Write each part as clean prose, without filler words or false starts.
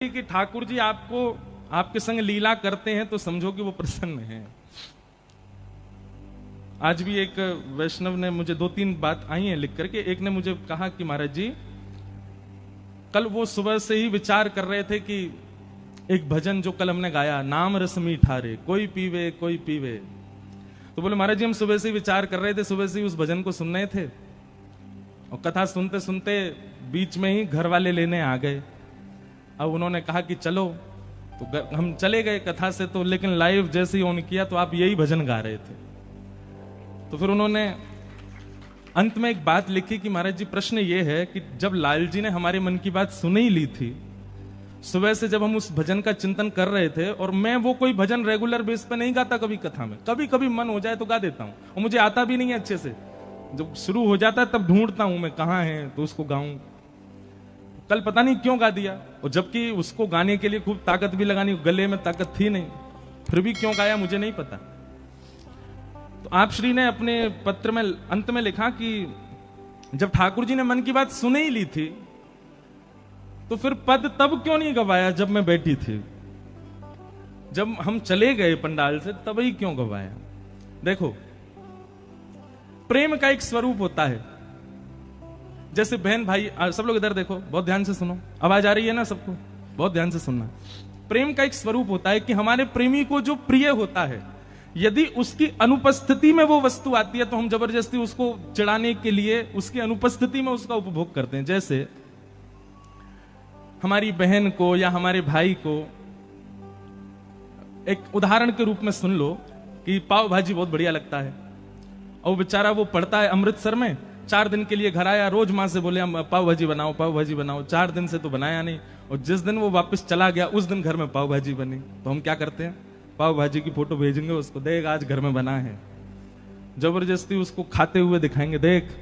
कि ठाकुर जी आपको आपके संग लीला करते हैं तो समझो कि वो प्रसन्न हैं। आज भी एक वैष्णव ने मुझे 2-3 बात आई हैं लिख करके। एक ने मुझे कहा कि महाराज जी, कल वो सुबह से ही विचार कर रहे थे कि एक भजन जो कल हमने गाया, नाम रस मीठा रे कोई पीवे कोई पीवे, तो बोले महाराज जी हम सुबह से ही विचार कर रहे थे, सुबह से ही उस भजन को सुन रहे थे और कथा सुनते सुनते बीच में ही घर वाले लेने आ गए। अब उन्होंने कहा कि चलो, तो हम चले गए कथा से, तो लेकिन लाइव जैसे ही ऑन किया तो आप यही भजन गा रहे थे। तो फिर उन्होंने अंत में एक बात लिखी कि महाराज जी प्रश्न ये है कि जब लाल जी ने हमारे मन की बात सुन ही ली थी, सुबह से जब हम उस भजन का चिंतन कर रहे थे, और मैं वो कोई भजन रेगुलर बेस पे नहीं गाता, कभी कथा में कभी कभी मन हो जाए तो गा देता हूं, और मुझे आता भी नहीं है अच्छे से। जब शुरू हो जाता है तब ढूंढता हूं मैं कहां है तो उसको गाऊं। कल पता नहीं क्यों गा दिया, और जबकि उसको गाने के लिए खूब ताकत भी लगानी, गले में ताकत थी नहीं, फिर भी क्यों गाया मुझे नहीं पता। तो आप श्री ने अपने पत्र में अंत में लिखा कि जब ठाकुर जी ने मन की बात सुन ही ली थी तो फिर पद तब क्यों नहीं गवाया जब मैं बैठी थी, जब हम चले गए पंडाल से तब ही क्यों गवाया। देखो, प्रेम का एक स्वरूप होता है, जैसे बहन भाई, सब लोग इधर देखो, बहुत ध्यान से सुनो, आवाज आ रही है ना सबको, बहुत ध्यान से सुनना। प्रेम का एक स्वरूप होता है कि हमारे प्रेमी को जो प्रिय होता है, यदि उसकी अनुपस्थिति में वो वस्तु आती है तो हम जबरदस्ती उसको चिढ़ाने के लिए उसकी अनुपस्थिति में उसका उपभोग करते हैं। जैसे हमारी बहन को या हमारे भाई को, एक उदाहरण के रूप में सुन लो कि पाव भाजी बहुत बढ़िया लगता है, और बेचारा वो पढ़ता है अमृतसर में, 4 दिन के लिए घर आया, रोज मां से बोले हम पाव भाजी बनाओ पाव भाजी बनाओ, 4 दिन से तो बनाया नहीं, और जिस दिन वो वापस चला गया उस दिन घर में पाव भाजी बनी। तो हम क्या करते हैं, पाव भाजी की फोटो भेजेंगे उसको, देख आज घर में बना है, जबरदस्ती उसको खाते हुए दिखाएंगे देख।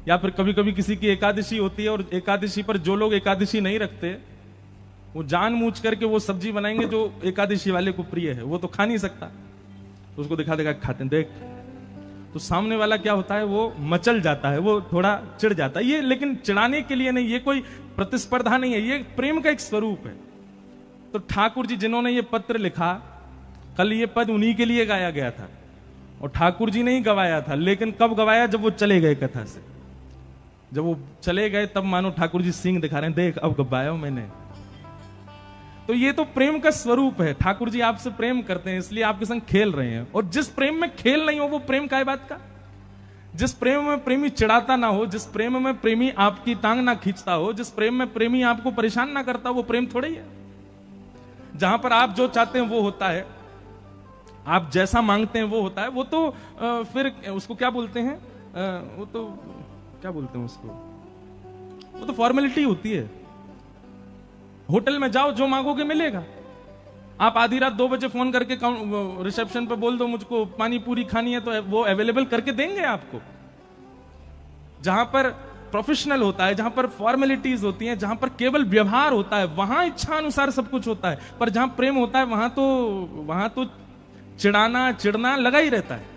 या फिर कभी कभी किसी की एकादशी होती है, और एकादशी पर जो लोग एकादशी नहीं रखते वो जानबूझ करके वो सब्जी बनाएंगे जो एकादशी वाले को प्रिय है, वो तो खा नहीं सकता, तो उसको दिखा देगा खाते हैं देख। तो सामने वाला क्या होता है, वो मचल जाता है, वो थोड़ा चिढ़ जाता है। ये लेकिन चिढ़ाने के लिए नहीं, ये कोई प्रतिस्पर्धा नहीं है, ये प्रेम का एक स्वरूप है। तो ठाकुर जी जिन्होंने ये पत्र लिखा, कल ये पद उन्हीं के लिए गाया गया था, और ठाकुर जी ने ही गवाया था, लेकिन कब गवाया, जब वो चले गए कथा से। जब वो चले गए तब मानो ठाकुर जी सींग दिखा रहे हैं, देख अब गवाया मैंने। तो ये तो प्रेम का स्वरूप है, ठाकुर जी आपसे प्रेम करते हैं इसलिए आपके संग खेल रहे हैं। और जिस प्रेम में खेल नहीं हो वो प्रेम काय बात का। जिस प्रेम में प्रेमी चिढ़ाता ना हो, जिस प्रेम में प्रेमी आपकी टांग ना खींचता हो, जिस प्रेम में प्रेमी आपको परेशान ना करता, वो प्रेम थोड़ा ही है। जहां पर आप जो चाहते हैं वो होता है, आप जैसा मांगते हैं वो होता है, वो तो फिर उसको क्या बोलते हैं, वो तो क्या बोलते हैं उसको, वो तो फॉर्मेलिटी होती है। होटल में जाओ, जो मांगोगे मिलेगा। आप आधी रात 2 बजे फोन करके रिसेप्शन पे बोल दो मुझको पानी पूरी खानी है, तो वो अवेलेबल करके देंगे आपको। जहां पर प्रोफेशनल होता है, जहां पर फॉर्मेलिटीज होती हैं, जहां पर केवल व्यवहार होता है, वहां इच्छा अनुसार सब कुछ होता है। पर जहां प्रेम होता है वहां तो चिढ़ाना चिढ़ना लगा ही रहता है।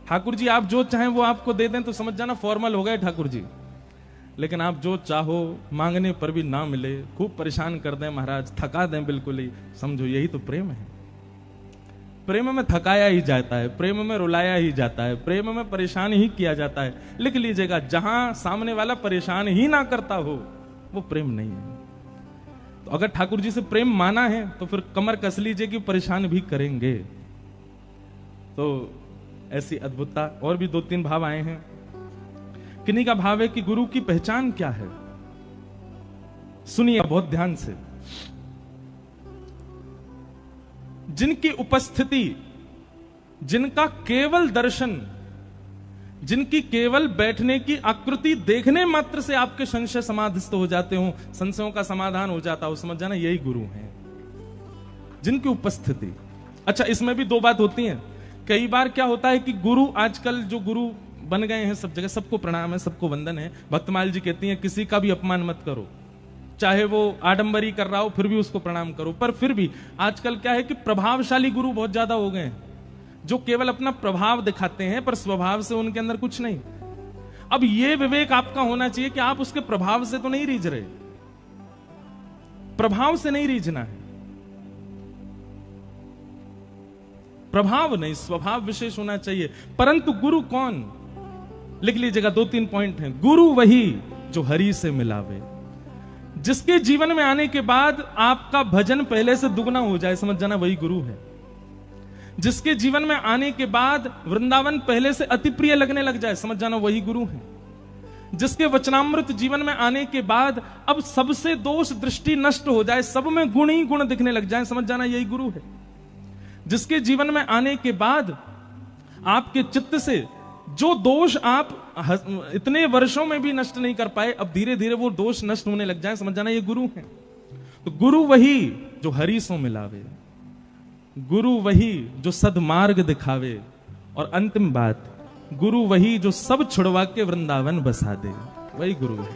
ठाकुर जी आप जो चाहें वो आपको दे दें तो समझ जाना फॉर्मल हो गए ठाकुर जी। लेकिन आप जो चाहो मांगने पर भी ना मिले, खूब परेशान कर दें महाराज, थका दें बिल्कुल ही, समझो यही तो प्रेम है। प्रेम में थकाया ही जाता है, प्रेम में रुलाया ही जाता है, प्रेम में परेशान ही किया जाता है। लिख लीजिएगा, जहां सामने वाला परेशान ही ना करता हो वो प्रेम नहीं है। तो अगर ठाकुर जी से प्रेम माना है तो फिर कमर कस लीजिए कि परेशान भी करेंगे। तो ऐसी अद्भुतता। और भी 2-3 भाव आए हैं। किन्हीं का भाव है कि गुरु की पहचान क्या है, सुनिए बहुत ध्यान से। जिनकी उपस्थिति, जिनका केवल दर्शन, जिनकी केवल बैठने की आकृति देखने मात्र से आपके संशय समाधिस्थ हो जाते हो, संशयों का समाधान हो जाता हो, समझ जाना यही गुरु हैं, जिनकी उपस्थिति। अच्छा, इसमें भी 2 बात होती हैं। कई बार क्या होता है कि गुरु, आजकल जो गुरु बन गए हैं सब जगह, सबको प्रणाम है, सबको वंदन है। भक्तमाल जी कहती हैं किसी का भी अपमान मत करो, चाहे वो आडंबरी कर रहा हो फिर भी उसको प्रणाम करो। पर फिर भी आजकल क्या है कि प्रभावशाली गुरु बहुत ज्यादा हो गए हैं, जो केवल अपना प्रभाव दिखाते हैं पर स्वभाव से उनके अंदर कुछ नहीं। अब ये विवेक आपका होना चाहिए कि आप उसके प्रभाव से तो नहीं रीझ रहे, प्रभाव से नहीं रीझना है, प्रभाव नहीं, स्वभाव विशेष होना चाहिए। परंतु गुरु कौन, लिख लीजिएगा, 2-3 पॉइंट हैं। गुरु वही जो हरि से मिलावे, जिसके जीवन में आने के बाद आपका भजन पहले से दुगना हो जाए, समझ जाना वही गुरु है। जिसके जीवन में आने के बाद वृंदावन पहले से अति प्रिय लगने लग जाए, समझ जाना वही गुरु है। जिसके वचनामृत जीवन में आने के बाद अब सबसे दोष दृष्टि नष्ट हो जाए, सब में गुण ही गुण दिखने लग जाए, समझ जाना यही गुरु है। जिसके जीवन में आने के बाद आपके चित्त से जो दोष आप इतने वर्षों में भी नष्ट नहीं कर पाए, अब धीरे धीरे वो दोष नष्ट होने लग जाए, समझ जाना ये गुरु है। तो गुरु वही जो हरि सो मिलावे, गुरु वही जो सदमार्ग दिखावे, और अंतिम बात, गुरु वही जो सब छुड़वा के वृंदावन बसा दे, वही गुरु है।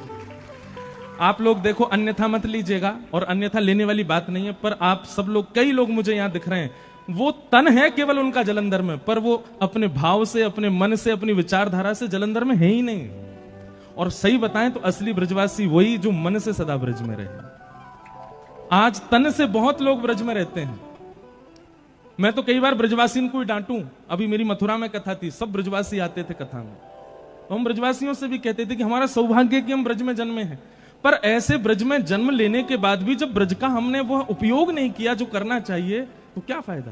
आप लोग देखो, अन्यथा मत लीजिएगा, और अन्यथा लेने वाली बात नहीं है, पर आप सब लोग, कई लोग मुझे यहां दिख रहे हैं, वो तन है केवल उनका जलंधर में, पर वो अपने भाव से, अपने मन से, अपनी विचारधारा से जलंधर में है ही नहीं। और सही बताएं तो असली ब्रजवासी वही जो मन से सदा ब्रज में रहे। आज तन से बहुत लोग ब्रज में रहते हैं। मैं तो कई बार ब्रजवासी को ही डांटूं। अभी मेरी मथुरा में कथा थी, सब ब्रजवासी आते थे कथा में, तो हम ब्रजवासियों से भी कहते थे कि हमारा सौभाग्य कि हम ब्रज में जन्मे हैं। पर ऐसे ब्रज में जन्म लेने के बाद भी जब ब्रज का हमने वह उपयोग नहीं किया जो करना चाहिए, तो क्या फायदा।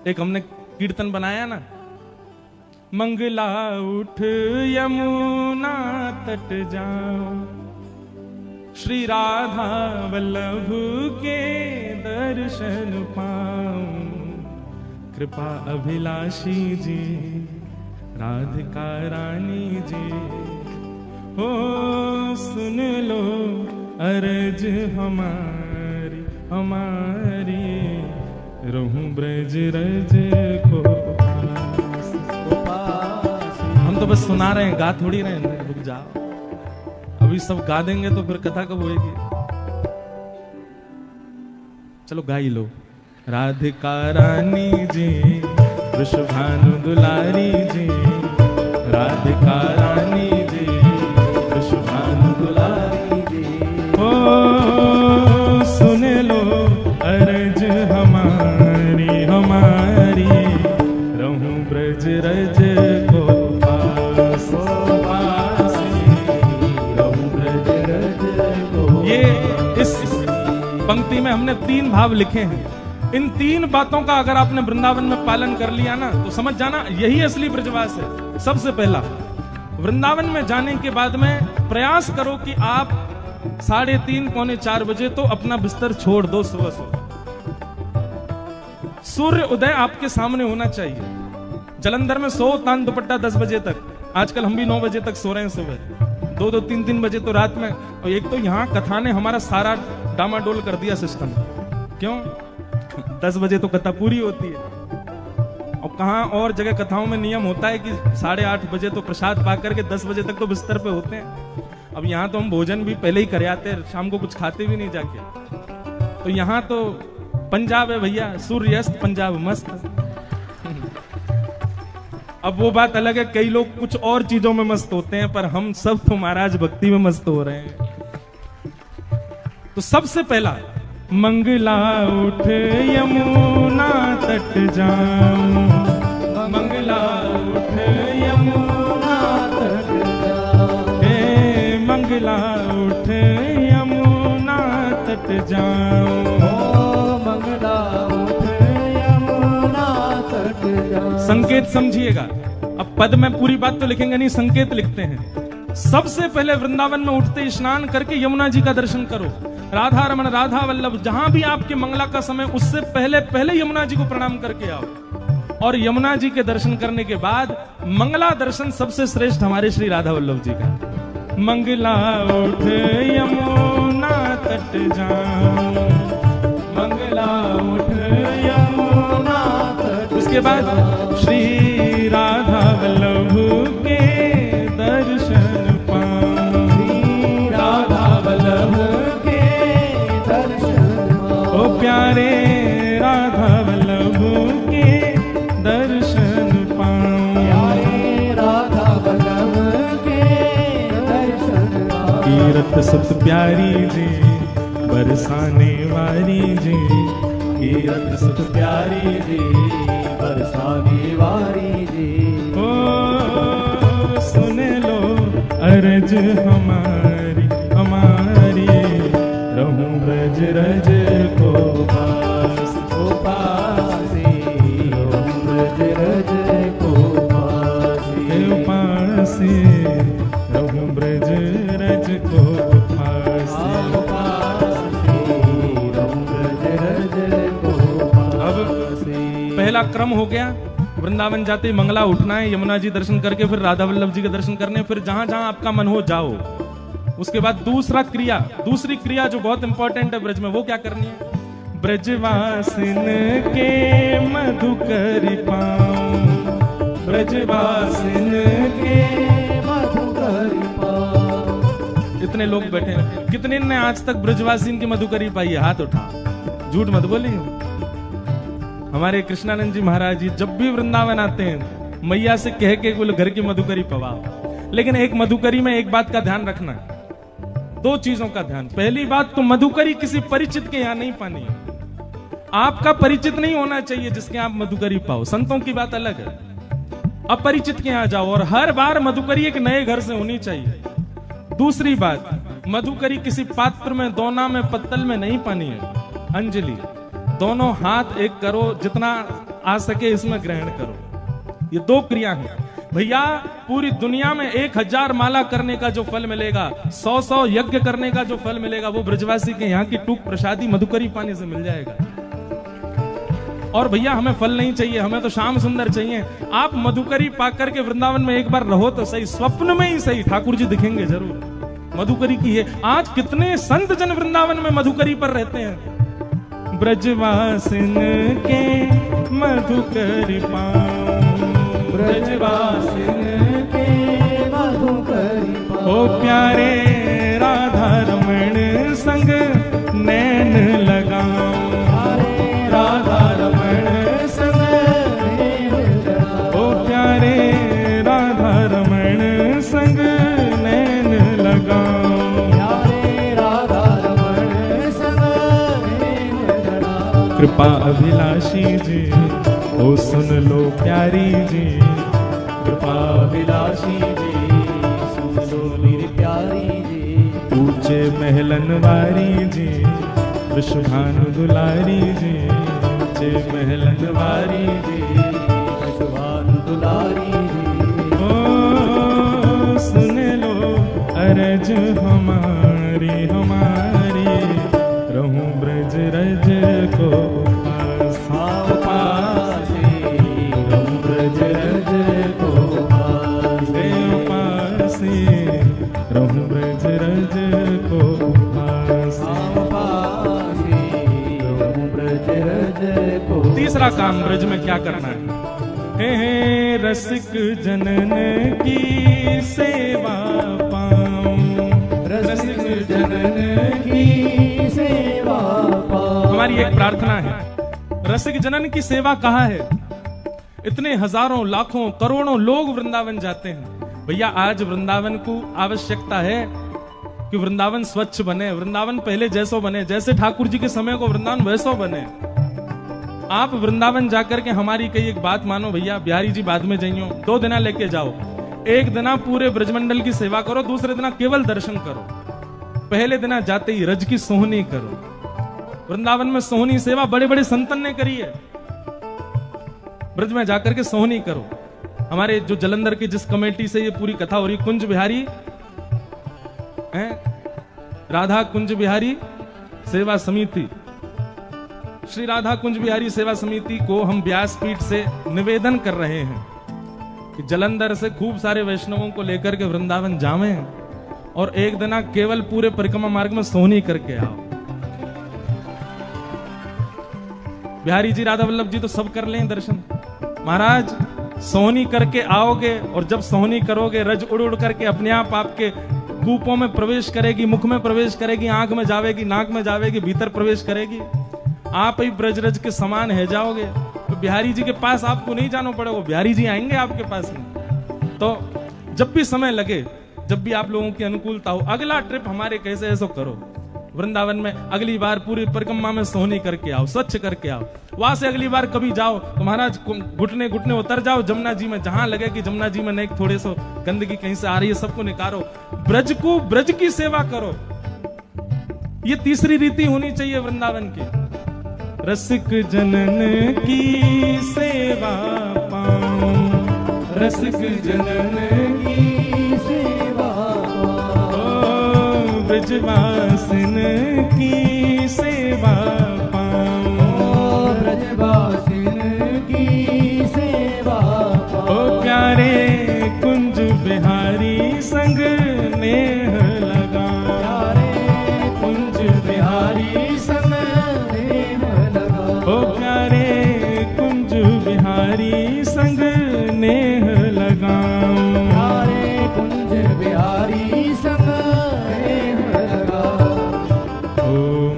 एक हमने कीर्तन बनाया ना, मंगला उठ यमुना तट जाओ, श्री राधा वल्लभ के दर्शन पाऊं, कृपा अभिलाषी जी राधिका रानी जी, हो सुन लो अर्ज हमारी हमारी, रहूं ब्रज रज को पास। हम तो बस सुना रहे हैं, गा थोड़ी रहे हैं, रुक जाओ, अभी सब गा देंगे तो फिर कथा कब होएगी। चलो गा ही लो। राधिका रानी जी वृषभानु दुलारी जी, राधिका रानी जी वृषभानु दुलारी जी, ओ सुन लो अर्ज हमारी हमारी, रहूं ब्रज रज को पास, रहूं ब्रज रज को। ये इस पंक्ति में हमने 3 भाव लिखे हैं। इन 3 बातों का अगर आपने वृंदावन में पालन कर लिया ना, तो समझ जाना यही असली ब्रजवास है। सबसे पहला, वृंदावन में जाने के बाद में प्रयास करो कि आप 3:30 पौने 4 बजे तो अपना बिस्तर छोड़ दो। सुबह सूर्य उदय आपके सामने होना चाहिए। जलंधर में सो तान दुपट्टा 10 बजे तक, आजकल हम भी 9 बजे तक सो रहे हैं सुबह, 2-2, 3-3 बजे तो रात में। और एक तो यहाँ कथा ने हमारा सारा डामाडोल कर दिया सिस्टम। क्यों? 10 बजे तो कथा पूरी होती है, और कहाँ और जगह कथाओं में नियम होता है कि 8:30 बजे तो प्रसाद पा करके 10 बजे तक तो बिस्तर पे होते हैं। अब यहाँ तो हम भोजन भी पहले ही कर आते हैं, शाम को कुछ खाते भी नहीं जाके। तो यहाँ तो पंजाब है भैया, सूर्यास्त पंजाब मस्त। अब वो बात अलग है, कई लोग कुछ और चीजों में मस्त होते हैं, पर हम सब तो महाराज भक्ति में मस्त हो रहे हैं। तो सबसे पहला, मंगला उठ यमुना तट जाऊं, मंगला उठ यमुना तट जाऊं, हे मंगला उठ यमुना तट जाऊं, मंगला उठ यमुना तट जाऊं। संकेत समझिएगा, अब पद में पूरी बात तो लिखेंगे नहीं, संकेत लिखते हैं। सबसे पहले वृंदावन में उठते स्नान करके यमुना जी का दर्शन करो। राधा रमन राधा वल्लभ, जहां भी आपके मंगला का समय, उससे पहले पहले यमुना जी को प्रणाम करके आओ। और यमुना जी के दर्शन करने के बाद मंगला दर्शन सबसे श्रेष्ठ हमारे श्री राधा वल्लभ जी का। मंगला उठ यमुना तट जाऊं, मंगला उठ यमुना तट। उसके बाद श्री राधा वल्लभ के दर्शन पाऊं, श्री राधा वल्लभ के दर्शन पाऊं, ओ प्यारे राधा वल्लभ के दर्शन पाऊं, प्यारे राधा वल्लभ के दर्शन पाऊं। कीरत सुत प्यारी जी बरसाने वाली जी, कीरत सुत प्यारी जी, बरसाने वाली जी। ओ सुन लो अर्ज हमारी हमारी, रहूं ब्रज रज को पास को पासी, रहूं ब्रज रज को पासी। पासी, रहूं ब्रज रज को पासी। अब पहला क्रम हो गया, वृंदावन जाते ही मंगला उठना है, यमुना जी दर्शन करके फिर राधा वल्लभ जी के दर्शन करने, फिर जहां जहां आपका मन हो जाओ। उसके बाद दूसरी क्रिया जो बहुत इंपॉर्टेंट है ब्रज में, वो क्या करनी है? ब्रजवासिन के मधुकर पाऊं, ब्रजवासिन के मधुकर पाऊं। इतने लोग बैठे हैं, कितने ने आज तक ब्रजवासिन की मधुकरी पाई है? हाथ उठा, झूठ मत बोलिए। हमारे कृष्णानंद जी महाराज जी जब भी वृंदावन आते हैं, मैया से कह के बोले घर की मधुकरी पवाओ। लेकिन एक मधुकरी में एक बात का ध्यान रखना, दो चीजों का ध्यान। पहली बात तो मधुकरी किसी परिचित के यहां नहीं पानी है, आपका परिचित नहीं होना चाहिए जिसके आप मधुकरी पाओ। संतों की बात अलग है, अपरिचित के यहां जाओ, और हर बार मधुकरी एक नए घर से होनी चाहिए। दूसरी बात, मधुकरी किसी पात्र में, दोना में, पत्तल में नहीं पानी है। अंजलि, दोनों हाथ एक करो, जितना आ सके इसमें ग्रहण करो। ये दो क्रिया है भैया। पूरी दुनिया में 1000 माला करने का जो फल मिलेगा, 100 यज्ञ करने का जो फल मिलेगा, वो ब्रजवासी के यहाँ की टूक प्रसादी मधुकरी पानी से मिल जाएगा। और भैया हमें फल नहीं चाहिए, हमें तो श्याम सुंदर चाहिए। आप मधुकरी पाकर के वृंदावन में एक बार रहो तो सही, स्वप्न में ही सही, ठाकुर जी दिखेंगे जरूर। मधुकरी की है। आज कितने संत जन वृंदावन में मधुकरी पर रहते हैं। ब्रजवासिन के मधुकरी पाऊं, ब्रजवासिन के मधुकरी पाऊं। ओ प्यारे राधा रमण संग नैन लगाऊं, राधा रमण संग नैन लगाऊं। ओ प्यारे राधा रमण संग नैन लगाऊं। कृपा अभिलाषी जी, ओ सुन लो प्यारी जी, कृपा अभिलाषी जी, सुन लो मेरी प्यारी जी। ऊंचे महलन वारी जी, विश्वभानु दुलारी जी, ऊंचे महलन वारी जी, विश्वभानु दुलारी जी। ओ सुन लो अरज हमारी हमारी, रहूं ब्रज रज को पासी, रहूं ब्रज रज को पासी, रहूं ब्रज रज को पासी, रहूं ब्रज रज को। तीसरा काम ब्रज में क्या करना है? हे रसिक जनन की सेवा पाऊं, रसिक जनन की सेवा पाऊं। हमारी एक प्रार्थना है, रसिक जनन की सेवा कहाँ है? इतने हजारों लाखों करोड़ों लोग वृंदावन जाते हैं। भैया आज वृंदावन को आवश्यकता है कि वृंदावन स्वच्छ बने, वृंदावन पहले जैसो बने, जैसे ठाकुर जी के समय को वृंदावन वैसो बने। आप वृंदावन जाकर के हमारी कई एक बात मानो भैया, बिहारी जी बाद में जाइयो, 2 दिन लेके जाओ। एक दिन पूरे ब्रजमंडल की सेवा करो, दूसरे दिन केवल दर्शन करो। पहले दिन जाते ही रज की सोहनी करो। वृंदावन में सोहनी सेवा बड़े बड़े संतन ने करी है। ब्रज में जाकर के सोहनी करो। हमारे जो जलंधर की जिस कमेटी से ये पूरी कथा हो रही, कुंज बिहारी राधा कुंज बिहारी सेवा समिति, श्री राधा कुंज बिहारी सेवा समिति को हम व्यासपीठ से निवेदन कर रहे हैं कि जलंधर से खूब सारे वैष्णवों को लेकर के वृंदावन जावें और एक दिन केवल पूरे परिक्रमा मार्ग में सोहनी करके आओ। बिहारी जी, राधा वल्लभ जी तो सब कर लें दर्शन। महाराज सोहनी करके आओगे और जब सोहनी करोगे रज उड़ उड़ करके अपने आप आपके कूपों में प्रवेश करेगी, मुख में प्रवेश करेगी, आंख में जावेगी, नाक में जावेगी, भीतर प्रवेश करेगी। आप ही ब्रजरज के समान है जाओगे। तो बिहारी जी के पास आपको नहीं जाना पड़ेगा, बिहारी जी आएंगे आपके पास में। तो जब भी समय लगे, जब भी आप लोगों की अनुकूलता हो, अगला ट्रिप हमारे कैसे ऐसा करो, वृंदावन में अगली बार पूरी परिक्रमा में सोहनी करके आओ, स्वच्छ करके आओ। वहां से अगली बार कभी जाओ तो महाराज घुटने घुटने उतर जाओ जमुना जी में, जहां लगे कि जमुना जी में नहीं थोड़े सो गंदगी कहीं से आ रही है, सबको निकालो, ब्रज को ब्रज की सेवा करो। ये तीसरी रीति होनी चाहिए वृंदावन की। रसिक जनन की सेवा पाऊं, रसिक जनन की सेवा पाऊं, ब्रजवासिन की सेवा पाऊं, ब्रजवासिन की सेवा पाऊं, प्यारे कुंज बिहारी संग नेह लगाऊं, प्यारे कुंज बिहारी संग नेह लगाऊं, प्यारे कुंज बिहारी संग नेह लगाऊं, प्यारे कुंज बिहारी संग नेह लगाऊं। ओ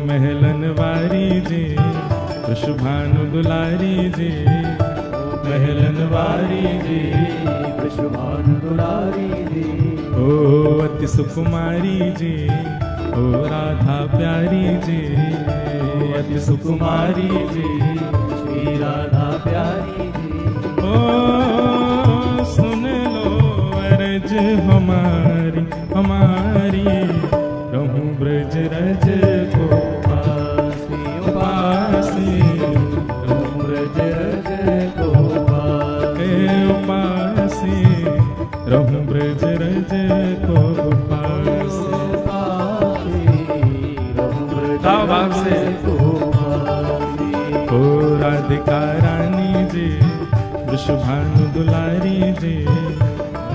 महलन वारी जी वृषभानु दुलारी जी, महलन वारी जी वृषभानु दुलारी जी, ओ अति सुकुमारी जी, ओ राधा प्यारी जी, अति सुकुमारी जी, श्री राधा प्यारी जी। ओ सुन लो अर्ज हमारी हमारी, रहूं ब्रज रज को उपासी उपासी, रहूं ब्रज रज को उपासी, रहूं ब्रज रज को उपासी। गाओ भाव से। ओ राधिका रानी जी वृषभानु दुलारी जी,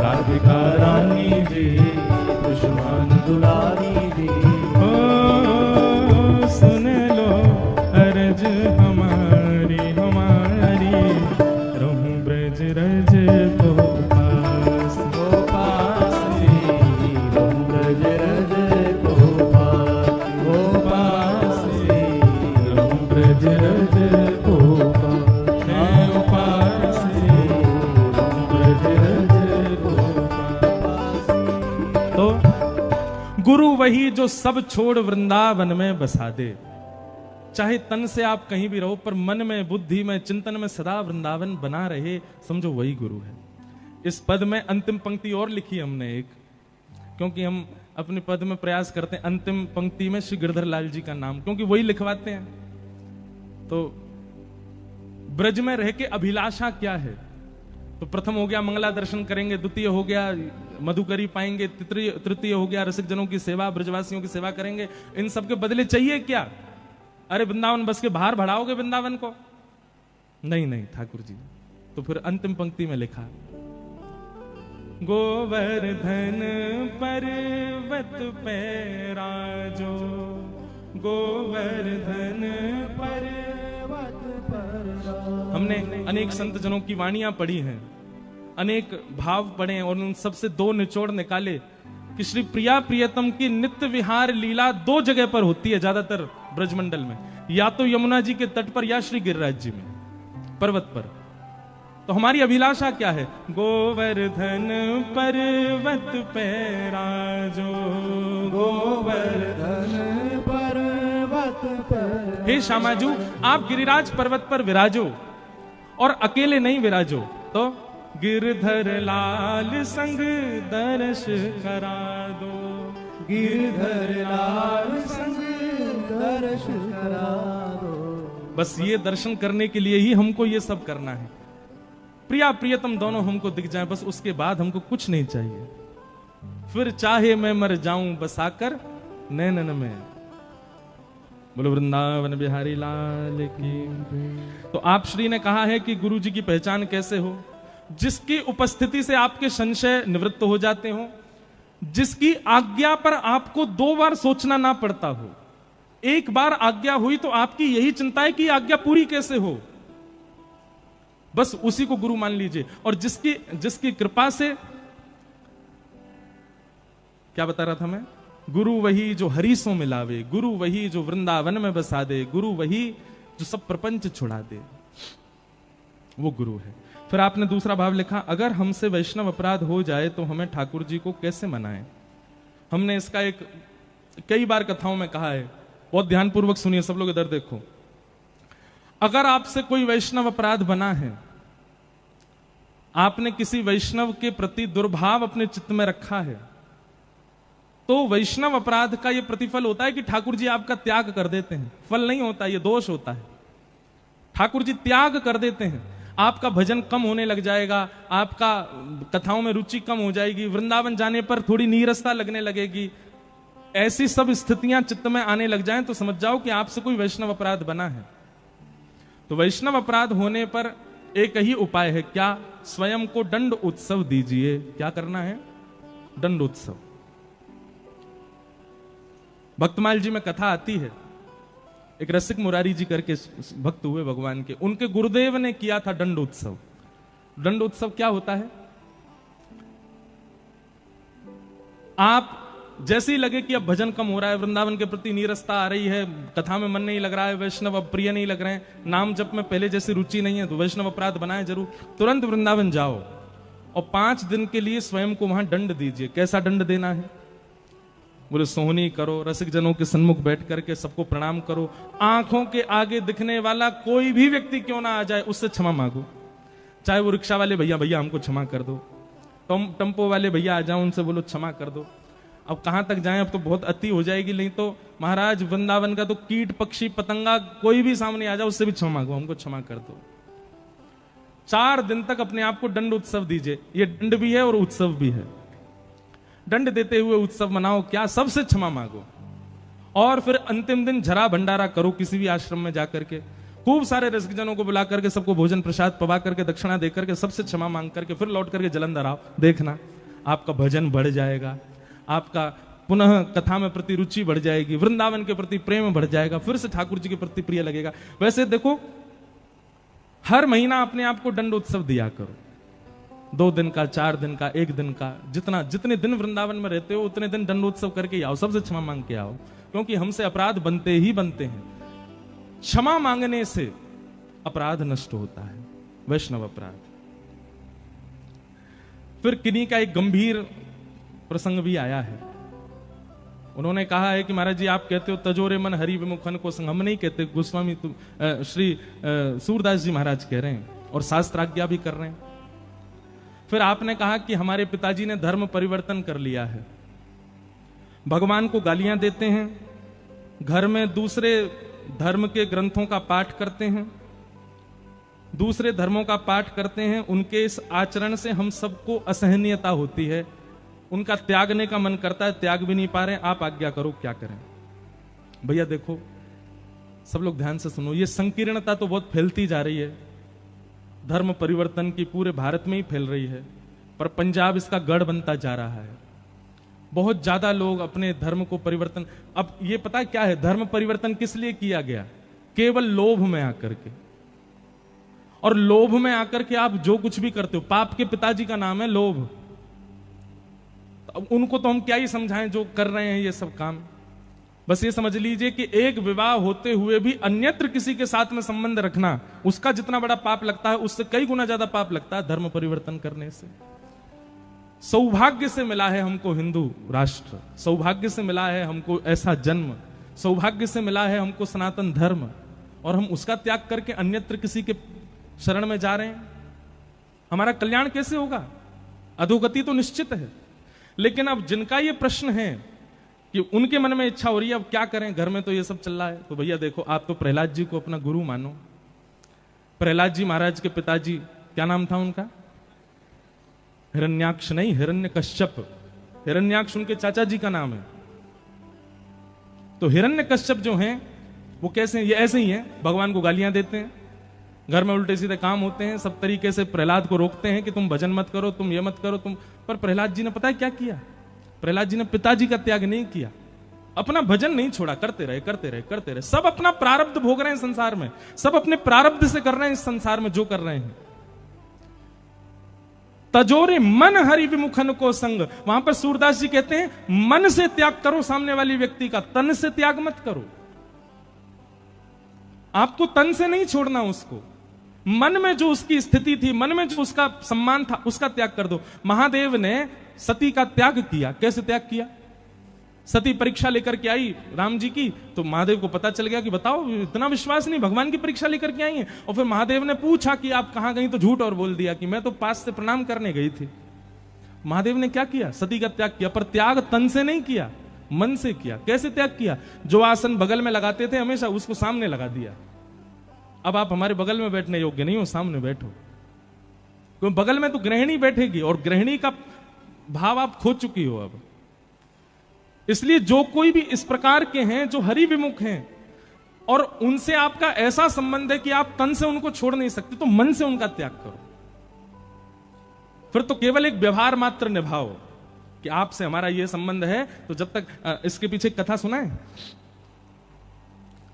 राधिका रानी जी वृषभानु दुलारी जी, ओ सुन लो अर्ज हमारी हमारी, रहूं ब्रज रज को उपासी, उपासी, रहूं ब्रज रज को उपासी, रहूं ब्रज रज को उपासी, रहूं ब्रज रज को उपासी। तो गुरु वही जो सब छोड़ वृंदावन में बसा दे। चाहे तन से आप कहीं भी रहो पर मन में, बुद्धि में, चिंतन में सदा वृंदावन बना रहे, समझो वही गुरु है। इस पद में अंतिम पंक्ति और लिखी हमने एक, क्योंकि हम अपने पद में प्रयास करते हैं अंतिम पंक्ति में श्री गिरधर लाल जी का नाम, क्योंकि वही लिखवाते हैं। तो ब्रज में रह के अभिलाषा क्या है? तो प्रथम हो गया मंगला दर्शन करेंगे, द्वितीय हो गया मधुकरी पाएंगे, तृतीय हो गया रसिक जनों की सेवा, ब्रजवासियों की सेवा करेंगे। इन सब के बदले चाहिए क्या? अरे वृंदावन बस के बाहर बढ़ाओगे वृंदावन को? नहीं नहीं ठाकुर जी। तो फिर अंतिम पंक्ति में लिखा, गोवर्धन पर्वत पे राजो, गोवर्धन पर्वत पर। हमने अनेक संत जनों की वाणियां पढ़ी हैं, अनेक भाव पढ़े और उन सबसे दो निचोड़ निकाले कि श्री प्रिया प्रियतम की नित्य विहार लीला दो जगह पर होती है ज्यादातर ब्रजमंडल में, या तो यमुना जी के तट पर या श्री गिरिराज जी में पर्वत पर। तो हमारी अभिलाषा क्या है? गोवर्धन पर्वत पे राजो, गोवर्धन पर्वत पर। हे श्यामाजू आप गिरिराज पर्वत पर विराजो, और अकेले नहीं विराजो तो गिरधर लाल संग दर्श करा दो, गिरधर लाल संग दर्श करा दो। बस ये दर्शन करने के लिए ही हमको ये सब करना है। प्रिया प्रियतम दोनों हमको दिख जाए, बस उसके बाद हमको कुछ नहीं चाहिए। फिर चाहे मैं मर जाऊं बसाकर नैनन में। बोलो वृंदावन बिहारी लाल की। तो आप श्री ने कहा है कि गुरु जी की पहचान कैसे हो? जिसकी उपस्थिति से आपके संशय निवृत्त हो जाते हो, जिसकी आज्ञा पर आपको दो बार सोचना ना पड़ता हो। एक बार आज्ञा हुई तो आपकी यही चिंता है कि आज्ञा पूरी कैसे हो, बस उसी को गुरु मान लीजिए। और जिसकी कृपा से, क्या बता रहा था मैं? गुरु वही जो हरीसों मिलावे, गुरु वही जो वृंदावन में बसा दे, गुरु वही जो सब प्रपंच छुड़ा दे, वो गुरु है। फिर आपने दूसरा भाव लिखा, अगर हमसे वैष्णव अपराध हो जाए तो हमें ठाकुर जी को कैसे मनाएं? हमने इसका एक कई बार कथाओं में कहा है, बहुत ध्यानपूर्वक सुनिए सब लोग, इधर देखो। अगर आपसे कोई वैष्णव अपराध बना है, आपने किसी वैष्णव के प्रति दुर्भाव अपने चित्त में रखा है, तो वैष्णव अपराध का यह प्रतिफल होता है कि ठाकुर जी आपका त्याग कर देते हैं। फल नहीं होता, यह दोष होता है। ठाकुर जी त्याग कर देते हैं, आपका भजन कम होने लग जाएगा, आपका कथाओं में रुचि कम हो जाएगी, वृंदावन जाने पर थोड़ी नीरसता लगने लगेगी। ऐसी सब स्थितियां चित्त में आने लग जाएं तो समझ जाओ कि आपसे कोई वैष्णव अपराध बना है। तो वैष्णव अपराध होने पर एक ही उपाय है, क्या? स्वयं को दंड उत्सव दीजिए। क्या करना है? दंड उत्सव। भक्तमाल जी में कथा आती है, एक रसिक मुरारी जी करके भक्त हुए भगवान के, उनके गुरुदेव ने किया था दंड उत्सव। दंड उत्सव क्या होता है? आप जैसे ही लगे कि अब भजन कम हो रहा है, वृंदावन के प्रति नीरसता आ रही है, कथा में मन नहीं लग रहा है, वैष्णव अब प्रिय नहीं लग रहे हैं, नाम जप में पहले जैसी रुचि नहीं है, तो वैष्णव अपराध बनाए जरूर, तुरंत वृंदावन जाओ और 5 दिन के लिए स्वयं को वहां दंड दीजिए। कैसा दंड देना है? बोले सोहनी करो, रसिक जनों के सन्मुख बैठ करके सबको प्रणाम करो, आंखों के आगे दिखने वाला कोई भी व्यक्ति क्यों ना आ जाए उससे क्षमा मांगो। चाहे वो रिक्शा वाले भैया, भैया हमको क्षमा कर दो, टेम्पो वाले भैया आ जाओ, उनसे बोलो क्षमा कर दो। अब कहां तक जाएं, अब तो बहुत अति हो जाएगी, नहीं तो महाराज वृंदावन का तो कीट पक्षी पतंगा कोई भी सामने आ जाए उससे भी क्षमा मांगो, हमको क्षमा कर दो। 4 दिन तक अपने आप को दंड उत्सव दीजिए। ये दंड भी है और उत्सव भी है। दंड देते हुए उत्सव मनाओ, क्या? सबसे क्षमा मांगो। और फिर अंतिम दिन झरा भंडारा करो किसी भी आश्रम में जाकर के, खूब सारे रसिकजनों को बुला करके सबको भोजन प्रसाद पवा करके दक्षिणा दे करके सबसे क्षमा मांग करके फिर लौट करके जलंधर आओ। देखना आपका भजन बढ़ जाएगा, आपका पुनः कथा में प्रति रुचि बढ़ जाएगी, वृंदावन के प्रति प्रेम बढ़ जाएगा, फिर से ठाकुर जी के प्रति प्रिय लगेगा। वैसे देखो, हर महीना अपने आप को दंड उत्सव दिया करो, 2 दिन का, 4 दिन का, 1 दिन का, जितने दिन वृंदावन में रहते हो उतने दिन दंड उत्सव करके आओ, सबसे क्षमा मांग के आओ, क्योंकि हमसे अपराध बनते ही बनते हैं। क्षमा मांगने से अपराध नष्ट होता है, वैष्णव अपराध। फिर किन्हीं का एक गंभीर प्रसंग भी आया है। उन्होंने कहा है कि महाराज जी आप कहते हो तजोरे मन हरि विमुखन को संग, हम नहीं कहते, गोस्वामी श्री सूरदास जी महाराज कह रहे हैं और शास्त्राज्ञा भी कर रहे हैं। फिर आपने कहा कि हमारे पिताजी ने धर्म परिवर्तन कर लिया है, भगवान को गालियां देते हैं, घर में दूसरे धर्म के ग्रंथों का पाठ करते हैं, दूसरे धर्मों का पाठ करते हैं, उनके इस आचरण से हम सबको असहनीयता होती है, उनका त्यागने का मन करता है, त्याग भी नहीं पा रहे, आप आज्ञा करो क्या करें। भैया देखो, सब लोग ध्यान से सुनो, ये संकीर्णता तो बहुत फैलती जा रही है, धर्म परिवर्तन की पूरे भारत में ही फैल रही है, पर पंजाब इसका गढ़ बनता जा रहा है। बहुत ज्यादा लोग अपने धर्म को परिवर्तन, अब ये पता है क्या है, धर्म परिवर्तन किस लिए किया गया? केवल लोभ में आकर के, और लोभ में आकर के आप जो कुछ भी करते हो, पाप के पिताजी का नाम है लोभ। अब उनको तो हम क्या ही समझाएं जो कर रहे हैं ये सब काम। बस ये समझ लीजिए कि एक विवाह होते हुए भी अन्यत्र किसी के साथ में संबंध रखना, उसका जितना बड़ा पाप लगता है उससे कई गुना ज्यादा पाप लगता है धर्म परिवर्तन करने से। सौभाग्य से मिला है हमको हिंदू राष्ट्र, सौभाग्य से मिला है हमको ऐसा जन्म, सौभाग्य से मिला है हमको सनातन धर्म, और हम उसका त्याग करके अन्यत्र किसी के शरण में जा रहे हैं। हमारा कल्याण कैसे होगा? अधोगति तो निश्चित है। लेकिन अब जिनका ये प्रश्न है कि उनके मन में इच्छा हो रही है अब क्या करें, घर में तो ये सब चल रहा है, तो भैया देखो, आप तो प्रहलाद जी को अपना गुरु मानो। प्रहलाद जी महाराज के पिताजी, क्या नाम था उनका? हिरण्याक्ष नहीं, हिरण्यकश्यप। हिरण्याक्ष उनके चाचा जी का नाम है। तो हिरण्यकश्यप जो हैं वो कैसे, ये ऐसे ही हैं, भगवान को गालियां देते हैं, घर में उल्टे सीधे काम होते हैं, सब तरीके से प्रहलाद को रोकते हैं कि तुम भजन मत करो, तुम ये मत करो, तुम। पर प्रहलाद जी ने पता है क्या किया? प्रहलाद जी ने पिताजी का त्याग नहीं किया, अपना भजन नहीं छोड़ा, करते रहे करते रहे करते रहे। सब अपना प्रारब्ध भोग रहे हैं संसार में, सब अपने प्रारब्ध से कर रहे हैं इस संसार में जो कर रहे हैं। तजोरे मन हरि विमुखन को संग, वहां पर सूरदास जी कहते हैं मन से त्याग करो सामने वाली व्यक्ति का, तन से त्याग मत करो। आपको तन से नहीं छोड़ना उसको, मन में जो उसकी स्थिति थी, मन में जो उसका सम्मान था, उसका त्याग कर दो। महादेव ने सती का त्याग किया, कैसे त्याग किया? सती परीक्षा लेकर के आई राम जी की, तो महादेव को पता चल गया कि बताओ इतना विश्वास नहीं, भगवान की परीक्षा लेकर के आई है। और फिर महादेव ने पूछा कि आप कहां गई, तो झूठ और बोल दिया कि मैं तो पास से प्रणाम करने गई थी। महादेव ने क्या किया, सती का त्याग किया, पर त्याग तन से नहीं किया, मन से किया। कैसे त्याग किया, जो आसन बगल में लगाते थे हमेशा उसको सामने लगा दिया। अब आप हमारे बगल में बैठने योग्य नहीं हो, सामने बैठो, क्योंकि बगल में तो गृहिणी बैठेगी और गृहिणी का भाव आप खो चुकी हो अब। इसलिए जो कोई भी इस प्रकार के हैं जो हरि विमुख हैं और उनसे आपका ऐसा संबंध है कि आप तन से उनको छोड़ नहीं सकते, तो मन से उनका त्याग करो। फिर तो केवल एक व्यवहार मात्र निभाओ कि आपसे हमारा यह संबंध है। तो जब तक इसके पीछे एक कथा सुना है,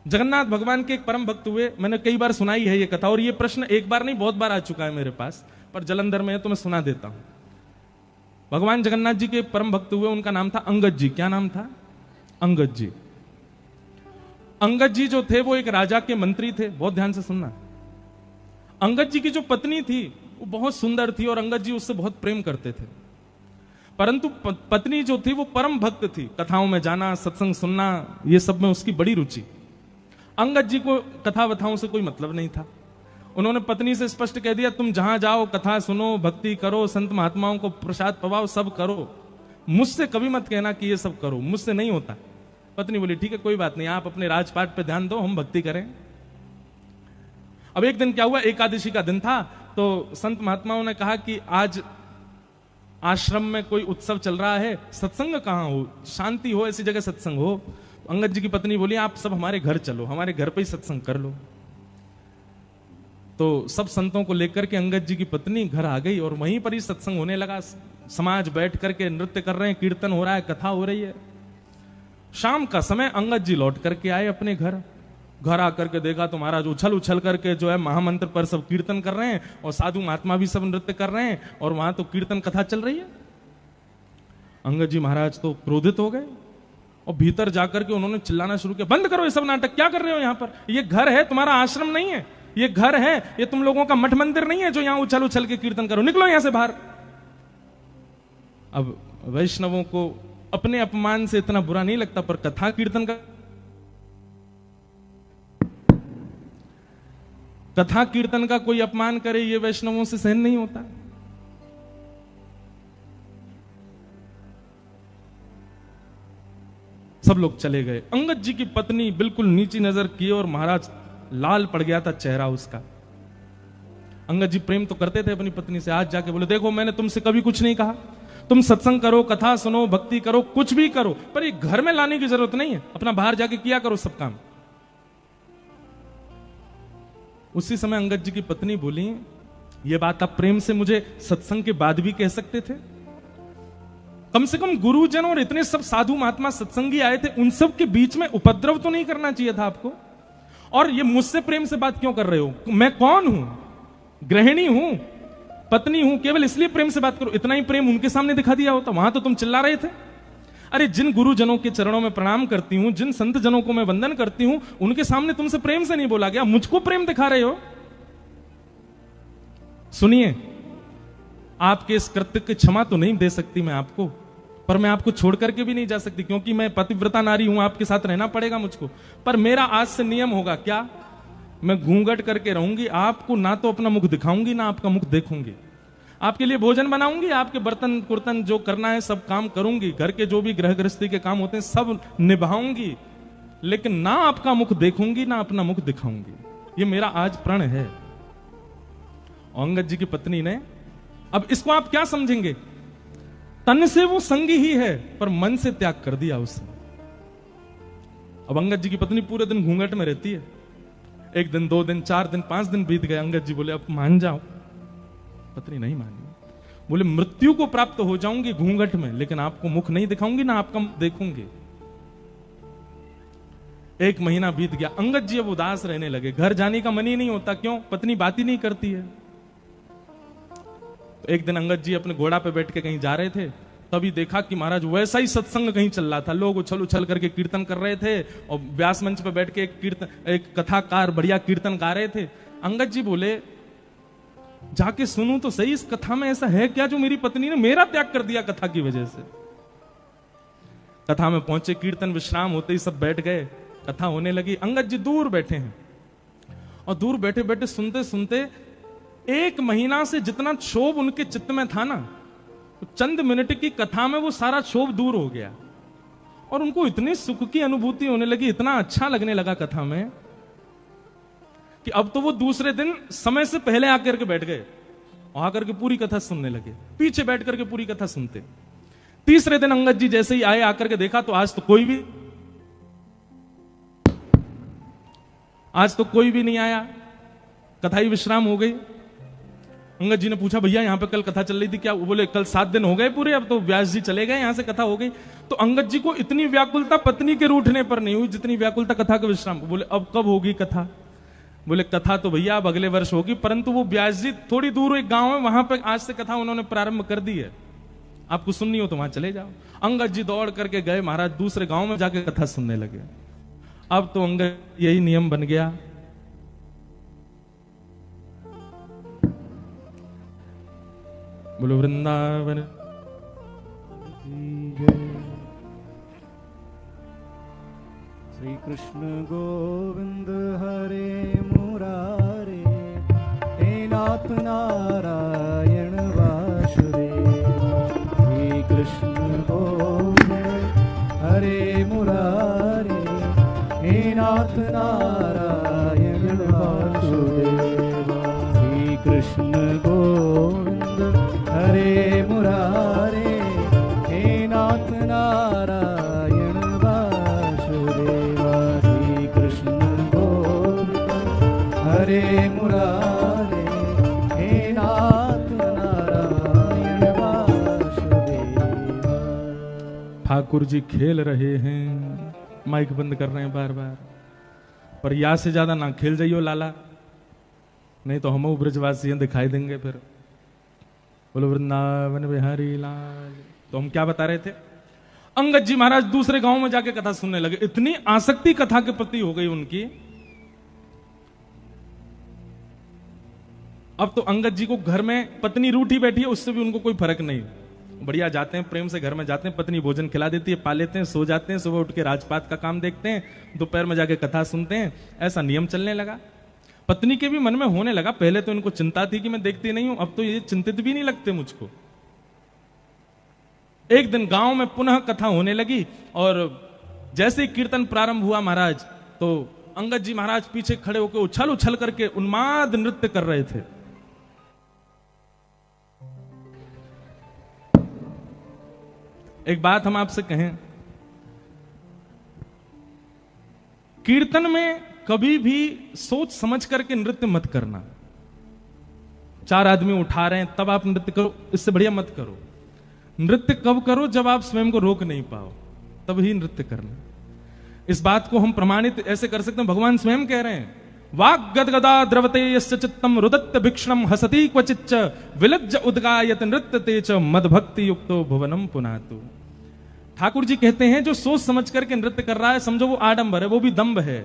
जगन्नाथ भगवान के एक परम भक्त हुए, मैंने कई बार सुनाई है ये कथा, और ये प्रश्न एक बार नहीं बहुत बार आ चुका है मेरे पास, पर जलंधर में है तो मैं सुना देता हूं। भगवान जगन्नाथ जी के परम भक्त हुए, उनका नाम था अंगद जी। क्या नाम था, अंगद जी। अंगद जी जो थे वो एक राजा के मंत्री थे, बहुत ध्यान से सुनना। अंगद जी की जो पत्नी थी वो बहुत सुंदर थी और अंगद जी उससे बहुत प्रेम करते थे, परंतु पत्नी जो थी वो परम भक्त थी, कथाओं में जाना, सत्संग सुनना, ये सब में उसकी बड़ी रुचि। अंगद जी को कथा वथाओं से कोई मतलब नहीं था। उन्होंने पत्नी से स्पष्ट कह दिया, तुम जहां जाओ कथा सुनो, भक्ति करो, संत महात्माओं को प्रसाद पवाओ, सब करो, मुझसे कभी मत कहना कि ये सब करो, मुझसे नहीं होता। पत्नी बोली ठीक है कोई बात नहीं, आप अपने राजपाट पे ध्यान दो, हम भक्ति करें। अब एक दिन क्या हुआ, एकादशी का दिन था, तो संत महात्माओं ने कहा कि आज आश्रम में कोई उत्सव चल रहा है, सत्संग कहां हो, शांति हो, ऐसी जगह सत्संग हो। अंगद जी की पत्नी बोली आप सब हमारे घर चलो, हमारे घर पे ही सत्संग कर लो। तो सब संतों को लेकर के अंगद जी की पत्नी घर आ गई और वहीं पर ही सत्संग होने लगा। समाज बैठ करके नृत्य कर रहे हैं, कीर्तन हो रहा है, कथा हो रही है। शाम का समय अंगद जी लौट करके आए अपने घर। घर आकर के देखा तो महाराज उछल उछल करके जो है महामंत्र पर सब कीर्तन कर रहे हैं और साधु महात्मा भी सब नृत्य कर रहे हैं और वहां तो कीर्तन कथा चल रही है। अंगद जी महाराज तो क्रोधित हो गए और भीतर जाकर के उन्होंने चिल्लाना शुरू किया, बंद करो ये सब नाटक, क्या कर रहे हो यहाँ पर, ये घर है, तुम्हारा आश्रम नहीं है, ये घर है, ये तुम लोगों का मठ मंदिर नहीं है जो यहां उछल उछल के कीर्तन करो, निकलो यहां से बाहर। अब वैष्णवों को अपने अपमान से इतना बुरा नहीं लगता, पर कथा कीर्तन का कोई अपमान करे ये वैष्णवों से सहन नहीं होता। सब लोग चले गए। अंगद जी की पत्नी बिल्कुल नीची नजर किए और महाराज लाल पड़ गया था चेहरा उसका। अंगद जी प्रेम तो करते थे अपनी पत्नी से, आज जाके बोले देखो मैंने तुमसे कभी कुछ नहीं कहा, तुम सत्संग करो, कथा सुनो, भक्ति करो, कुछ भी करो, पर ये घर में लाने की जरूरत नहीं है, अपना बाहर जाके किया करो सब काम। उसी समय अंगद जी की पत्नी बोली ये बात आप प्रेम से मुझे सत्संग के बाद भी कह सकते थे, कम से कम गुरुजन और इतने सब साधु महात्मा सत्संगी आए थे, उन सब के बीच में उपद्रव तो नहीं करना चाहिए था आपको, और ये मुझसे प्रेम से बात क्यों कर रहे हो, मैं कौन हूं, गृहिणी हूं, पत्नी हूं, केवल इसलिए प्रेम से बात करो। इतना ही प्रेम उनके सामने दिखा दिया होता, वहां तो तुम चिल्ला रहे थे। अरे जिन गुरुजनों के चरणों में प्रणाम करती हूं, जिन संत जनों को मैं वंदन करती हूं, उनके सामने तुमसे प्रेम से नहीं बोला गया, मुझको प्रेम दिखा रहे हो। सुनिए, आपके इस कृत्य की क्षमा तो नहीं दे सकती मैं आपको, पर मैं आपको छोड़ करके भी नहीं जा सकती, क्योंकि मैं पतिव्रता नारी हूं, आपके साथ रहना पड़ेगा मुझको। पर मेरा आज से नियम होगा क्या, मैं घूंघट करके रहूंगी, आपको ना तो अपना मुख दिखाऊंगी ना आपका मुख देखूंगी, आपके लिए भोजन बनाऊंगी, आपके बर्तन कुर्तन जो करना है सब काम करूंगी, घर के जो भी गृह गृहस्थी के काम होते हैं सब निभाऊंगी, लेकिन ना आपका मुख देखूंगी ना अपना मुख दिखाऊंगी। ये मेरा आज प्रण है। अंगद जी की पत्नी ने, अब इसको आप क्या समझेंगे, तन से वो संगी ही है पर मन से त्याग कर दिया उसने। अब अंगद जी की पत्नी पूरे दिन घूंघट में रहती है, एक दिन, 2 दिन, 4 दिन, 5 दिन बीत गए। अंगद जी बोले अब मान जाओ, पत्नी नहीं मानी। बोले मृत्यु को प्राप्त हो जाऊंगी घूंघट में, लेकिन आपको मुख नहीं दिखाऊंगी ना आपका मुख देखूंगी। 1 महीना बीत गया, अंगद जी अब उदास रहने लगे, घर जाने का मन ही नहीं होता, क्यों, पत्नी बात ही नहीं करती है। तो एक दिन अंगद जी अपने घोड़ा पे बैठ के कहीं जा रहे थे, तभी देखा कि महाराज वैसा ही सत्संग कहीं चल रहा था, लोग उछल उछल करके कीर्तन कर रहे थे और व्यास मंच पे बैठ के एक कथाकार बढ़िया कीर्तन गा रहे थे। अंगद जी बोले जाके सुनूं तो सही, इस कथा में ऐसा है क्या जो मेरी पत्नी ने मेरा त्याग कर दिया कथा की वजह से। कथा में पहुंचे, कीर्तन विश्राम होते ही सब बैठ गए, कथा होने लगी। अंगद जी दूर बैठे हैं और दूर बैठे बैठे सुनते सुनते 1 महीना से जितना क्षोभ उनके चित्त में था ना, चंद मिनट की कथा में वो सारा क्षोभ दूर हो गया और उनको इतनी सुख की अनुभूति होने लगी, इतना अच्छा लगने लगा कथा में कि अब तो वो दूसरे दिन समय से पहले आकर के बैठ गए और आकर के पूरी कथा सुनने लगे, पीछे बैठ करके पूरी कथा सुनते। तीसरे दिन अंगद जी जैसे ही आए, आकर के देखा तो आज तो कोई भी नहीं आया, कथा ही विश्राम हो गई। अंगद जी ने पूछा, भैया यहां पे कल कथा चल रही थी क्या? वो बोले, कल 7 दिन हो गए पूरे, अब तो व्यास जी चले गए, यहां से कथा हो गई। तो अंगद जी को इतनी व्याकुलता पत्नी के रूठने पर नहीं हुई जितनी व्याकुलता कथा के विश्राम। बोले, अब कब होगी कथा? बोले, कथा तो भैया अब अगले वर्ष होगी, परंतु वो व्यास जी थोड़ी दूर एक गांव है, वहां पे आज से कथा उन्होंने प्रारंभ कर दी है, आपको सुननी हो तो वहां चले जाओ। अंगद जी दौड़ करके गए, महाराज दूसरे गांव में जाके कथा सुनने लगे। अब तो अंगद यही नियम बन गया, बोलो वृंदावन। श्री कृष्ण गोविंद हरे मुरारे, हे नाथ नारायण वासुदेव। श्री कृष्ण गोविंद हरे मुरारे, हे नाथ नारायण वासुदेव। श्री कृष्ण गोविंद हरे मुरारे, हे नाथ नारायण वासुदेव। श्री कृष्ण गोविंद हरे मुरारे, हे नाथ नारायण वासुदेव। ठाकुर जी खेल रहे हैं, माइक बंद कर रहे हैं बार बार, पर या से ज्यादा ना खेल जाइयो लाला, नहीं तो हम ब्रजवासी दिखाई देंगे फिर। बोलो वृंदावन बिहारी लाल। तो हम क्या बता रहे थे? अंगद जी महाराज दूसरे गांव में जाके कथा सुनने लगे, इतनी आसक्ति कथा के प्रति हो गई उनकी। अब तो अंगद जी को घर में पत्नी रूठी बैठी है, उससे भी उनको कोई फर्क नहीं, बढ़िया जाते हैं, प्रेम से घर में जाते हैं, पत्नी भोजन खिला देती है, पा लेते हैं, सो जाते हैं, सुबह उठ के राजपात का काम देखते हैं, दोपहर में जाके कथा सुनते हैं। ऐसा नियम चलने लगा। पत्नी के भी मन में होने लगा, पहले तो इनको चिंता थी कि मैं देखती नहीं हूं, अब तो ये चिंतित भी नहीं लगते मुझको। एक दिन गांव में पुनः कथा होने लगी और जैसे ही कीर्तन प्रारंभ हुआ महाराज, तो अंगद जी महाराज पीछे खड़े होकर उछल उछल करके उन्माद नृत्य कर रहे थे। एक बात हम आपसे कहें, कीर्तन में कभी भी सोच समझ करके नृत्य मत करना। 4 आदमी उठा रहे हैं तब आप नृत्य करो, इससे बढ़िया मत करो। नृत्य कब करो? जब आप स्वयं को रोक नहीं पाओ, तब ही नृत्य करना। इस बात को हम प्रमाणित ऐसे कर सकते हैं, भगवान स्वयं कह रहे हैं, वाग गदगदा द्रवते यस्य चित्तम रुदत्त भिक्षणम हसति क्वचिच्च विलज्ज उद्गायत नृत्यते च मदभक्ति युक्तो भुवनम पुनातु। ठाकुर जी कहते हैं, जो सोच समझ करके नृत्य कर रहा है, समझो वो आडंबर है, वो भी दंभ है।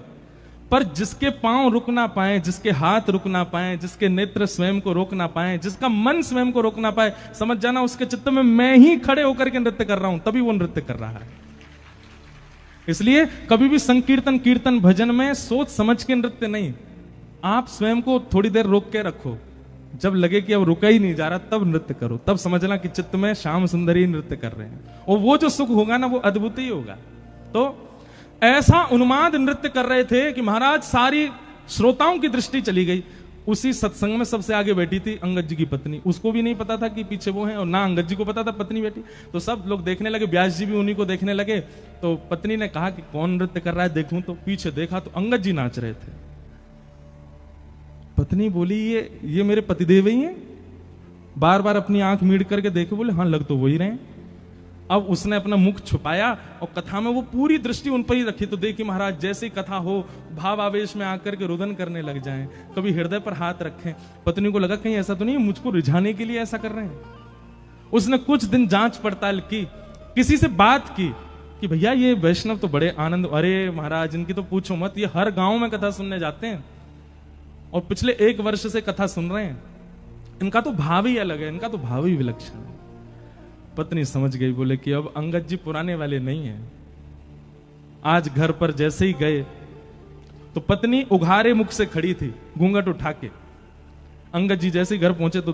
पर जिसके पांव रुक ना पाए, जिसके हाथ रुक ना पाए, जिसके नेत्र स्वयं को रोक ना पाए, जिसका मन स्वयं को रोक ना पाए, समझ जाना उसके चित्त में मैं ही खड़े होकर के नृत्य कर रहा हूं, तभी वो नृत्य कर रहा है। इसलिए कभी भी संकीर्तन, कीर्तन, भजन में सोच समझ के नृत्य नहीं। आप स्वयं को थोड़ी देर रोक के रखो, जब लगे कि अब रुका ही नहीं जा रहा, तब नृत्य करो, तब समझना कि चित्त में श्याम सुंदरी नृत्य कर रहे हैं, और वो जो सुख होगा ना, वो अद्भुत ही होगा। तो ऐसा उन्माद नृत्य कर रहे थे कि महाराज सारी श्रोताओं की दृष्टि चली गई। उसी सत्संग में सबसे आगे बैठी थी अंगद जी की पत्नी, उसको भी नहीं पता था कि पीछे वो है, और ना अंगद जी को पता था पत्नी बैठी। तो सब लोग देखने लगे, व्यास जी भी उन्हीं को देखने लगे। तो पत्नी ने कहा कि कौन नृत्य कर रहा है, देखूं। तो पीछे देखा तो अंगद जी नाच रहे थे। पत्नी बोली, ये मेरे पतिदेव ही हैं? बार बार अपनी आंख मीड़ करके देखे, बोले हाँ लग तो वही रहे। अब उसने अपना मुख छुपाया और कथा में वो पूरी दृष्टि उन पर ही रखी। तो देखिए महाराज, जैसे ही कथा हो, भाव आवेश में आकर के रुदन करने लग जाएं, कभी हृदय पर हाथ रखें। पत्नी को लगा कहीं ऐसा तो नहीं मुझको रिझाने के लिए ऐसा कर रहे हैं। उसने कुछ दिन जांच पड़ताल की, किसी से बात की कि भैया ये वैष्णव तो बड़े आनंद, अरे महाराज इनकी तो पूछो मत, ये हर गांव में कथा सुनने जाते हैं और पिछले 1 वर्ष से कथा सुन रहे हैं। इनका तो भाव ही अलग है, इनका तो भाव ही विलक्षण है। पत्नी समझ गई, बोले कि अब अंगद जी पुराने वाले नहीं हैं। आज घर पर जैसे ही गए तो पत्नी उघारे मुख से खड़ी थी, घूंघट उठा के। अंगद जी जैसे ही घर पहुंचे तो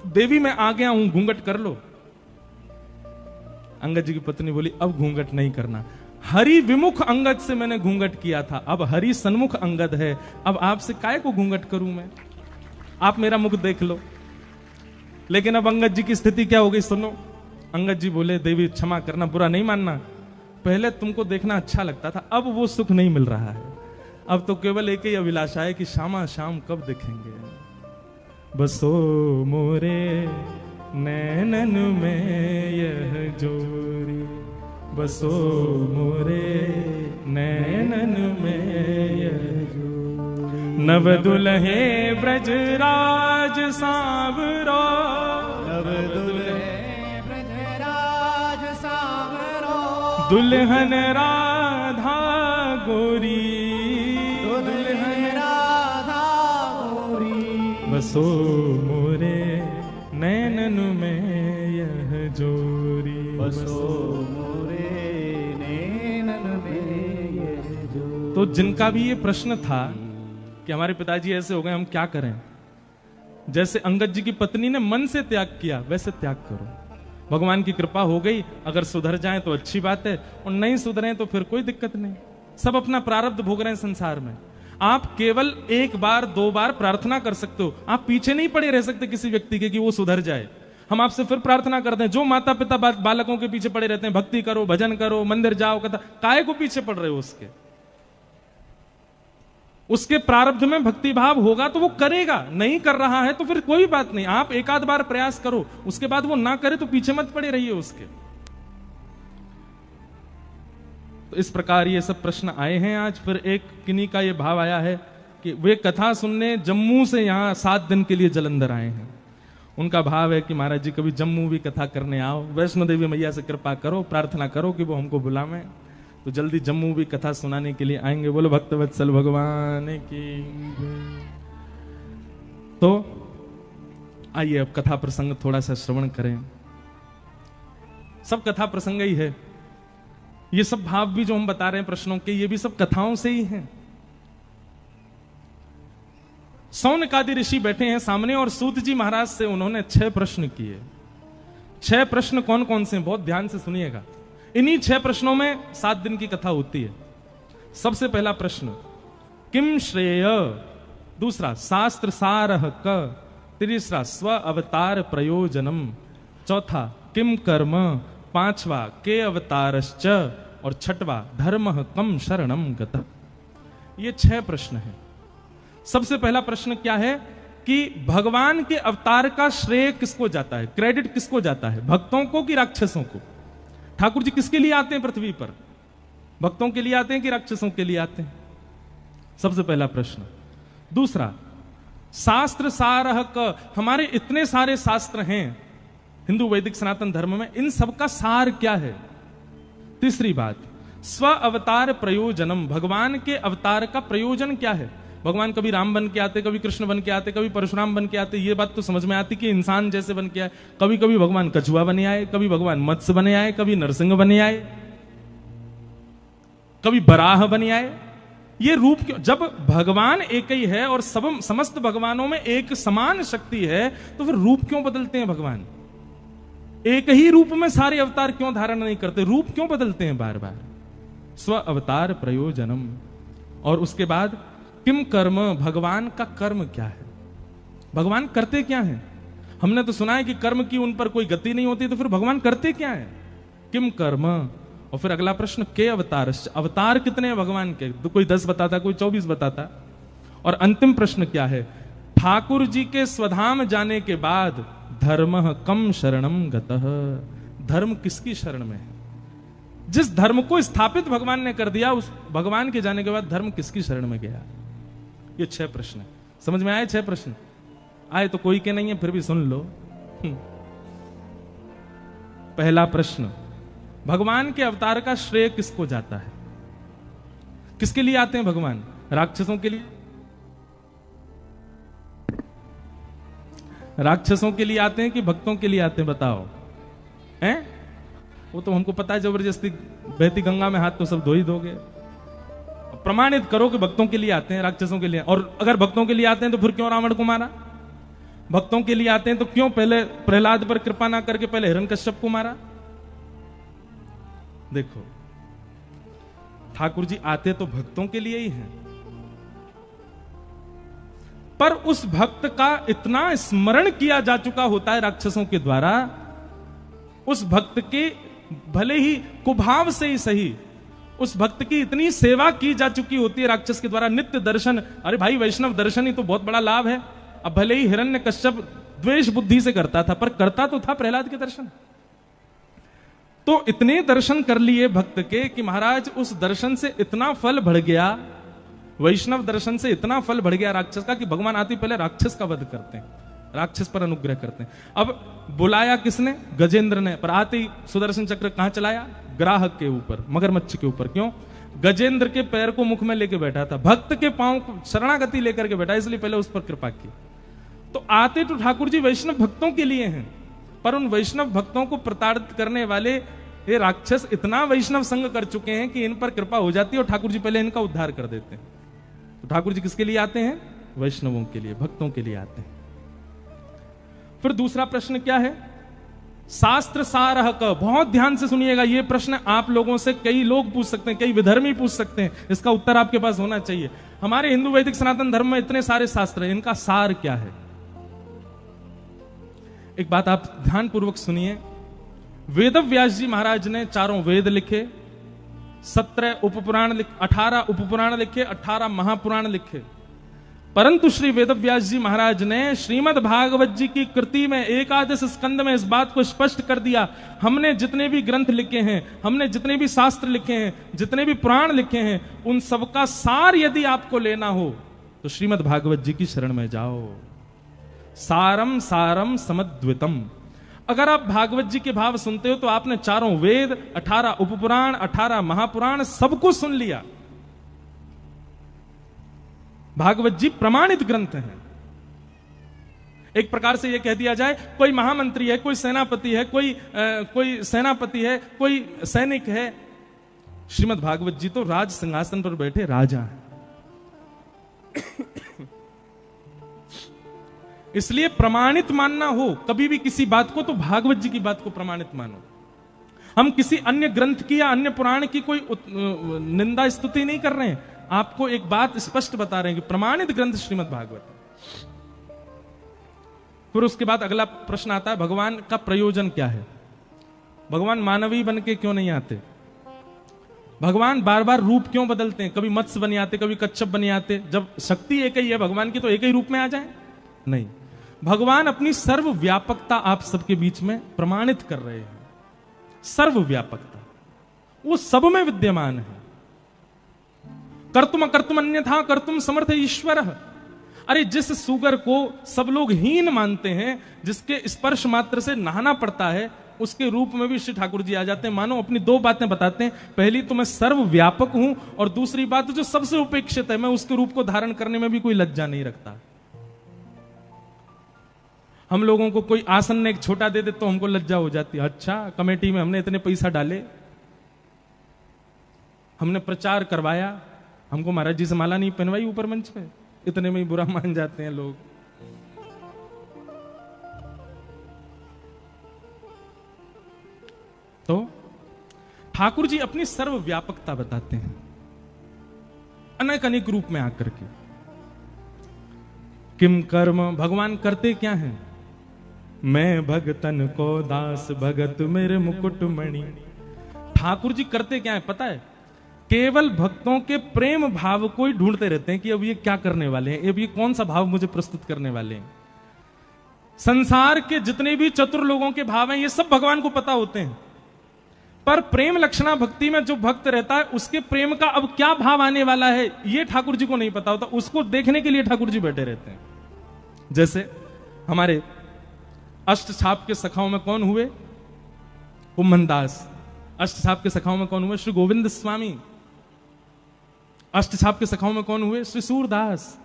देवी मैं आ गया हूं, घूंघट कर लो। अंगद जी की पत्नी बोली अब घूंघट नहीं करना, हरि विमुख अंगद से मैंने घूंघट किया था, अब हरि सन्मुख अंगद है, अब आपसे काय को घूंघट करूं मैं, आप मेरा मुख देख लो। लेकिन अब अंगद जी की स्थिति क्या हो गई सुनो। अंगद जी बोले देवी क्षमा करना, बुरा नहीं मानना, पहले तुमको देखना अच्छा लगता था, अब वो सुख नहीं मिल रहा है, अब तो केवल एक ही अभिलाषा है कि शामा शाम कब देखेंगे। बसो मोरे नैनन में यह जोरी, बसो मोरे नैनन में यह जोरी। नव दुल्हे ब्रजराज सांवरो, नव दुल्हे ब्रजराज सांवरो, दुल्हन राधा गोरी, दुल्हन राधा गोरी। बसो मोरे नैनन में यह जोरी, बसो मोरे नैनन में यह जोरी। तो जिनका भी ये प्रश्न था कि हमारे पिताजी ऐसे हो गए, हम क्या करें, जैसे अंगद जी की पत्नी ने मन से त्याग किया वैसे त्याग करो। भगवान की कृपा हो गई, अगर सुधर जाएं तो अच्छी बात है, और नहीं सुधरें तो फिर कोई दिक्कत नहीं। सब अपना प्रारब्ध भोग रहे हैं संसार में। आप केवल एक बार दो बार प्रार्थना कर सकते हो, आप पीछे नहीं पड़े रह सकते किसी व्यक्ति के कि वो सुधर जाए। हम आपसे फिर प्रार्थना करते हैं, जो माता पिता बालकों के पीछे पड़े रहते हैं, भक्ति करो, भजन करो, मंदिर जाओ, कथा, काहे को पीछे पड़ रहे हो उसके प्रारब्ध में भक्ति भाव होगा तो वो करेगा, नहीं कर रहा है तो फिर कोई बात नहीं, आप एक आध बार प्रयास करो, उसके बाद वो ना करे तो पीछे मत पड़े रहिए उसके। तो इस प्रकार ये सब प्रश्न आए हैं आज। फिर एक किन्हीं का ये भाव आया है कि वे कथा सुनने जम्मू से यहां 7 दिन के लिए जलंधर आए हैं। उनका भाव है कि महाराज जी कभी जम्मू भी कथा करने आओ, वैष्णो देवी मैया से कृपा करो, प्रार्थना करो कि वो हमको बुलावें, तो जल्दी जम्मू भी कथा सुनाने के लिए आएंगे। बोलो भक्तवत्सल भगवान की। तो आइए अब कथा प्रसंग थोड़ा सा श्रवण करें। सब कथा प्रसंग ही है, ये सब भाव भी जो हम बता रहे हैं प्रश्नों के, ये भी सब कथाओं से ही हैं। सौनकादि ऋषि बैठे हैं सामने और सूत जी महाराज से उन्होंने 6 प्रश्न किए। 6 प्रश्न कौन कौन से हैं, बहुत ध्यान से सुनिएगा। इन्हीं 6 प्रश्नों में 7 दिन की कथा होती है। सबसे पहला प्रश्न किम श्रेय, दूसरा शास्त्र सारः क, तीसरा स्व अवतार प्रयोजनम, चौथा किम कर्म, पांचवा के अवतारश्च, और छठवा धर्म कम शरणम गतः। ये 6 प्रश्न हैं। सबसे पहला प्रश्न क्या है कि भगवान के अवतार का श्रेय किसको जाता है, क्रेडिट किसको जाता है, भक्तों को कि राक्षसों को? ठाकुर जी किसके लिए आते हैं पृथ्वी पर, भक्तों के लिए आते हैं कि राक्षसों के लिए आते हैं? सबसे पहला प्रश्न। दूसरा शास्त्र सारः क, हमारे इतने सारे शास्त्र हैं हिंदू वैदिक सनातन धर्म में, इन सबका सार क्या है? तीसरी बात स्व अवतार प्रयोजनम, भगवान के अवतार का प्रयोजन क्या है? भगवान कभी राम बन के आते, कभी कृष्ण बन के आते, कभी परशुराम बन के आते, ये बात तो समझ में आती कि इंसान जैसे बन के आए। कभी कभी भगवान कछुआ बने आए, कभी भगवान मत्स्य बने आए, कभी नरसिंह बने आए, कभी बराह बने आए। ये रूप क्यों? जब भगवान एक ही है और समस्त भगवानों में एक समान शक्ति है, तो फिर रूप क्यों बदलते हैं? भगवान एक ही रूप में सारे अवतार क्यों धारण नहीं करते, रूप क्यों बदलते हैं बार बार? स्व अवतार प्रयोजनम। और उसके बाद किम कर्म, भगवान का कर्म क्या है, भगवान करते क्या है? हमने तो सुना है कि कर्म की उन पर कोई गति नहीं होती, तो फिर भगवान करते क्या है? किम कर्म। और फिर अगला प्रश्न के अवतार, अवतार कितने हैं भगवान के? तो कोई 10 बताता, कोई 24 बताता। और अंतिम प्रश्न क्या है? ठाकुर जी के स्वधाम जाने के बाद धर्म कम शरणम गतः, धर्म किसकी शरण में है? जिस धर्म को स्थापित भगवान ने कर दिया, उस भगवान के जाने के बाद धर्म किसकी शरण में गया? ये 6 प्रश्न समझ में आए? 6 प्रश्न आए तो कोई के नहीं है, फिर भी सुन लो। पहला प्रश्न, भगवान के अवतार का श्रेय किसको जाता है? किसके लिए आते हैं भगवान? राक्षसों के लिए? राक्षसों के लिए आते हैं कि भक्तों के लिए आते हैं? बताओ। हैं? वो तो हमको पता है, जबरदस्ती बहती गंगा में हाथ तो सब धो ही दोगे। प्रमाणित करो कि भक्तों के लिए आते हैं, राक्षसों के लिए। और अगर भक्तों के लिए आते हैं तो फिर क्यों रावण को मारा? भक्तों के लिए आते हैं तो क्यों पहले प्रहलाद पर कृपा ना करके पहले हिरण्यकश्यप को मारा? देखो, ठाकुर जी आते तो भक्तों के लिए ही हैं, पर उस भक्त का इतना स्मरण किया जा चुका होता है राक्षसों के द्वारा, उस भक्त के भले ही कुभाव से ही सही, उस भक्त की इतनी सेवा की जा चुकी होती है राक्षस के द्वारा, नित्य दर्शन। अरे भाई, वैष्णव दर्शन ही तो बहुत बड़ा लाभ है। अब भले ही हिरण्यकश्यप द्वेष बुद्धि से करता था, पर करता तो था प्रहलाद के दर्शन। तो इतने दर्शन कर लिए भक्त के कि महाराज उस दर्शन से इतना फल बढ़ गया, वैष्णव दर्शन से इतना फल बढ़ गया राक्षस का, कि भगवान आते पहले राक्षस का वध करते हैं, राक्षस पर अनुग्रह करते हैं। अब बुलाया किसने? गजेंद्र ने। पर आते ही सुदर्शन चक्र कहां चलाया? ग्राहक के ऊपर, मगरमच्छ के ऊपर। क्यों? गजेंद्र के पैर को मुख में लेके बैठा था, भक्त के पांव को शरणागति लेकर के बैठा, इसलिए पहले उस पर कृपा की। तो आते तो ठाकुर जी वैष्णव भक्तों के लिए हैं, पर उन वैष्णव भक्तों को प्रताड़ित करने वाले ये राक्षस इतना वैष्णव संग कर चुके हैं कि इन पर कृपा हो जाती है और ठाकुर जी पहले इनका उद्धार कर देते हैं। तो ठाकुर जी किसके लिए आते हैं? वैष्णवों के लिए, भक्तों के लिए आते हैं। फिर दूसरा प्रश्न क्या है? शास्त्र सारह का। बहुत ध्यान से सुनिएगा, यह प्रश्न आप लोगों से कई लोग पूछ सकते हैं, कई विधर्मी पूछ सकते हैं, इसका उत्तर आपके पास होना चाहिए। हमारे हिंदू वैदिक सनातन धर्म में इतने सारे शास्त्र हैं, इनका सार क्या है? एक बात आप ध्यानपूर्वक सुनिए। वेदव्यास जी महाराज ने 4 वेद लिखे, 17 उपपुराण 18 उपपुराण लिखे, 18 महापुराण लिखे। परंतु श्री वेदव्यास जी महाराज ने श्रीमद् भागवत जी की कृति में एकादश स्कंद में इस बात को स्पष्ट कर दिया, हमने जितने भी ग्रंथ लिखे हैं, हमने जितने भी शास्त्र लिखे हैं, जितने भी पुराण लिखे हैं, उन सबका सार यदि आपको लेना हो तो श्रीमद् भागवत जी की शरण में जाओ। सारम सारम समद्वितम। अगर आप भागवत जी के भाव सुनते हो तो आपने 4 वेद, 18 उपपुराण, 18 महापुराण सबको सुन लिया। भागवत जी प्रमाणित ग्रंथ हैं। एक प्रकार से यह कह दिया जाए, कोई महामंत्री है, कोई सेनापति है, कोई सेनापति है, कोई सैनिक है, श्रीमद् भागवत जी तो राज सिंहासन पर बैठे राजा हैं। इसलिए प्रमाणित मानना हो कभी भी किसी बात को, तो भागवत जी की बात को प्रमाणित मानो। हम किसी अन्य ग्रंथ की या अन्य पुराण की कोई निंदा स्तुति नहीं कर रहे हैं, आपको एक बात स्पष्ट बता रहे हैं कि प्रमाणित ग्रंथ श्रीमद् भागवत है। फिर उसके बाद अगला प्रश्न आता है, भगवान का प्रयोजन क्या है? भगवान मानवीय बन के क्यों नहीं आते? भगवान बार बार रूप क्यों बदलते हैं? कभी मत्स्य बन आते, कभी कच्छप बन आते। जब शक्ति एक ही है भगवान की, तो एक ही रूप में आ जाए? नहीं, भगवान अपनी सर्वव्यापकता आप सबके बीच में प्रमाणित कर रहे हैं। सर्वव्यापकता, वो सब में विद्यमान है। कर्तुम अकर्तुम अन्यथा कर्तुम समर्थ ईश्वर। अरे जिस सुगर को सब लोग हीन मानते हैं, जिसके स्पर्श मात्र से नहाना पड़ता है, उसके रूप में भी श्री ठाकुर जी आ जाते हैं। मानो अपनी 2 बातें बताते हैं, पहली तो मैं सर्वव्यापक हूं, और दूसरी बात जो सबसे उपेक्षित है, मैं उसके रूप को धारण करने में भी कोई लज्जा नहीं रखता। हम लोगों को कोई आसन एक छोटा दे दे तो हमको लज्जा हो जाती है। अच्छा, कमेटी में हमने इतने पैसा डाले, हमने प्रचार करवाया, हमको महाराज जी से माला नहीं पहनवाई ऊपर मंच पे, इतने में ही बुरा मान जाते हैं लोग। तो ठाकुर जी अपनी सर्वव्यापकता बताते हैं अनेक अनेक रूप में आकर के। किम कर्म, भगवान करते क्या हैं? मैं भगतन को दास भगत मेरे मुकुट मणि। ठाकुर जी करते क्या है पता है? केवल भक्तों के प्रेम भाव को ही ढूंढते रहते हैं कि अब ये क्या करने वाले हैं, अब ये कौन सा भाव मुझे प्रस्तुत करने वाले हैं। संसार के जितने भी चतुर लोगों के भाव हैं, ये सब भगवान को पता होते हैं, पर प्रेम लक्षणा भक्ति में जो भक्त रहता है, उसके प्रेम का अब क्या भाव आने वाला है, ये ठाकुर जी को नहीं पता होता। उसको देखने के लिए ठाकुर जी बैठे रहते हैं। जैसे हमारे अष्टछाप के सखाओं में कौन हुए? उम्मनदास। अष्टछाप के सखाओं में कौन हुए? श्री गोविंद स्वामी। अष्टछाप के सखाओं में कौन हुए? श्री सूरदास।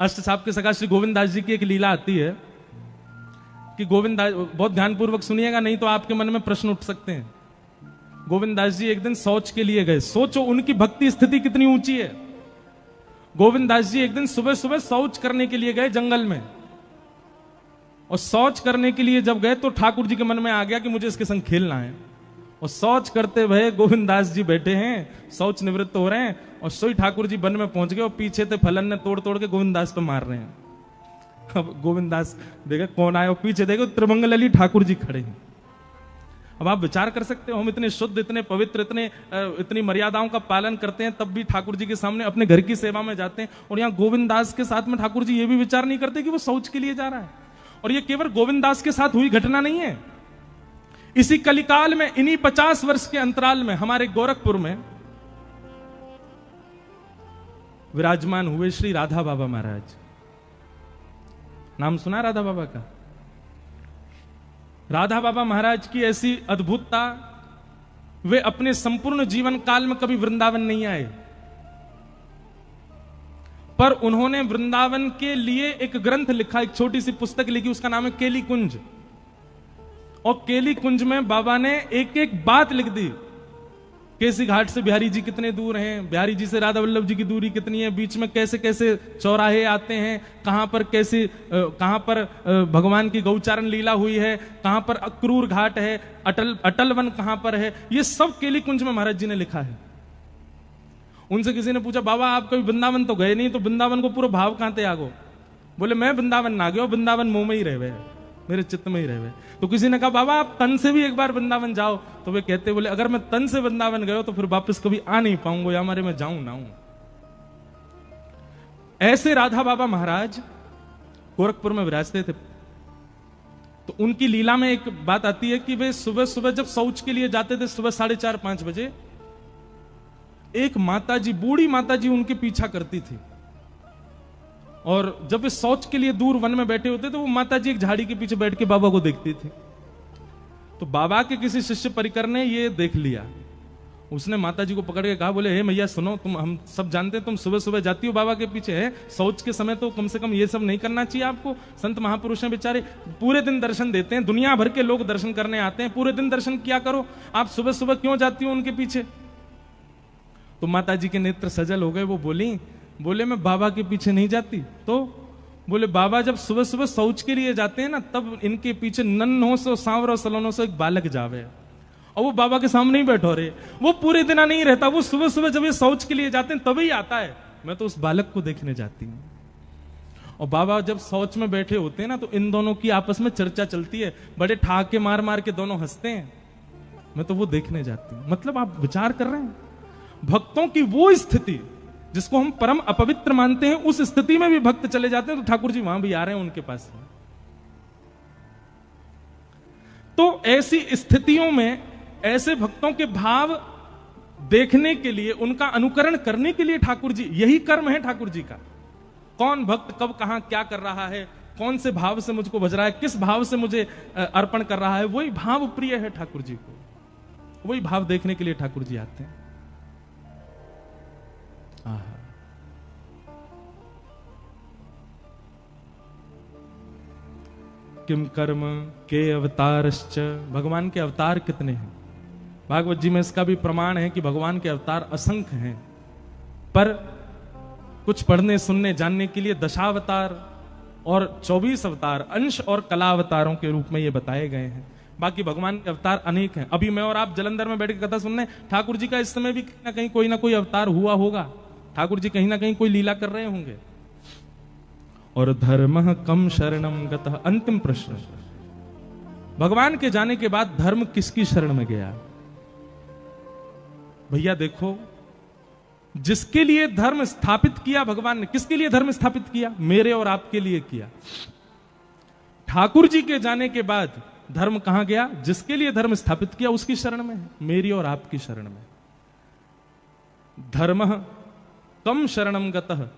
अष्टछाप के सखा श्री गोविंद दास जी की एक लीला आती है कि गोविंदास, बहुत ध्यानपूर्वक सुनिएगा नहीं तो आपके मन में प्रश्न उठ सकते हैं। गोविंदास जी एक दिन शौच के लिए गए। सोचो उनकी भक्ति स्थिति कितनी ऊंची है। गोविंदास जी एक दिन सुबह सुबह शौच करने के लिए गए जंगल में, और शौच करने के लिए जब गए तो ठाकुर जी के मन में आ गया कि मुझे इसके संग खेलना है। और शौच करते हुए गोविंदास जी बैठे हैं, शौच निवृत्त हो रहे हैं, और सोई ठाकुर जी वन में पहुंच गए और पीछे से फलन ने तोड़ तोड़ के गोविंदास पे मार रहे हैं। अब गोविंदास देखे कौन आया, और पीछे देखो त्रिमंगलली ठाकुर जी खड़े हैं। अब आप विचार कर सकते हो, हम इतने शुद्ध, इतने पवित्र, इतनी मर्यादाओं का पालन करते हैं, तब भी ठाकुर जी के सामने अपने घर की सेवा में जाते हैं, और यहाँ गोविंदास के साथ में ठाकुर जी ये भी विचार नहीं करते कि वो शौच के लिए जा रहा है। और ये केवल गोविंदास के साथ हुई घटना नहीं है। इसी कलिकाल में, इन्हीं 50 वर्ष के अंतराल में हमारे गोरखपुर में विराजमान हुए श्री राधा बाबा महाराज। नाम सुना राधा बाबा का? राधा बाबा महाराज की ऐसी अद्भुतता, वे अपने संपूर्ण जीवन काल में कभी वृंदावन नहीं आए, पर उन्होंने वृंदावन के लिए एक ग्रंथ लिखा, एक छोटी सी पुस्तक लिखी, उसका नाम है केली कुंज। और केली कुंज में बाबा ने एक एक बात लिख दी। केसी घाट से बिहारी जी कितने दूर हैं, बिहारी जी से राधा वल्लभ जी की दूरी कितनी है, बीच में कैसे कैसे चौराहे आते हैं, कहां पर भगवान की गौचारण लीला हुई है, कहां पर अक्रूर घाट है, अटल वन कहां पर है, ये सब केली कुंज में महाराज जी ने लिखा है। उनसे किसी ने पूछा, बाबा आप कभी वृंदावन तो गए नहीं, तो वृंदावन को पूरा भाव कहां थे आगो? बोले मैं वृंदावन ना गयो, वृंदावन मुंह में ही रहे, मेरे चित्त में ही रहे। तो किसी ने कहा बाबा आप तन से भी एक बार वृंदावन जाओ, तो वे कहते बोले अगर मैं तन से वृंदावन गयो तो फिर वापस कभी आ नहीं पाऊंगा, या हमारे मैं जाऊं ना हूं। ऐसे राधा बाबा महाराज गोरखपुर में विराजते थे। तो उनकी लीला में एक बात आती है कि वे सुबह सुबह जब शौच के लिए जाते थे, सुबह 4:30-5 बजे, एक माताजी, बूढ़ी माताजी उनके पीछा करती थी। और जब वे शौच के लिए दूर वन में बैठे होते तो वो माताजी एक झाड़ी के पीछे बैठ के बाबा को देखती थी। तो बाबा के किसी शिष्य परिकर ने ये देख लिया। उसने माताजी को पकड़ के कहा, बोले हे मैया सुनो, हम सब जानते हैं तुम सुबह सुबह जाती हो बाबा के पीछे, है शौच के समय तो कम से कम ये सब नहीं करना चाहिए आपको। संत महापुरुष हैं बेचारे, पूरे दिन दर्शन देते हैं, दुनिया भर के लोग दर्शन करने आते हैं, पूरे दिन दर्शन किया करो, आप सुबह सुबह क्यों जाती हो उनके पीछे? तो माताजी के नेत्र सजल हो गए। वो बोले मैं बाबा के पीछे नहीं जाती। तो बोले बाबा जब सुबह सुबह शौच के लिए जाते हैं ना, तब इनके पीछे नन्हों से, सांवरों सलोनों से एक बालक जावे, और वो बाबा के सामने ही बैठो रहे। वो पूरे दिन नहीं रहता, वो सुबह सुबह जब ये शौच के लिए जाते हैं तभी आता है। मैं तो उस बालक को देखने जाती हूँ। और बाबा जब शौच में बैठे होते हैं ना, तो इन दोनों की आपस में चर्चा चलती है, बड़े ठाके मार मार के दोनों हंसते हैं। मैं तो वो देखने जाती हूँ। मतलब आप विचार कर रहे हैं, भक्तों की वो स्थिति जिसको हम परम अपवित्र मानते हैं, उस स्थिति में भी भक्त चले जाते हैं, तो ठाकुर जी वहां भी आ रहे हैं उनके पास। तो ऐसी स्थितियों में ऐसे भक्तों के भाव देखने के लिए, उनका अनुकरण करने के लिए ठाकुर जी, यही कर्म है ठाकुर जी का। कौन भक्त कब कहां क्या कर रहा है, कौन से भाव से मुझको भज रहा है, किस भाव से मुझे अर्पण कर रहा है, वही भाव प्रिय है ठाकुर जी को। वही भाव देखने के लिए ठाकुर जी आते हैं। किम कर्म के अवतारश्च, भगवान के अवतार कितने हैं? भागवत जी में इसका भी प्रमाण है कि भगवान के अवतार असंख्य हैं, पर कुछ पढ़ने सुनने जानने के लिए दशावतार और 24 अवतार, अंश और कला अवतारों के रूप में ये बताए गए हैं। बाकी भगवान के अवतार अनेक हैं। अभी मैं और आप जलंधर में बैठ के कथा सुनने, ठाकुर जी का इस समय भी कहीं ना कहीं कोई अवतार हुआ होगा। ठाकुर जी कहीं ना कहीं कोई लीला कर रहे होंगे। और धर्म कम शरणम गतः, अंतिम प्रश्न, भगवान के जाने के बाद धर्म किसकी शरण में गया? भैया देखो, जिसके लिए धर्म स्थापित किया भगवान ने, किसके लिए धर्म स्थापित किया? मेरे और आपके लिए किया। ठाकुर जी के जाने के बाद धर्म कहां गया? जिसके लिए धर्म स्थापित किया उसकी शरण में है, मेरी और आपकी शरण में। धर्म कम शरणम गतः,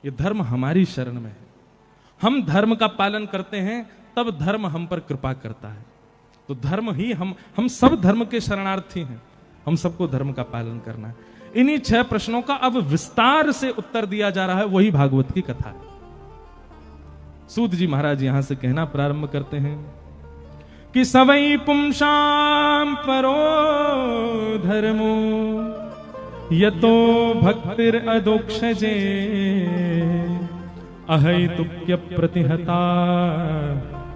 ये धर्म हमारी शरण में है। हम धर्म का पालन करते हैं, तब धर्म हम पर कृपा करता है। तो धर्म ही हम सब धर्म के शरणार्थी हैं। हम सबको धर्म का पालन करना है। इन्हीं 6 प्रश्नों का अब विस्तार से उत्तर दिया जा रहा है, वही भागवत की कथा है। सूत जी महाराज यहां से कहना प्रारंभ करते हैं कि सवई पुंसाम परो धर्मो यतो भक्तिर अदोक्षजे अहैतुक्य प्रतिहता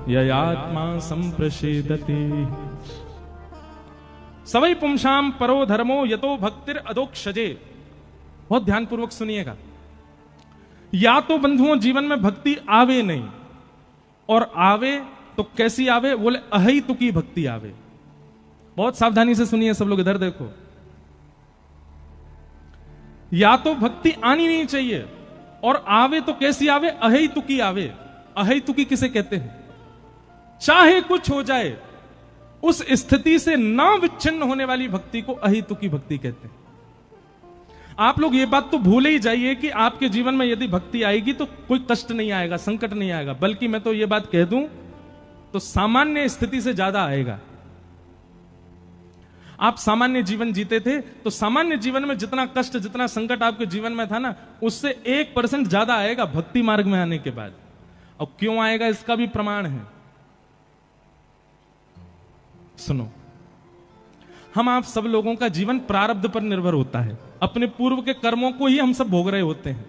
ययात्मा संप्रषेदति। सवई पुंसाम परो धर्मो यतो भक्तिर अदोक्षजे। बहुत ध्यानपूर्वक सुनिएगा। या तो बंधुओं जीवन में भक्ति आवे नहीं, और आवे तो कैसी आवे, बोले अहैतुकी भक्ति आवे। बहुत सावधानी से सुनिए सब लोग, इधर देखो। या तो भक्ति आनी नहीं चाहिए, और आवे तो कैसी आवे, अहैतुकी आवे। अहैतुकी किसे कहते हैं? चाहे कुछ हो जाए उस स्थिति से ना विच्छिन्न होने वाली भक्ति को अहैतुकी भक्ति कहते हैं। आप लोग ये बात तो भूले ही जाइए कि आपके जीवन में यदि भक्ति आएगी तो कोई कष्ट नहीं आएगा, संकट नहीं आएगा, बल्कि मैं तो ये बात कह दूं तो सामान्य स्थिति से ज्यादा आएगा। आप सामान्य जीवन जीते थे तो सामान्य जीवन में जितना कष्ट, जितना संकट आपके जीवन में था ना, उससे 1% ज्यादा आएगा भक्ति मार्ग में आने के बाद। और क्यों आएगा इसका भी प्रमाण है। सुनो, हम आप सब लोगों का जीवन प्रारब्ध पर निर्भर होता है। अपने पूर्व के कर्मों को ही हम सब भोग रहे होते हैं।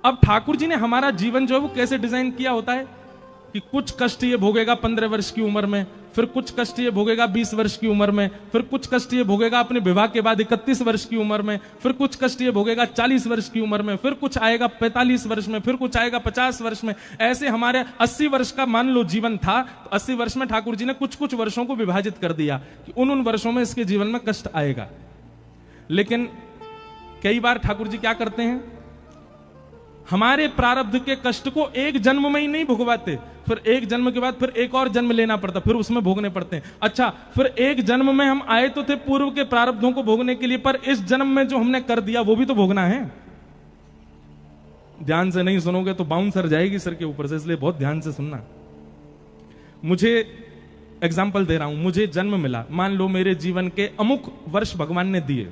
अब ठाकुर जी ने हमारा जीवन जो है वो कैसे डिजाइन किया होता है कि कुछ कष्ट ये भोगेगा 15 वर्ष की उम्र में, फिर कुछ कष्ट ये भोगेगा 20 वर्ष की उम्र में, फिर कुछ कष्ट ये भोगेगा अपने विवाह के बाद 31 वर्ष की उम्र में, फिर कुछ कष्ट ये भोगेगा 40 वर्ष की उम्र में, फिर कुछ आएगा 45 वर्ष में, फिर कुछ आएगा 50 वर्ष में। ऐसे हमारे 80 वर्ष का मान लो जीवन था, तो 80 वर्ष में ठाकुर जी ने कुछ कुछ वर्षों को विभाजित कर दिया कि उन वर्षों में इसके जीवन में कष्ट आएगा। लेकिन कई बार ठाकुर जी क्या करते हैं, हमारे प्रारब्ध के कष्ट को एक जन्म में ही नहीं भुगवाते, फिर एक जन्म के बाद फिर एक और जन्म लेना पड़ता, फिर उसमें भोगने पड़ते हैं। अच्छा, फिर एक जन्म में हम आए तो थे पूर्व के प्रारब्धों को भोगने के लिए, पर इस जन्म में जो हमने कर दिया वो भी तो भोगना है। ध्यान से नहीं सुनोगे तो बाउंसर जाएगी सर के ऊपर से, इसलिए बहुत ध्यान से सुनना। मुझे एग्जाम्पल दे रहा हूं, मुझे जन्म मिला, मान लो मेरे जीवन के अमुक वर्ष भगवान ने दिए।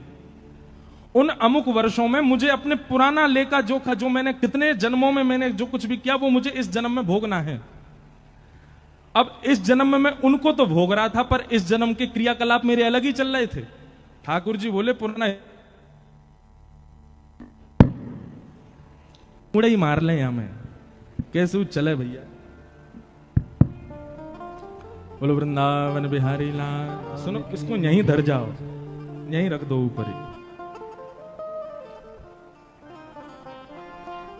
उन अमुक वर्षों में मुझे अपने पुराना लेखा जोखा, जो मैंने कितने जन्मों में मैंने जो कुछ भी किया, वो मुझे इस जन्म में भोगना है। अब इस जन्म में मैं उनको तो भोग रहा था, पर इस जन्म के क्रियाकलाप मेरे अलग ही चल रहे थे। ठाकुर जी बोले पुराना उड़े ही मार ले, यहां में कैसे चले भैया। बोलो वृंदावन बिहारी लाल। सुनो, इसको यहीं धर जाओ, यहीं रख दो ऊपर ही।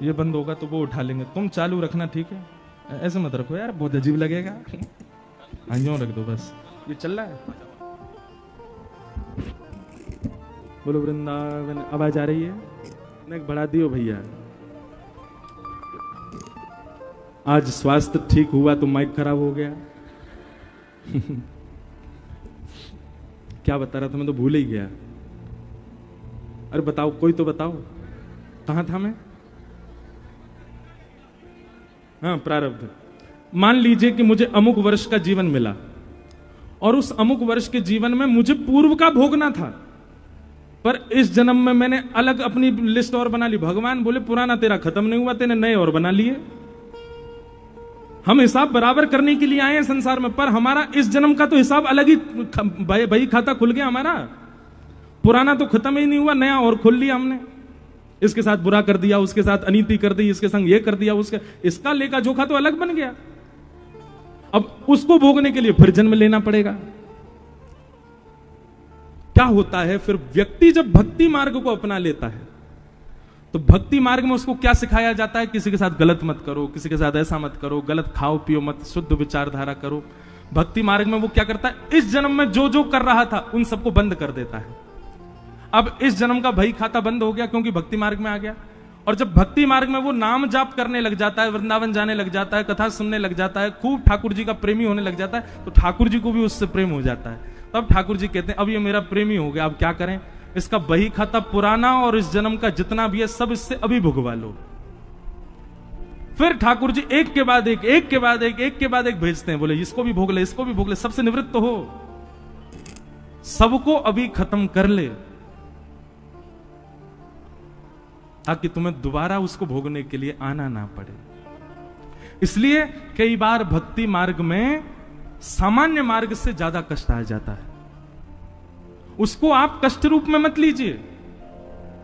ये बंद होगा तो वो उठा लेंगे, तुम चालू रखना, ठीक है? ऐसे मत रखो यार, बहुत अजीब लगेगा। हाँ, यूं रख दो बस, ये चल रहा है। बोलो वृंदावन। आवाज आ रही है? नहीं, बढ़ा दियो भैया। आज स्वास्थ्य ठीक हुआ तो माइक खराब हो गया। क्या बता रहा था, मैं तो भूल ही गया। अरे बताओ, कोई तो बताओ, कहां था मैं? हाँ, प्रारब्ध। मान लीजिए कि मुझे अमुक वर्ष का जीवन मिला, और उस अमुक वर्ष के जीवन में मुझे पूर्व का भोगना था, पर इस जन्म में मैंने अलग अपनी लिस्ट और बना ली। भगवान बोले पुराना तेरा खत्म नहीं हुआ, तेने नए और बना लिए। हम हिसाब बराबर करने के लिए आए हैं संसार में, पर हमारा इस जन्म का तो हिसाब अलग ही बही खाता खुल गया हमारा। पुराना तो खत्म ही नहीं हुआ, नया और खोल लिया हमने। इसके साथ बुरा कर दिया, उसके साथ अनीति कर दी, इसके संग ये कर दिया, उसका इसका लेखा जोखा तो अलग बन गया। अब उसको भोगने के लिए फिर जन्म लेना पड़ेगा। क्या होता है फिर, व्यक्ति जब भक्ति मार्ग को अपना लेता है तो भक्ति मार्ग में उसको क्या सिखाया जाता है? किसी के साथ गलत मत करो, किसी के साथ ऐसा मत करो, गलत खाओ पियो मत, शुद्ध विचारधारा करो। भक्ति मार्ग में वो क्या करता है, इस जन्म में जो जो कर रहा था उन सबको बंद कर देता है। अब इस जन्म का भई खाता बंद हो गया क्योंकि भक्ति मार्ग में आ गया। और जब भक्ति मार्ग में वो नाम जाप करने लग जाता है, वृंदावन जाने लग जाता है, कथा सुनने लग जाता है, खूब ठाकुर जी का प्रेमी होने लग जाता है, तो ठाकुर जी को भी उससे प्रेम हो जाता है। तब ठाकुर जी कहते हैं अब ये मेरा प्रेमी हो गया, अब क्या करें, इसका बही खाता पुराना और इस जन्म का जितना भी है सब इससे अभी भुगवा लो। फिर ठाकुर जी एक के बाद एक, एक के बाद एक, एक के बाद एक भेजते हैं, बोले इसको भी भोग ले, इसको भी भोग ले, सबसे निवृत्त हो, सबको अभी खत्म कर ले। ताकि तुम्हें दोबारा उसको भोगने के लिए आना ना पड़े। इसलिए कई बार भक्ति मार्ग में सामान्य मार्ग से ज्यादा कष्ट आ जाता है। उसको आप कष्ट रूप में मत लीजिए।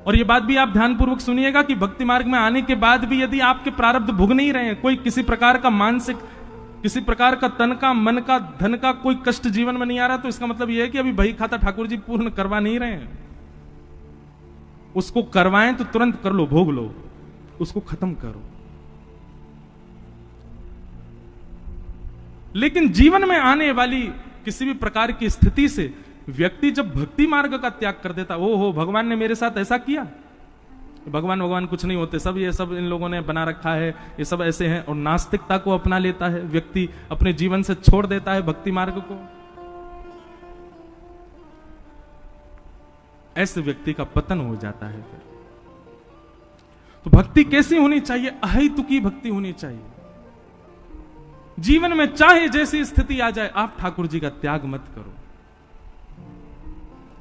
और ये बात भी आप ध्यानपूर्वक सुनिएगा कि भक्ति मार्ग में आने के बाद भी यदि आपके प्रारब्ध भोग नहीं रहे हैं, कोई किसी प्रकार का मानसिक, किसी प्रकार का तन का, मन का, धन का कोई कष्ट जीवन में नहीं आ रहा, तो इसका मतलब यह है कि अभी बही खाता ठाकुर जी पूर्ण करवा नहीं रहे हैं। उसको करवाएं तो तुरंत कर लो, भोग लो, उसको खत्म करो। लेकिन जीवन में आने वाली किसी भी प्रकार की स्थिति से व्यक्ति जब भक्ति मार्ग का त्याग कर देता, ओ हो भगवान ने मेरे साथ ऐसा किया, भगवान कुछ नहीं होते, सब ये सब इन लोगों ने बना रखा है, ये सब ऐसे हैं, और नास्तिकता को अपना लेता है व्यक्ति, अपने जीवन से छोड़ देता है भक्ति मार्ग को। ऐसे व्यक्ति का पतन हो जाता है। फिर तो भक्ति कैसी होनी चाहिए? अहेतुकी भक्ति होनी चाहिए। जीवन में चाहे जैसी स्थिति आ जाए, आप ठाकुर जी का त्याग मत करो।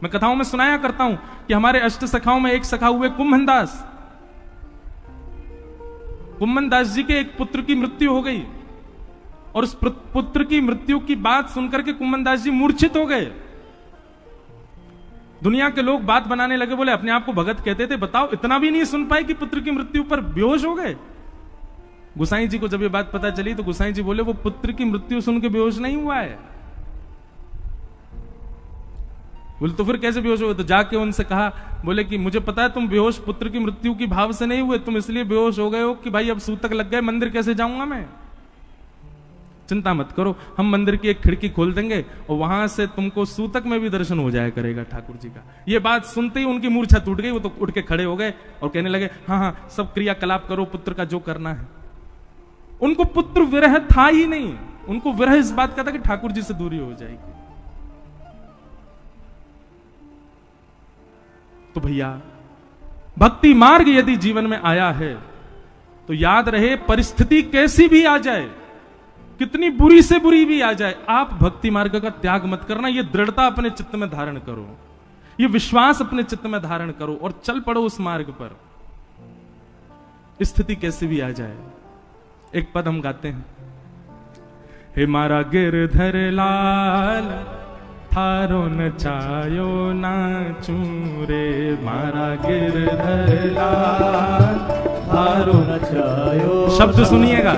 मैं कथाओं में सुनाया करता हूं कि हमारे अष्ट सखाओं में एक सखा हुए कुंभन दास। कुंभन दास जी के एक पुत्र की मृत्यु हो गई, और उस पुत्र की मृत्यु की बात सुनकर के कुंभन दास जी मूर्छित हो गए। दुनिया के लोग बात बनाने लगे, बोले अपने आप को भगत कहते थे, बताओ इतना भी नहीं सुन पाए कि पुत्र की मृत्यु पर बेहोश हो गए। गुसाई जी को जब ये बात पता चली तो गुसाई जी बोले वो पुत्र की मृत्यु सुन के बेहोश नहीं हुआ है। बोले तो फिर कैसे बेहोश हुए? तो जाके उनसे कहा, बोले कि मुझे पता है तुम बेहोश पुत्र की मृत्यु की भाव से नहीं हुए, तुम इसलिए बेहोश हो गए हो कि भाई अब सूतक लग गए, मंदिर कैसे जाऊंगा मैं। चिंता मत करो, हम मंदिर की एक खिड़की खोल देंगे और वहां से तुमको सूतक में भी दर्शन हो जाया करेगा ठाकुर जी का। ये बात सुनते ही उनकी मूर्छा टूट गई, वो तो उठ के खड़े हो गए और कहने लगे, हाँ हाँ सब क्रियाकलाप करो, पुत्र का जो करना है। उनको पुत्र विरह था ही नहीं, उनको विरह इस बात का था कि ठाकुर जी से दूरी हो जाएगी। तो भैया भक्ति मार्ग यदि जीवन में आया है तो याद रहे, परिस्थिति कैसी भी आ जाए, कितनी बुरी से बुरी भी आ जाए, आप भक्ति मार्ग का त्याग मत करना। ये दृढ़ता अपने चित्त में धारण करो, ये विश्वास अपने चित्त में धारण करो और चल पड़ो उस मार्ग पर, स्थिति कैसी भी आ जाए। एक पद हम गाते हैं, हे मारा गिरधर लाल थारो नचायो नाचू रे, मारा गिरधर लाल थारो नचायो। शब्द सुनिएगा,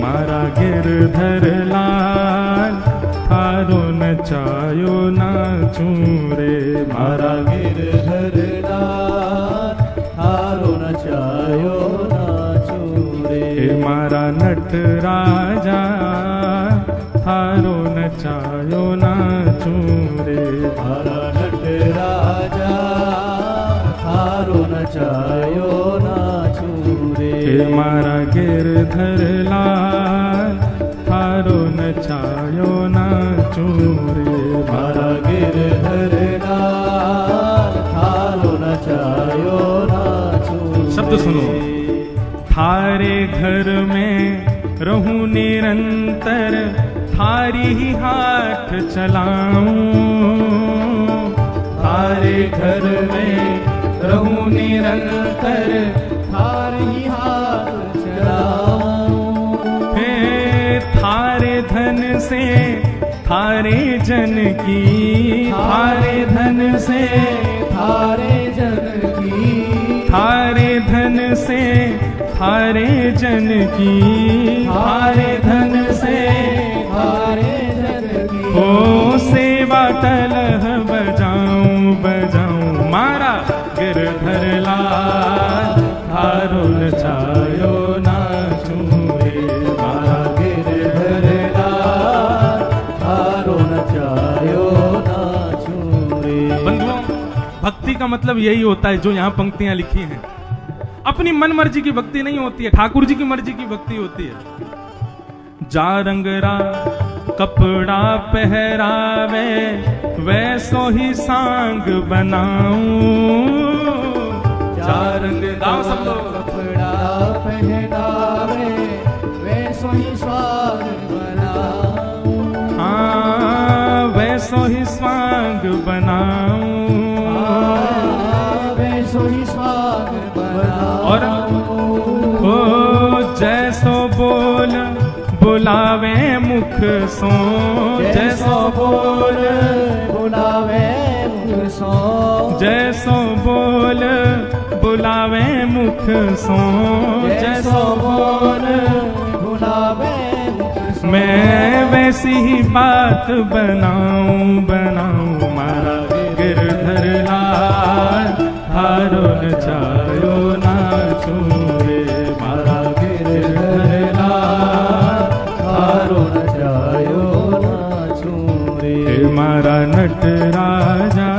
मारा गिरधर लाल थारो नचायो नाचू रे, मारा गिरधर लाल थारो नचायो नाचू रे, मारा नट राजा थारो नचायो नाचू रे, मारा नट राजा थारो नचायो नाचू रे, मारा गिरधर लाल थारो नचायो नाचू रे, मारा गिरधर लाल थारो नचायो नाचू। शब्द सुनो, थारे घर में रहूं निरंतर, थारी ही हाथ चलाऊं, थारे घर में रहूं निरंतर, थारी ही हाथ चलाऊं, हे थारे धन से थारे जन की, थारे धन से थारे जन की, थारे धन से थारे जन की, थारे धन से थारे जन की, हो सेवा तलह बजाऊं बजाऊं, मारा गिरधर लाल थारो नचायो नाचू रे, मारा गिरधर लाल थारो नचायो नाचू रे। बंधुओं, भक्ति का मतलब यही होता है जो यहाँ पंक्तियां लिखी हैं। अपनी मन मर्जी की भक्ति नहीं होती है, ठाकुर जी की मर्जी की भक्ति होती है। जा रंगरा कपड़ा पहरावे, वैसो ही सांग बनाऊं, जा रंगरा कपड़ा पहरावे, वैसो ही स्वांग बनाऊं, हाँ वैसो ही स्वांग बनाऊं, वैसो ही स्वांग और ओ जैसो बोल बुलावे मुख सो, जैसो बोल बुलावे मुख सो, जैसो बोल बुलावे मुख सो, जैसो बोल बुलावे मुख सो। मैं वैसी ही बात बनाऊं बनाऊं मारा गिरधर लाल हारो नचायो नाचू रे, मारा गिरधर लाल हारो नचायो नाचू रे, मारा नट राजा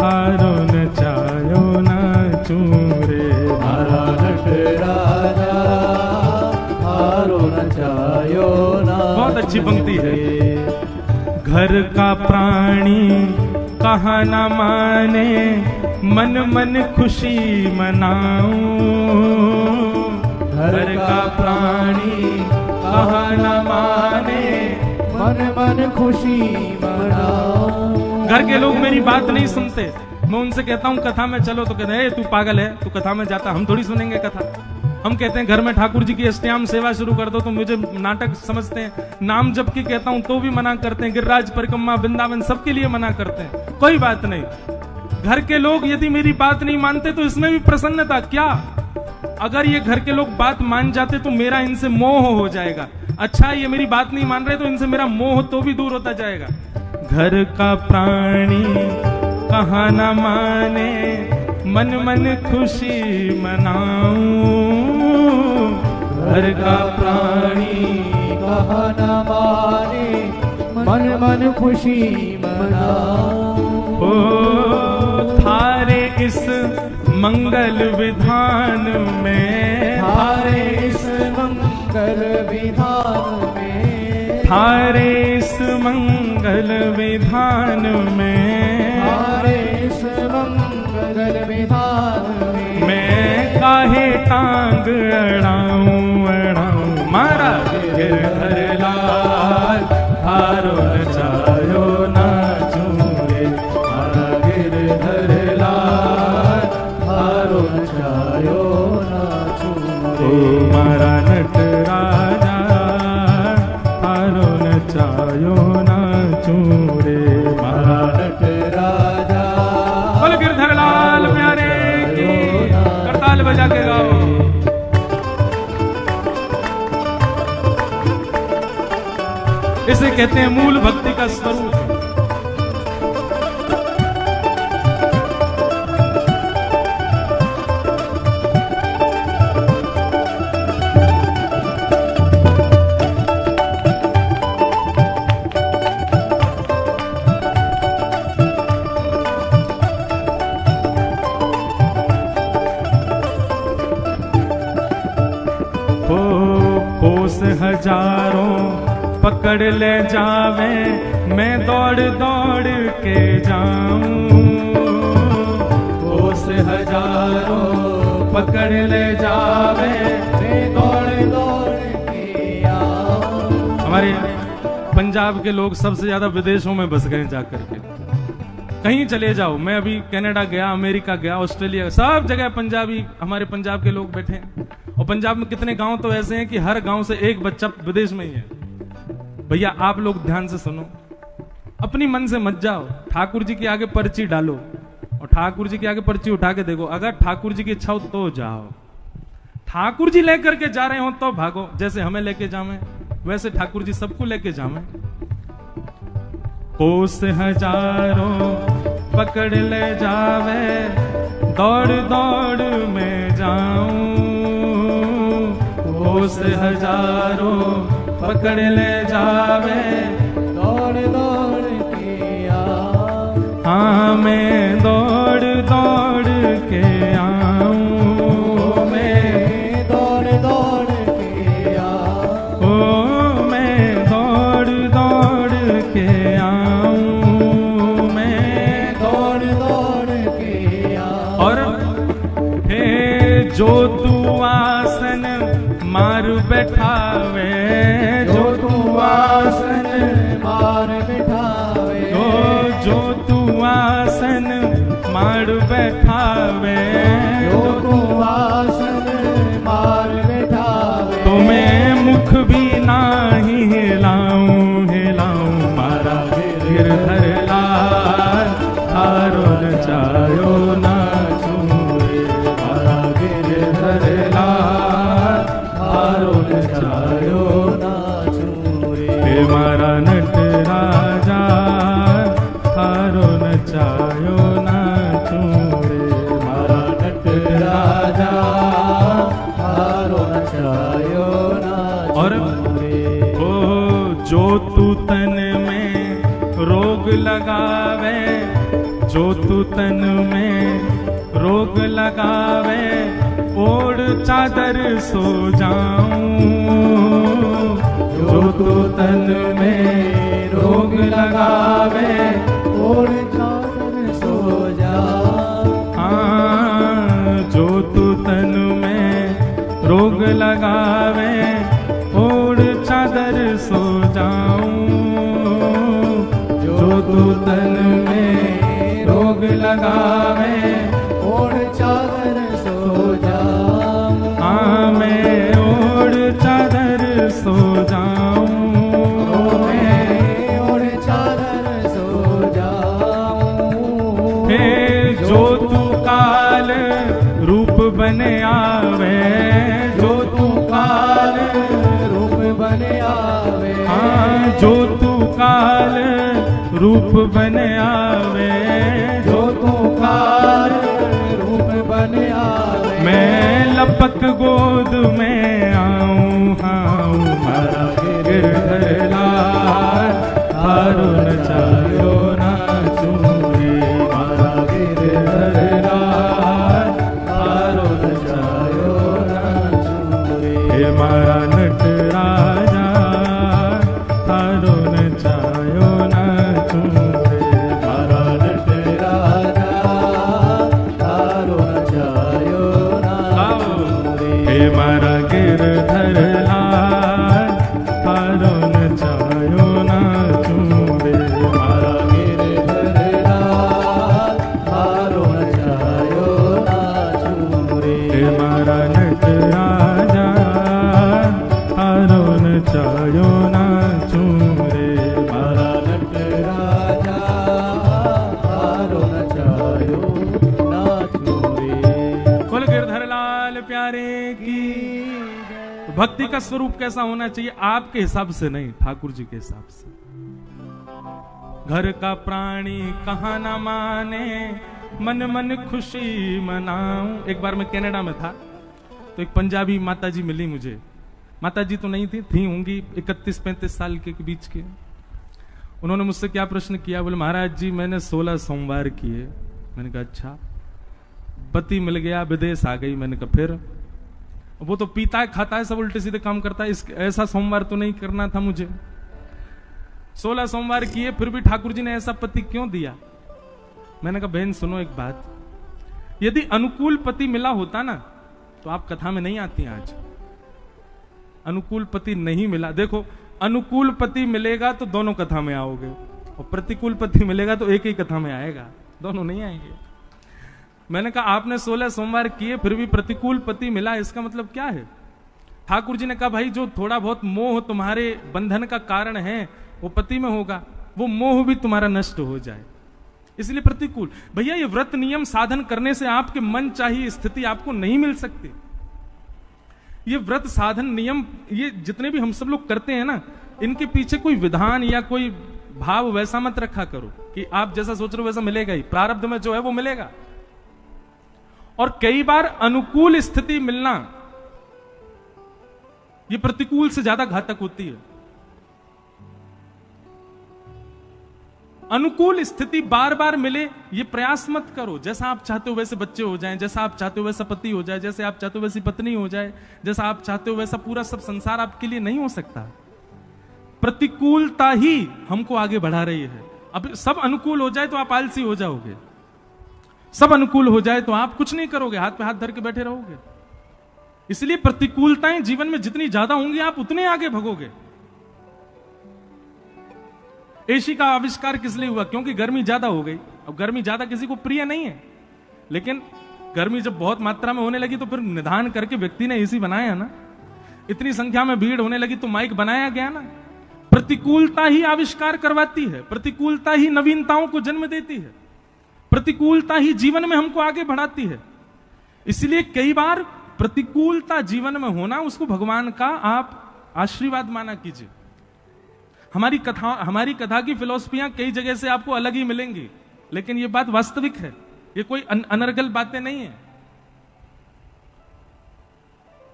हारो नचायो नाचू रे, मारा नट राजा हारो नचायो नाचू। बहुत अच्छी पंक्ति है। घर का प्राणी कहा न माने, मन मन खुशी मनाऊं, घर का प्राणी कहा न माने, मन मन खुशी मनाऊं। घर के लोग मेरी बात नहीं सुनते, मैं उनसे कहता हूँ कथा में चलो तो कहते हैं तू पागल है, तू कथा में जाता, हम थोड़ी सुनेंगे कथा। हम कहते हैं घर में ठाकुर जी की अष्टयाम सेवा शुरू कर दो, तो मुझे नाटक समझते हैं। नाम जब की कहता हूं तो भी मना करते हैं, गिरिराज परिक्रमा वृंदावन सबके लिए मना करते हैं। कोई बात नहीं, घर के लोग यदि मेरी बात नहीं मानते तो इसमें भी प्रसन्नता क्या। अगर ये घर के लोग बात मान जाते तो मेरा इनसे मोह हो जाएगा। अच्छा ये मेरी बात नहीं मान रहे तो इनसे मेरा मोह तो भी दूर होता जाएगा। घर का प्राणी कहा न माने, मन मन खुशी मनाऊं, घर का प्राणी कहा न माने, मन मन खुशी मनाऊं। ओ थारे इस मंगल विधान में, थारे इस मंगल विधान में, थारे इस मंगल विधान में, थारे इस मंगल विधान में, मैं काहे टांग अड़ाऊं अड़ाऊं, मारा गिरधर लाल हारो नचायो नाचू रे, मारा गिरधर लाल हारो नचायो नाचू ओ रे, मारा नट राजा हारो नचायो नाचू रे, मारा नट राजा बोल गिरधर लाल प्यारे की, करताल बजा के गाओ। इसे कहते हैं मूल भक्ति का स्वरूप। कोस हजारों पकड़ ले जावे, मैं दौड़ दौड़ के जाऊं, कोस हजारों पकड़ ले जावे, मैं दौड़ दौड़ के आऊं। हमारे पंजाब के लोग सबसे ज्यादा विदेशों में बस गए जाकर के। कहीं चले जाओ, मैं अभी कनाडा गया, अमेरिका गया, ऑस्ट्रेलिया, सब जगह पंजाबी, हमारे पंजाब के लोग बैठे हैं। और पंजाब में कितने गांव तो ऐसे हैं कि हर गांव से एक बच्चा विदेश में ही है। भैया आप लोग ध्यान से सुनो, अपनी मन से मत जाओ, ठाकुर जी के आगे पर्ची डालो और ठाकुर जी के आगे पर्ची उठा के देखो। अगर ठाकुर जी की इच्छा हो तो जाओ, ठाकुर जी लेकर के जा रहे हो तो भागो। जैसे हमें लेके जावे वैसे ठाकुर जी सबको लेके जावे। कोस हजारों पकड़ ले जावे, दौड़ दौड़ में जाऊं, कोस हजारों पकड़ ले जावे, दौड़ दौड़ के आऊं। हाँ मैं दौड़ दौड़ के आऊं, मैं दौड़ दौड़ के आऊं। ओ मैं दौड़ दौड़ के आऊं, मैं दौड़ दौड़ के आऊं। और हे जो तू आसन मार बैठावे, जो तू आसन मार बिठावे, जो तू आसन मार बैठावे, जो तू आसन मार बैठावे, तुम्हें मुख भी नाही हिलाऊं हिलाऊं, मारा गिरधर लाल थारो नचायो नाचूं रे, मारा गिरधर लाल थारो नचायो नाचूं रे, हे मारा नट राजा थारो नचायो नाचूं रे, मारा नट राजा थारो नचायो और नाचूं रे। ओ जो तू तन में रोग लगावे, जो तू तन में रोग लगावे, ओढ़ चादर सो जाऊं, जो तू तन में रोग लगावे, ओढ़ चादर सो जा, हाँ जो तू तन में रोग लगावे, ओढ़ चादर सो जाऊं, जो तू तन में रोग लगावे, ओढ़ चादर सो जा, हाँ मैं ओढ़ चादर सो जाऊं, मैं ओढ़ चादर सो जाऊं, हे जो तू काल रूप बने आवे, जो तू काल रूप बने आवे, हाँ जो तू काल रूप बने आवे, जो तू काल रूप बने आवे, मैं लपक गोद में आऊं, हाँ मारा गिरधर लाल थारो नचायो नाचूं रे, मारा गिरधर लाल थारो नचायो नाचूं रे, हे मारा नट राजा थारो नचायो नाचूं रे, मारा नट राजा थारो नचायो नाचूं रे, हे मारा गिरधर लाल थारो नचायो नाचूं रे, मारा गिरधर लाल थारो नचायो नाचूं रे, हे मारा नट राजा थारो नचायो नाचूं रे, मारा नट राजा थारो नचायो नाचूं रे। कुल गिरधर लाल प्यारे की। तो भक्ति का स्वरूप कैसा होना चाहिए? आपके हिसाब से नहीं, ठाकुर जी के हिसाब से। घर का प्राणी कहाँ ना माने, मन मन खुशी मनाऊं। एक बार मैं कनाडा में था तो एक पंजाबी माताजी मिली मुझे। माताजी तो नहीं थी होंगी 31-35 साल के बीच के। उन्होंने मुझसे क्या प्रश्न किया, बोले महाराज जी मैंने 16 सोमवार किए। मैंने कहा अच्छा, पति मिल गया, विदेश आ गई। मैंने कहा फिर? वो तो पीता है खाता है सब उल्टे सीधे काम करता है, ऐसा सोमवार तो नहीं करना था मुझे। 16 सोमवार किए फिर भी ठाकुर जी ने ऐसा पति क्यों दिया? मैंने कहा बहन सुनो एक बात, यदि अनुकूल पति मिला होता ना तो आप कथा में नहीं आती आज। अनुकूल पति नहीं मिला। देखो अनुकूल पति मिलेगा तो दोनों कथा में आओगे, और प्रतिकूल पति मिलेगा तो एक ही कथा में आएगा, दोनों नहीं आएंगे। मैंने कहा आपने 16 सोमवार किए फिर भी प्रतिकूल पति मिला, इसका मतलब क्या है? ठाकुर जी ने कहा भाई जो थोड़ा बहुत मोह तुम्हारे बंधन का कारण है वो पति में होगा, वो मोह भी तुम्हारा नष्ट हो जाए, इसलिए प्रतिकूल। भैया ये व्रत नियम साधन करने से आपके मन चाहिए स्थिति आपको नहीं मिल सकती। ये व्रत साधन नियम ये जितने भी हम सब लोग करते हैं ना, इनके पीछे कोई विधान या कोई भाव वैसा मत रखा करो कि आप जैसा सोच रहे हो वैसा मिलेगा ही। प्रारब्ध में जो है वो मिलेगा। और कई बार अनुकूल स्थिति मिलना ये प्रतिकूल से ज्यादा घातक होती है। अनुकूल स्थिति बार बार मिले ये प्रयास मत करो। जैसा आप चाहते हो वैसे बच्चे हो जाएं, जैसा आप चाहते हो वैसा पति हो जाए, जैसे आप चाहते हो वैसी पत्नी हो जाए, जैसा आप चाहते हो वैसा पूरा सब संसार आपके लिए नहीं हो सकता। प्रतिकूलता ही हमको आगे बढ़ा रही है। अब सब अनुकूल हो जाए तो आप आलसी हो जाओगे, सब अनुकूल हो जाए तो आप कुछ नहीं करोगे, हाथ पे हाथ धर के बैठे रहोगे। इसलिए प्रतिकूलताएं जीवन में जितनी ज्यादा होंगी आप उतने आगे भगोगे। एसी का आविष्कार किस लिए हुआ? क्योंकि गर्मी ज्यादा हो गई। अब गर्मी ज्यादा किसी को प्रिय नहीं है, लेकिन गर्मी जब बहुत मात्रा में होने लगी तो फिर निदान करके व्यक्ति ने एसी बनाया ना। इतनी संख्या में भीड़ होने लगी तो माइक बनाया गया ना। प्रतिकूलता ही आविष्कार करवाती है, प्रतिकूलता ही नवीनताओं को जन्म देती है, प्रतिकूलता ही जीवन में हमको आगे बढ़ाती है। इसलिए कई बार प्रतिकूलता जीवन में होना, उसको भगवान का आप आशीर्वाद माना कीजिए। हमारी कथा की फिलॉसफियां कई जगह से आपको अलग ही मिलेंगी, लेकिन यह बात वास्तविक है, ये कोई अनर्गल बातें नहीं है।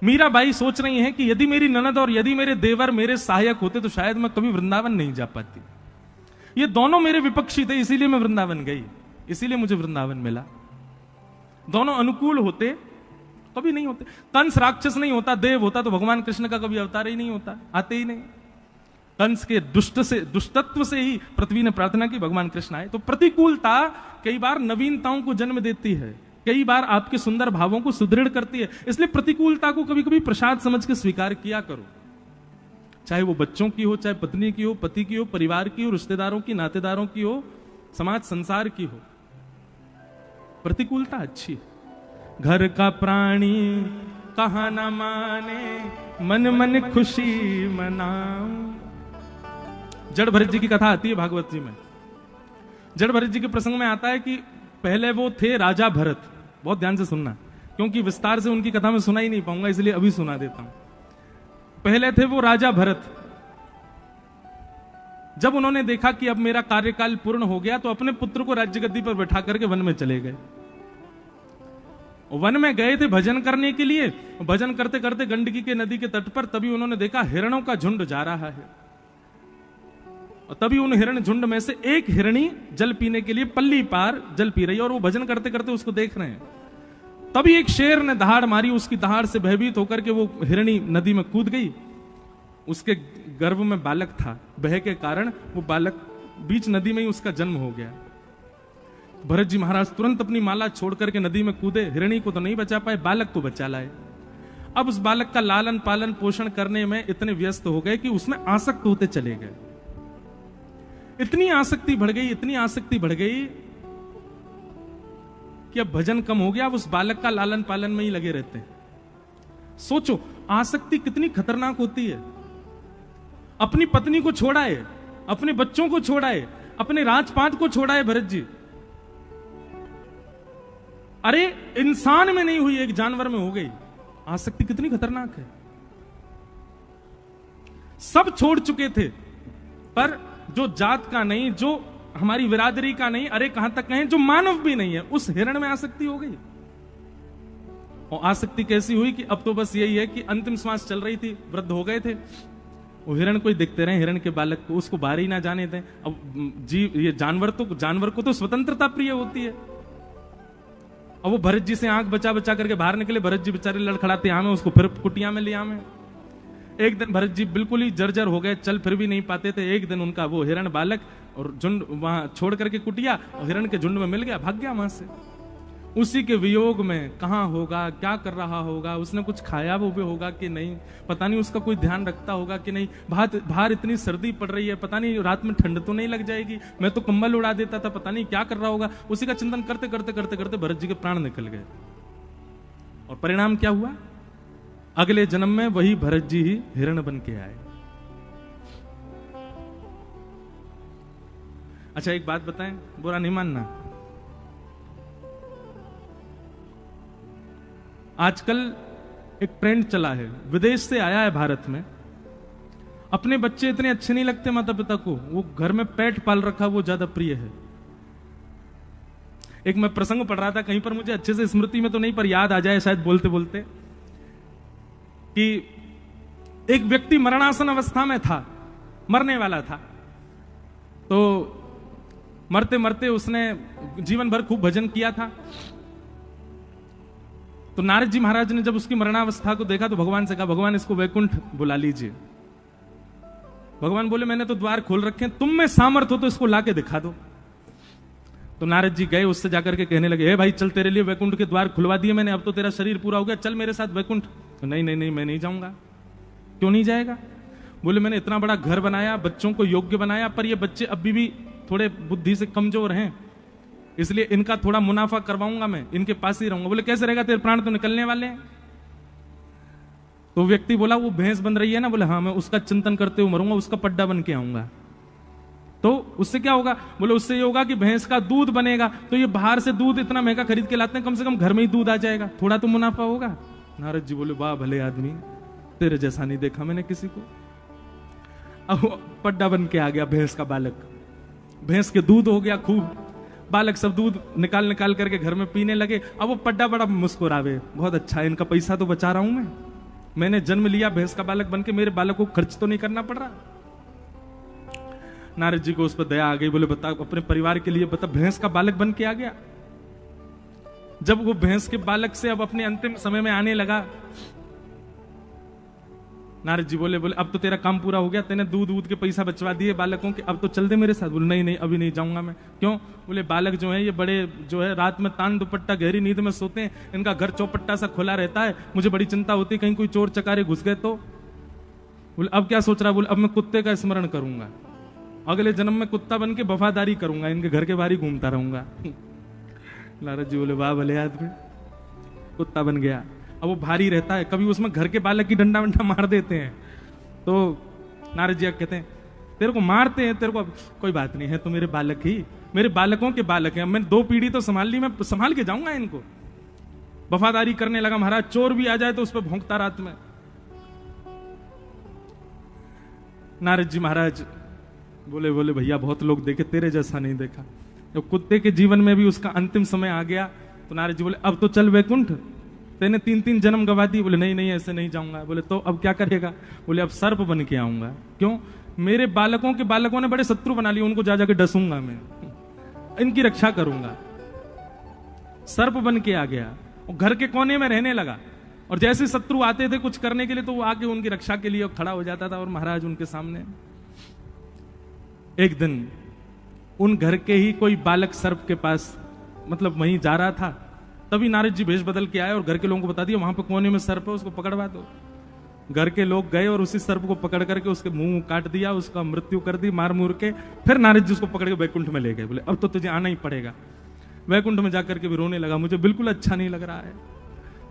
मीराबाई सोच रही हैं कि यदि मेरी ननद और यदि मेरे देवर मेरे सहायक होते तो शायद मैं कभी वृंदावन नहीं जा पाती। ये दोनों मेरे विपक्षी थे, इसीलिए मैं वृंदावन गई, इसीलिए मुझे वृंदावन मिला। दोनों अनुकूल होते कभी नहीं होते। कंस राक्षस नहीं होता, देव होता तो भगवान कृष्ण का कभी अवतार ही नहीं होता, आते ही नहीं। कंस के दुष्टत्व से ही पृथ्वी ने प्रार्थना की भगवान कृष्ण आए। तो प्रतिकूलता कई बार नवीनताओं को जन्म देती है, कई बार आपके सुंदर भावों को सुदृढ़ करती है। इसलिए प्रतिकूलता को कभी कभी प्रसाद समझ के स्वीकार किया करो, चाहे वो बच्चों की हो, चाहे पत्नी की हो, पति की हो, परिवार की हो, रिश्तेदारों की, नातेदारों की हो, समाज संसार की हो। प्रतिकूलता अच्छी है। घर का प्राणी कहा न माने, मन मन खुशी मनाऊं। जड़ भरत जी की कथा आती है भागवत जी में। जड़ भरत जी के प्रसंग में आता है कि पहले वो थे राजा भरत। बहुत ध्यान से सुनना, क्योंकि विस्तार से उनकी कथा में सुना ही नहीं पाऊंगा, इसलिए अभी सुना देता हूं। पहले थे वो राजा भरत। जब उन्होंने देखा कि अब मेरा कार्यकाल पूर्ण हो गया तो अपने पुत्र को राज्य गद्दी पर बैठा करके वन में चले गए। वन में गए थे भजन करने के लिए। भजन करते करते गंडकी के नदी के तट पर तभी उन्होंने देखा हिरणों का झुंड जा रहा है। और तभी उन हिरण झुंड में से एक हिरणी जल पीने के लिए पल्ली पार जल पी रही है और वो भजन करते करते उसको देख रहे हैं। तभी एक शेर ने दहाड़ मारी, उसकी दहाड़ से भयभीत होकर के वो हिरणी नदी में कूद गई। उसके गर्भ में बालक था, भय के कारण वो बालक बीच नदी में ही उसका जन्म हो गया। भरत जी महाराज तुरंत अपनी माला छोड़ करके नदी में कूदे। हिरणी को तो नहीं बचा पाए, बालक को बचा लाए। अब उस बालक का लालन पालन पोषण करने में इतने व्यस्त हो गए कि उसमें आसक्त होते चले गए। इतनी आसक्ति बढ़ गई, इतनी आसक्ति बढ़ गई कि अब भजन कम हो गया, अब उस बालक का लालन पालन में ही लगे रहते हैं। सोचो आसक्ति कितनी खतरनाक होती है। अपनी पत्नी को छोड़ाए, अपने बच्चों को छोड़ाए, अपने राजपाट को छोड़ाए भरत जी। अरे इंसान में नहीं हुई, एक जानवर में हो गई। आसक्ति कितनी खतरनाक है। सब छोड़ चुके थे, पर जो जात का नहीं, जो हमारी बिरादरी का नहीं, अरे कहां तक कहें जो मानव भी नहीं है, उस हिरण में आसक्ति हो गई। और आसक्ति कैसी हुई कि अब तो बस यही है कि अंतिम श्वास चल रही थी, वृद्ध हो गए थे, वो हिरण को ही देखते रहे, हिरण के बालक को, उसको बाहर ही ना जाने दें। अब ये जानवर को तो स्वतंत्रता प्रिय होती है। अब वो भरत जी से आंख बचा बचा करके बाहर निकले। भरत जी बेचारे लड़खड़ाते आमे, उसको फिर कुटिया में ले आमे। एक दिन भरत जी बिल्कुल ही जर्जर हो गए, चल फिर भी नहीं पाते थे। एक दिन उनका वो हिरण बालक और झुंड वहां छोड़ करके कुटिया, और हिरण के झुंड में मिल गया, भाग गया वहां से। उसी के वियोग में कहां होगा, क्या कर रहा होगा, उसने कुछ खाया वो भी होगा कि नहीं, पता नहीं, उसका कोई ध्यान रखता होगा कि नहीं। बाहर इतनी सर्दी पड़ रही है, पता नहीं रात में ठंड तो नहीं लग जाएगी, मैं तो कंबल उड़ा देता था, पता नहीं क्या कर रहा होगा। उसी का चिंतन करते करते करते करते भरत जी के प्राण निकल गए। और परिणाम क्या हुआ? अगले जन्म में वही भरत जी ही हिरण बन के आए। अच्छा एक बात बताएं, बुरा नहीं मानना। आजकल एक ट्रेंड चला है, विदेश से आया है भारत में। अपने बच्चे इतने अच्छे नहीं लगते माता पिता को, वो घर में पेट पाल रखा वो ज्यादा प्रिय है। एक मैं प्रसंग पढ़ रहा था कहीं पर, मुझे अच्छे से स्मृति में तो नहीं पर याद आ जाए शायद बोलते बोलते, कि एक व्यक्ति मरणासन अवस्था में था, मरने वाला था। तो मरते मरते उसने जीवन भर खूब भजन किया था। तो नारद जी महाराज ने जब उसकी मरणावस्था को देखा तो भगवान से कहा, भगवान इसको वैकुंठ बुला लीजिए। भगवान बोले, मैंने तो द्वार खोल रखे हैं, तुम में सामर्थ हो तो इसको लाके दिखा दो। तो नारद जी गए, उससे जाकर के कहने लगे, हे भाई चल, तेरे लिए वैकुंठ के द्वार खुलवा दिए मैंने, अब तो तेरा शरीर पूरा हो गया, चल मेरे साथ वैकुंठ। तो नहीं नहीं नहीं, मैं नहीं जाऊंगा। क्यों नहीं जाएगा? बोले, मैंने इतना बड़ा घर बनाया, बच्चों को योग्य बनाया, पर ये बच्चे अभी भी थोड़े बुद्धि से कमजोर हैं, इसलिए इनका थोड़ा मुनाफा करवाऊंगा, मैं इनके पास ही रहूंगा। बोले कैसे रहेगा, तेरे प्राण तो निकलने वाले हैं। तो व्यक्ति बोला वो भैंस बन रही है ना, बोले हाँ, मैं उसका चिंतन करते हुए मरूंगा, उसका पड्डा बन के आऊंगा। तो उससे क्या होगा, बोले उससे ये होगा कि भैंस का दूध बनेगा, तो ये बाहर से दूध इतना महंगा खरीद के लाते हैं, कम से कम घर में ही दूध आ जाएगा, थोड़ा तो मुनाफा होगा। नारद जी बोले वाह भले आदमी, तेरे जैसा नहीं देखा मैंने किसी को। अब पड्डा बन के आ गया भैंस का बालक, भैंस के दूध हो गया खूब, बालक सब दूध निकाल निकाल करके घर में पीने लगे। अब वो पड्डा बड़ा मुस्कुरावे, बहुत अच्छा, इनका पैसा तो बचा रहा हूं मैंने जन्म लिया भैंस का बालक बन के, मेरे बालक को खर्च तो नहीं करना पड़ रहा। नारद जी को उस पर दया आ गई, बोले बता अपने परिवार के लिए बता, भैंस का बालक बन के आ गया। जब वो भैंस के बालक से अब अपने अंतिम समय में आने लगा, नारद जी बोले अब तो तेरा काम पूरा हो गया, तेने दूध के पैसा बचवा दिए बालकों के, अब तो चल दे मेरे साथ। बोले नहीं अभी नहीं जाऊंगा मैं। क्यों? बोले बालक जो है ये बड़े जो है रात में तान दुपट्टा गहरी नींद में सोते हैं, इनका घर चौपट्टा सा खुला रहता है, मुझे बड़ी चिंता होती है कहीं कोई चोर चकारे घुस गए तो। बोले अब क्या सोच रहा? बोले अब मैं कुत्ते का स्मरण करूंगा, अगले जन्म में कुत्ता बन के वफादारी करूंगा, इनके घर के बाहर ही घूमता रहूंगा। नारद जी बोले वाह भले आदमी, कुत्ता बन गया। अब वो भारी रहता है, कभी उसमें घर के बालक की डंडा वंडा मार देते हैं, तो नारद जी कहते हैं तेरे को मारते हैं, तेरे को कोई बात नहीं है, तो मेरे बालक ही, मेरे बालकों के बालक हैं, मैं 2 पीढ़ी तो संभाल ली, मैं संभाल के जाऊंगा इनको। वफादारी करने लगा महाराज, चोर भी आ जाए तो उस पर भौंकता रात में। नारद जी महाराज बोले भैया बहुत लोग देखे, तेरे जैसा नहीं देखा। जब कुत्ते के जीवन में भी उसका अंतिम समय आ गया, तो नारद जी बोले अब तो चल वैकुंठ, तेने 3 जन्म गवा दी। बोले नहीं ऐसे नहीं जाऊंगा। बोले तो अब क्या करेगा? बोले अब सर्प बन के आऊंगा। क्यों? मेरे बालकों के बालकों ने बड़े शत्रु बना लिए, उनको जा जाके डसूंगा मैं, इनकी रक्षा करूंगा। सर्प बन के आ गया और घर के कोने में रहने लगा, और जैसे शत्रु आते थे कुछ करने के लिए तो वो आके उनकी रक्षा के लिए खड़ा हो जाता था, और महाराज उनके सामने। एक दिन उन घर के ही कोई बालक सर्प के पास मतलब वहीं जा रहा था, तभी नारद जी भेष बदल के आए और घर के लोगों को बता दिया वहां पे कोने में सर्प है, उसको पकड़वा दो। घर के लोग गए और उसी सर्प को पकड़ करके उसके मुंह काट दिया, उसका मृत्यु कर दी मार मूर के। फिर नारद जी उसको पकड़ के वैकुंठ में ले गए। बोले अब तो तुझे आना ही पड़ेगा। वैकुंठ में जाकर के भी रोने लगा, मुझे बिल्कुल अच्छा नहीं लग रहा है,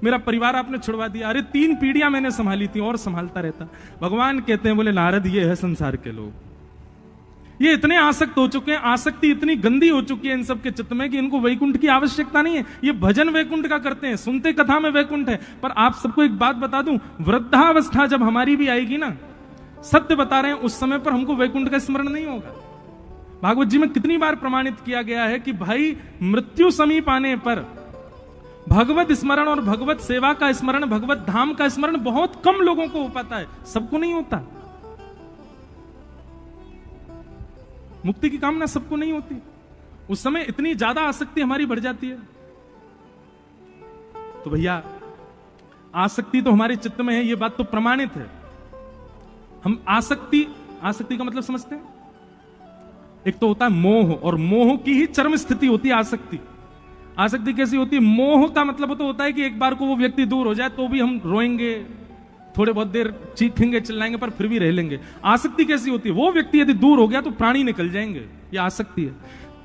मेरा परिवार आपने छुड़वा दिया, अरे 3 पीढ़ियां मैंने संभाली थी और संभालता रहता। भगवान कहते हैं बोले नारद ये है संसार के लोग, ये इतने आसक्त हो चुके हैं, आसक्ति इतनी गंदी हो चुकी है इन सब के चित्त में कि इनको वैकुंठ की आवश्यकता नहीं है। ये भजन वैकुंठ का करते हैं, सुनते कथा में वैकुंठ है। पर आप सबको एक बात बता दूं, वृद्धावस्था जब हमारी भी आएगी ना, सत्य बता रहे हैं, उस समय पर हमको वैकुंठ का स्मरण नहीं होगा। भागवत जी में कितनी बार प्रमाणित किया गया है कि भाई मृत्यु समीप आने पर भगवत स्मरण और भगवत सेवा का स्मरण, भगवत धाम का स्मरण बहुत कम लोगों को हो पाता है, सबको नहीं होता। मुक्ति की कामना सबको नहीं होती, उस समय इतनी ज्यादा आसक्ति हमारी बढ़ जाती है। तो भैया आसक्ति तो हमारे चित्त में है, ये बात तो प्रमाणित है। हम आसक्ति का मतलब समझते हैं? एक तो होता है मोह, और मोह की ही चरम स्थिति होती है आसक्ति। आसक्ति कैसी होती है? मोह का मतलब तो होता है कि एक बार को वो व्यक्ति दूर हो जाए तो भी हम रोएंगे, थोड़े बहुत देर चीखेंगे चिल्लाएंगे, पर फिर भी रह लेंगे। आसक्ति कैसी होती है? वो व्यक्ति यदि दूर हो गया तो प्राणी निकल जाएंगे, ये आसक्ति है।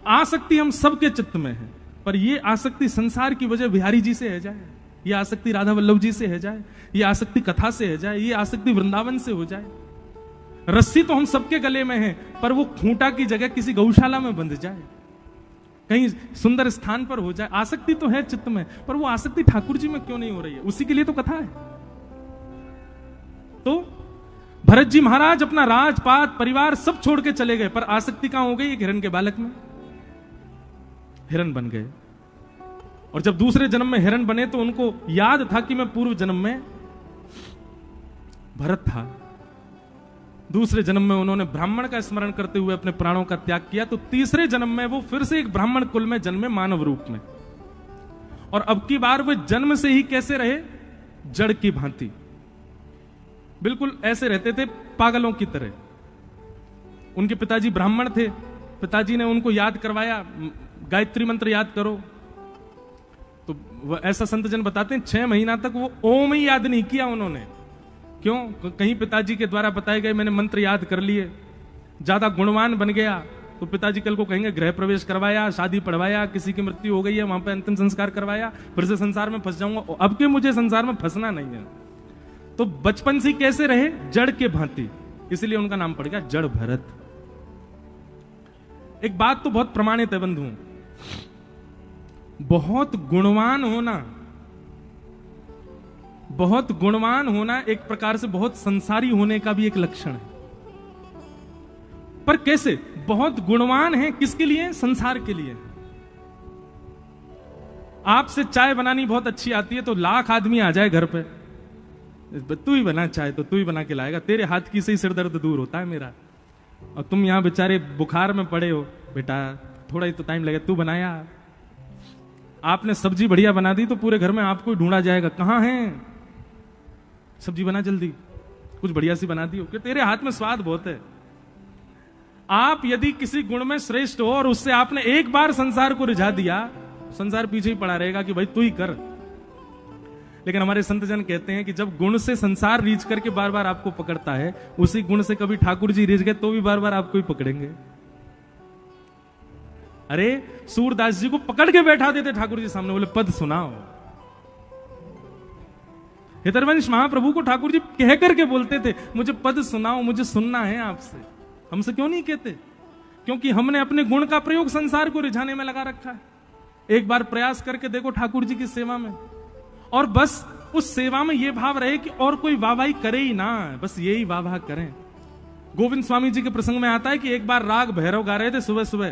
आसक्ति हम सबके चित्त में है, पर ये आसक्ति संसार की वजह बिहारी जी से है जाए, ये आसक्ति राधा वल्लभ जी से है जाए, ये आसक्ति कथा से है जाए, ये आसक्ति वृंदावन से हो जाए। रस्सी तो हम सबके गले में है, पर वो खूंटा की जगह किसी गौशाला में बंध जाए, कहीं सुंदर स्थान पर हो जाए। आसक्ति तो है चित्त में, पर वो आसक्ति ठाकुर जी में क्यों नहीं हो रही है? उसी के लिए तो कथा है। तो भरत जी महाराज अपना राजपाट परिवार सब छोड़ के चले गए, पर आसक्ति कहां हो गई? एक हिरण के बालक में हिरण बन गए। और जब दूसरे जन्म में हिरण बने तो उनको याद था कि मैं पूर्व जन्म में भरत था। दूसरे जन्म में उन्होंने ब्राह्मण का स्मरण करते हुए अपने प्राणों का त्याग किया, तो तीसरे जन्म में वो फिर से एक ब्राह्मण कुल में जन्मे मानव रूप में। और अब की बार वे जन्म से ही कैसे रहे? जड़ की भांति, बिल्कुल ऐसे रहते थे पागलों की तरह। उनके पिताजी ब्राह्मण थे, पिताजी ने उनको याद करवाया, गायत्री मंत्र याद करो। तो ऐसा संत जन बताते हैं 6 महीना तक वो ओम ही याद नहीं किया उन्होंने। क्यों? कहीं पिताजी के द्वारा बताए गए मैंने मंत्र याद कर लिए, ज्यादा गुणवान बन गया, तो पिताजी कल को कहेंगे गृह प्रवेश करवाया, शादी पढ़वाया, किसी की मृत्यु हो गई है वहां पे अंतिम संस्कार करवाया, फिर से संसार में फंस जाऊंगा। अब के मुझे संसार में फंसना नहीं है। तो बचपन से कैसे रहे? जड़ के भांति, इसलिए उनका नाम पड़ गया जड़ भरत। एक बात तो बहुत प्रमाणित है बंधु, बहुत गुणवान होना एक प्रकार से बहुत संसारी होने का भी एक लक्षण है। पर कैसे? बहुत गुणवान है किसके लिए? संसार के लिए। आपसे चाय बनानी बहुत अच्छी आती है तो लाख आदमी आ जाए घर पे, तू ही बना चाय, तो तू ही बना के लाएगा, तेरे हाथ की से ही सिर दर्द दूर होता है मेरा। और तुम यहां बेचारे बुखार में पड़े हो, बेटा थोड़ा ही तो टाइम लगेगा, तू बनाया। आपने सब्जी बढ़िया बना दी तो पूरे घर में आपको ढूंढा जाएगा, कहां है सब्जी, बना जल्दी, कुछ बढ़िया सी बना दी हो, तेरे हाथ में स्वाद बहुत है। आप यदि किसी गुण में श्रेष्ठ हो और उससे आपने एक बार संसार को रिझा दिया, संसार पीछे ही पड़ा रहेगा कि भाई तू ही कर। लेकिन हमारे संत जन कहते हैं कि जब गुण से संसार रीझ करके बार बार आपको पकड़ता है, उसी गुण से कभी ठाकुर जी रीझ गए तो भी बार बार आपको ही पकड़ेंगे। अरे सूरदास जी को पकड़ के बैठा देते ठाकुर जी सामने, बोले पद सुनाओ। हितरवंश महाप्रभु को ठाकुर जी कह करके बोलते थे, मुझे पद सुनाओ, मुझे सुनना है आपसे। हमसे क्यों नहीं कहते? क्योंकि हमने अपने गुण का प्रयोग संसार को रिझाने में लगा रखा है। एक बार प्रयास करके देखो ठाकुर जी की सेवा में, और बस उस सेवा में यह भाव रहे कि और कोई वाहवाही करे ही ना, बस यही वाह करें। गोविंद स्वामी जी के प्रसंग में आता है कि एक बार राग भैरव गा रहे थे सुबह सुबह,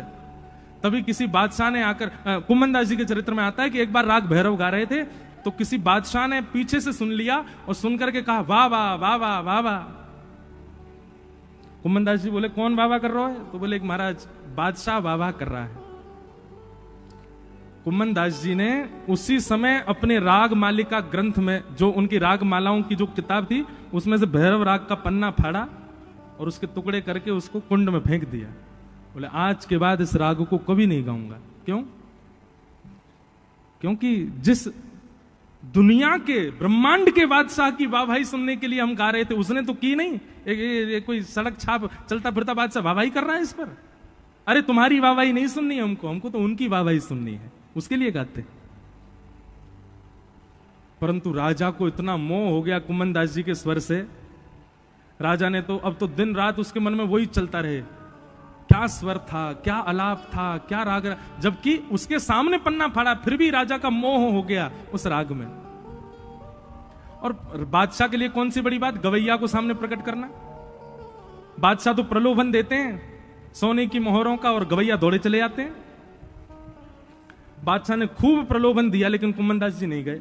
तभी किसी बादशाह ने आकर, कुम्मन दास जी के चरित्र में आता है कि एक बार राग भैरव गा रहे थे तो किसी बादशाह ने पीछे से सुन लिया और सुन करके कहा वाह वाह वाह वाह वाह वाह। कुम्मन दास जी बोले कौन वाह वाह कर रहा है? तो बोले एक महाराज बादशाह वाह वाह कर रहा है। कुम्मन दास जी ने उसी समय अपने राग मालिका ग्रंथ में, जो उनकी राग मालाओं की जो किताब थी, उसमें से भैरव राग का पन्ना फाड़ा और उसके टुकड़े करके उसको कुंड में फेंक दिया। बोले आज के बाद इस राग को कभी नहीं गाऊंगा। क्यों? क्योंकि जिस दुनिया के ब्रह्मांड के बादशाह की वाहवाही सुनने के लिए हम गा रहे थे, उसने तो की नहीं। एक कोई सड़क छाप चलता फिरता बादशाह वाहवाही कर रहा है इस पर। अरे तुम्हारी वाहवाही नहीं सुननी है हमको तो उनकी वाहवाही सुननी है, उसके लिए गाते। परंतु राजा को इतना मोह हो गया कुम्मन दास जी के स्वर से, राजा ने तो अब तो दिन रात उसके मन में वही चलता रहे, क्या स्वर था, क्या आलाप था, क्या राग, जबकि उसके सामने पन्ना फाड़ा फिर भी राजा का मोह हो गया उस राग में। और बादशाह के लिए कौन सी बड़ी बात, गवैया को सामने प्रकट करना। बादशाह तो प्रलोभन देते हैं सोने की मोहरों का और गवैया दौड़े चले जाते हैं। बादशाह ने खूब प्रलोभन दिया लेकिन कुम्मन दास जी नहीं गए।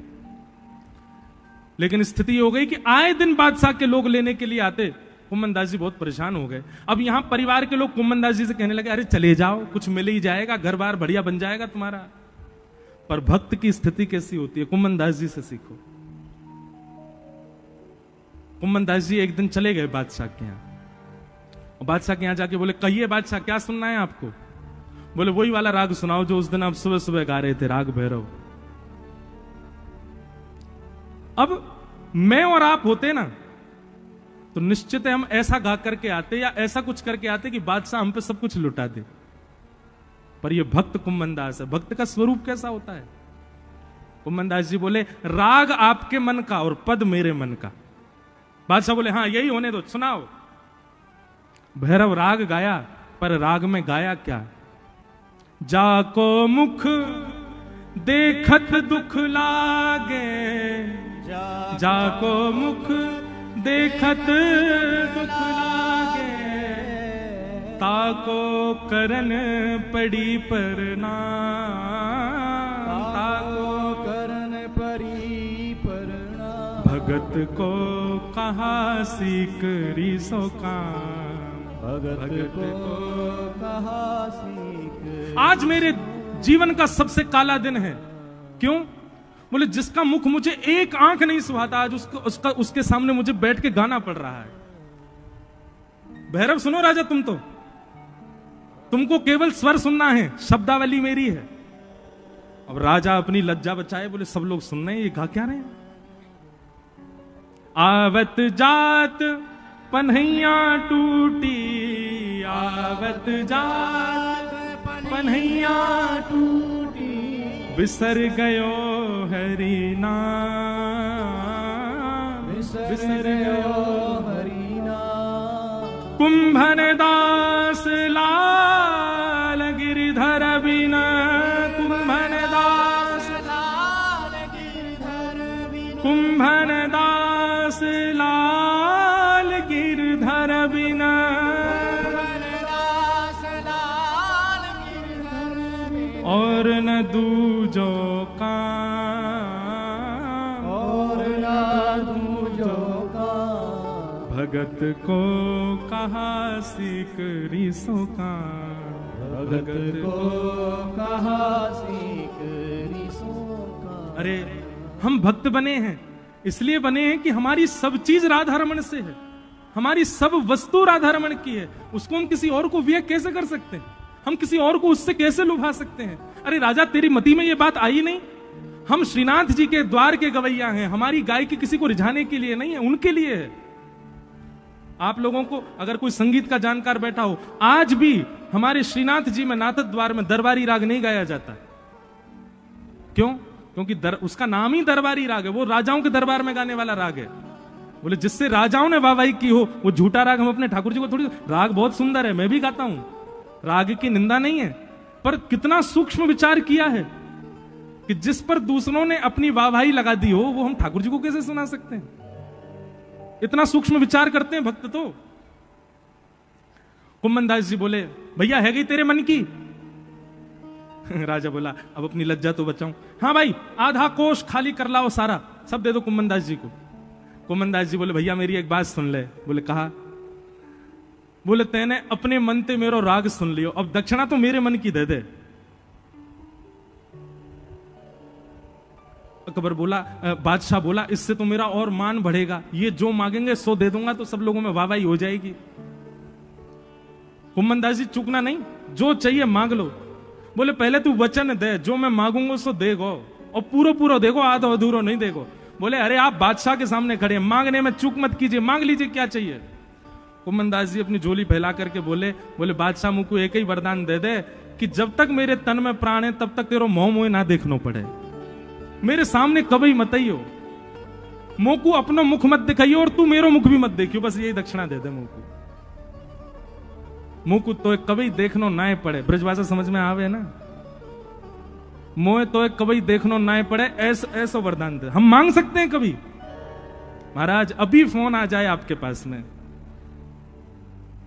लेकिन स्थिति हो गई कि आए दिन बादशाह के लोग लेने के लिए आते, कुम्मन दास जी बहुत परेशान हो गए। अब यहां परिवार के लोग कुम्मन दास जी से कहने लगे अरे चले जाओ, कुछ मिल ही जाएगा, घर बार बढ़िया बन जाएगा तुम्हारा। पर भक्त की स्थिति कैसी होती है, कुम्मन दास जी से सीखो। कुम्मन दास जी एक दिन चले गए बादशाह के यहां, और बादशाह के यहां जाके बोले कहिए बादशाह क्या सुनना है आपको? बोले वही वाला राग सुनाओ जो उस दिन आप सुबह सुबह गा रहे थे, राग भैरव। अब मैं और आप होते ना तो निश्चित है हम ऐसा गा करके आते या ऐसा कुछ करके आते कि बादशाह हम पे सब कुछ लुटा दे। पर ये भक्त कुम्मन दास है, भक्त का स्वरूप कैसा होता है? कुम्मन दास जी बोले राग आपके मन का और पद मेरे मन का। बादशाह बोले हाँ यही होने दो, सुनाओ। भैरव राग गाया, पर राग में गाया क्या? जाको मुख देखत दुख लागे, जाको मुख देखत दुख लागे, ताको करन पड़ी प्रणाम, ताको करन पड़ी प्रणाम। भगत को कहा सीकरी सो काम, भगत को कहा सीख। आज मेरे जीवन का सबसे काला दिन है। क्यों? बोले जिसका मुख मुझे एक आंख नहीं सुहाता, आज उसके सामने मुझे बैठ के गाना पड़ रहा है। भैरव सुनो राजा, तुमको केवल स्वर सुनना है, शब्दावली मेरी है। अब राजा अपनी लज्जा बचाए, बोले सब लोग सुन रहे हैं, ये गा क्या रहे हैं? आवत जात पन्हैया टूटी, आवत जात पन्हैया टूटी, बिसर गयो हरि नाम, बिसर गयो हरि नाम। कुंभन दास लाल गिरधर बिना, कुंभन दास लाल गिरधर बिनु, कुंभन दास लाल गिरधर बिना, दास लाल गिरधर बिनु, और न दूजो का, और ना दूजो का। भगत को कहा सीख रिसो का, भगत को कहा सीख रिसो का। अरे हम भक्त बने हैं, इसलिए बने हैं कि हमारी सब चीज राधा रमण से है, हमारी सब वस्तु राधा रमण की है। उसको हम किसी और को व्यय कैसे कर सकते हैं? हम किसी और को उससे कैसे लुभा सकते हैं? अरे राजा, तेरी मति में ये बात आई नहीं? हम श्रीनाथ जी के द्वार के गवैया हैं, हमारी गायकी किसी को रिझाने के लिए नहीं है, उनके लिए है। आप लोगों को अगर कोई संगीत का जानकार बैठा हो, आज भी हमारे श्रीनाथ जी में नाथद द्वार में दरबारी राग नहीं गाया जाता। क्यों? क्योंकि उसका नाम ही दरबारी राग है, वो राजाओं के दरबार में गाने वाला राग है। बोले जिससे राजाओं ने वाहवाही की हो वो झूठा राग हम अपने ठाकुर जी को थोड़ी। राग बहुत सुंदर है, मैं भी गाता हूं, राग की निंदा नहीं है, पर कितना सूक्ष्म विचार किया है कि जिस पर दूसरों ने अपनी वाहवाही लगा दी हो वो हम ठाकुर जी को कैसे सुना सकते हैं? इतना सूक्ष्म विचार करते हैं भक्त तो। कुम्मन दास जी बोले, भैया है गई तेरे मन की? राजा बोला, अब अपनी लज्जा तो बचाऊं। हाँ भाई, आधा कोष खाली कर लाओ, सारा सब दे दो कुम्मन दास जी को। कुम्मन दास जी बोले, भैया मेरी एक बात सुन ले। बोले कहा? बोले तेने अपने मन ते मेरो राग सुन लियो, अब दक्षिणा तो मेरे मन की दे दे। अकबर बोला, बादशाह बोला, इससे तो मेरा और मान बढ़ेगा, ये जो मांगेंगे सो दे दूंगा तो सब लोगों में वाहवाही हो जाएगी। कुम्मन दास जी चूकना नहीं, जो चाहिए मांग लो। बोले पहले तू वचन दे, जो मैं मांगूंगा सो देगो, और पूरा पूरा देखो, आधा अधूरा नहीं देखो। बोले अरे आप बादशाह के सामने खड़े हैं, मांगने में चूक मत कीजिए, मांग लीजिए क्या चाहिए। कुम्मन दास जी अपनी झोली फैला करके बोले बादशाह मुझको एक ही वरदान दे दे कि जब तक मेरे तन में प्राण है तब तक तेरो मोह मोह ना देखना पड़े, मेरे सामने कभी मत आइयो, मुंह को अपना मुख मत दिखाइयो और तू मेरो मुख भी मत देखियो, बस यही दक्षिणा दे दे मुंह को। मुंह को तो कभी देखनो ना पड़े, ब्रजभाषा समझ में आवे ना, मोह तो कभी देखनो ना पड़े, ऐसा वरदान दे। हम मांग सकते हैं कभी? महाराज अभी फोन आ जाए आपके पास में,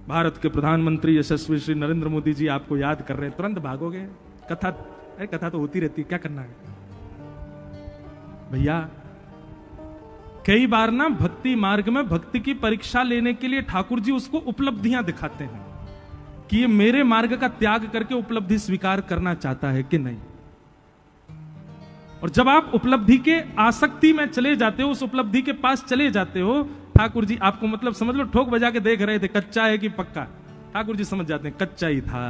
भारत के प्रधानमंत्री यशस्वी श्री नरेंद्र मोदी जी आपको याद कर रहे हैं, तुरंत भागोगे? कथा तो होती रहती है, क्या करना है भैया। कई बार ना भक्ति मार्ग में भक्ति की परीक्षा लेने के लिए ठाकुर जी उसको उपलब्धियां दिखाते हैं कि ये मेरे मार्ग का त्याग करके उपलब्धि स्वीकार करना चाहता है कि नहीं। और जब आप उपलब्धि के आसक्ति में चले जाते हो, उस उपलब्धि के पास चले जाते हो, ठाकुर जी आपको मतलब समझ लो ठोक बजा के देख रहे थे, कच्चा है कि पक्का। ठाकुर जी समझ जाते हैं कच्चा ही था,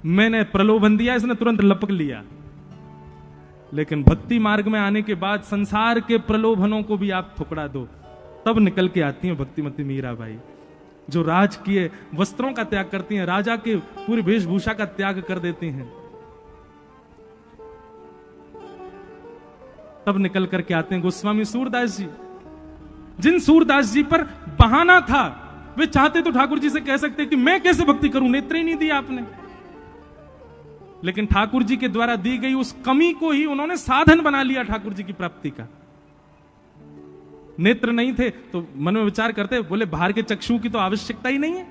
मैंने प्रलोभन दिया, इसने तुरंत लपक लिया। लेकिन भक्ति मार्ग में आने के बाद संसार के प्रलोभनों को भी आप ठुकरा दो, तब निकल के आती हैं भक्तिमती मीराबाई, जो राजकीय वस्त्रों का त्याग करती हैं, राजा के पूरी वेशभूषा का त्याग कर देती हैं, तब निकल करके आते हैं गोस्वामी सूरदास जी। जिन सूरदास जी पर बहाना था, वे चाहते तो ठाकुर जी से कह सकते कि मैं कैसे भक्ति करूं, नेत्र ही नहीं दिया आपने। लेकिन ठाकुर जी के द्वारा दी गई उस कमी को ही उन्होंने साधन बना लिया ठाकुर जी की प्राप्ति का। नेत्र नहीं थे तो मन में विचार करते, बोले बाहर के चक्षु की तो आवश्यकता ही नहीं है,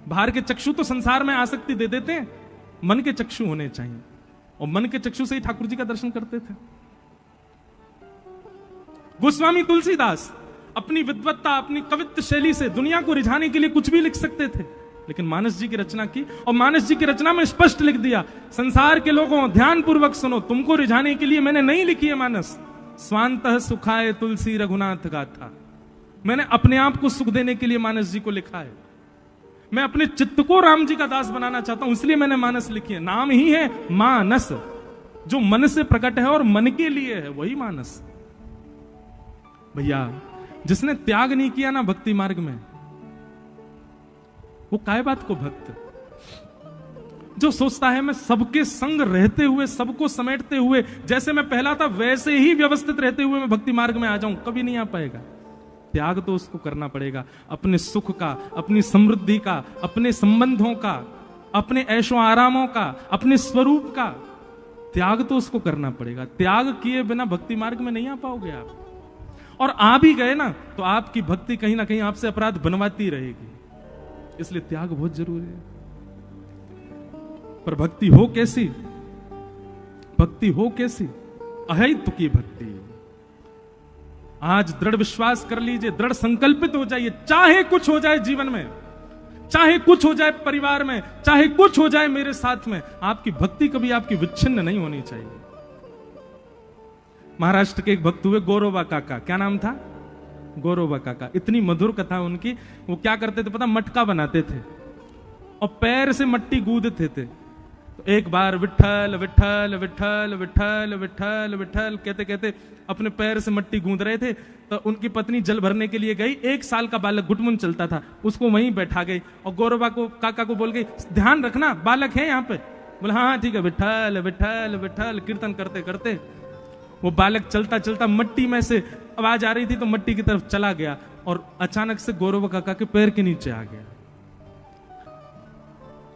बाहर के चक्षु तो संसार में आसक्ति दे देते हैं, मन के चक्षु होने चाहिए, और मन के चक्षु से ही ठाकुर जी का दर्शन करते थे। गोस्वामी तुलसीदास अपनी विद्वत्ता, अपनी कवित्व शैली से दुनिया को रिझाने के लिए कुछ भी लिख सकते थे, लेकिन मानस जी की रचना की, और मानस जी की रचना में स्पष्ट लिख दिया, संसार के लोगों ध्यान पूर्वक सुनो, तुमको रिझाने के लिए मैंने नहीं लिखी है मानस, स्वांतः सुखाए तुलसी रघुनाथ गाथा, मैंने अपने आप को सुख देने के लिए मानस जी को लिखा है। मैं अपने चित्त को राम जी का दास बनाना चाहता हूं, इसलिए मैंने मानस लिखी है। नाम ही है मानस, जो मन से प्रकट है और मन के लिए है, वही मानस। भैया जिसने त्याग नहीं किया ना भक्ति मार्ग में, वो काय बात को भक्त? जो सोचता है मैं सबके संग रहते हुए, सबको समेटते हुए, जैसे मैं पहला था वैसे ही व्यवस्थित रहते हुए मैं भक्ति मार्ग में आ जाऊं, कभी नहीं आ पाएगा। त्याग तो उसको करना पड़ेगा, अपने सुख का, अपनी समृद्धि का, अपने संबंधों का, अपने ऐशो आरामों का, अपने स्वरूप का त्याग तो उसको करना पड़ेगा। त्याग किए बिना भक्ति मार्ग में नहीं आ पाओगे आप। और आ भी गए ना तो आपकी भक्ति कहीं ना कहीं आपसे अपराध बनवाती रहेगी। इसलिए त्याग बहुत जरूरी है। पर भक्ति हो कैसी? भक्ति हो कैसी? अहैतु की भक्ति। आज दृढ़ विश्वास कर लीजिए, दृढ़ संकल्पित हो जाइए, चाहे कुछ हो जाए जीवन में, चाहे कुछ हो जाए परिवार में, चाहे कुछ हो जाए मेरे साथ में, आपकी भक्ति कभी आपकी विच्छिन्न नहीं होनी चाहिए। महाराष्ट्र के एक भक्त हुए गौरवा काका, क्या नाम था? गौरवा काका। इतनी मधुर कथा उनकी। वो क्या करते थे पता? मटका बनाते थे और पैर से मट्टी गूंदते थे। तो एक बार विठल विठल विठल विठल विठल विठल कहते कहते अपने पैर से मट्टी गूंद रहे थे, तो उनकी पत्नी जल भरने के लिए गई। 1 साल का बालक गुटमुन चलता था, उसको वहीं बैठा गई और गौरवा को काका को बोल गई, ध्यान रखना बालक है यहाँ पे। बोले हाँ ठीक है। विठल विठल विठल कीर्तन करते करते वो बालक चलता चलता मट्टी में से आवाज आ रही थी तो मट्टी की तरफ चला गया और अचानक से गौरवा काका के पैर के नीचे आ गया।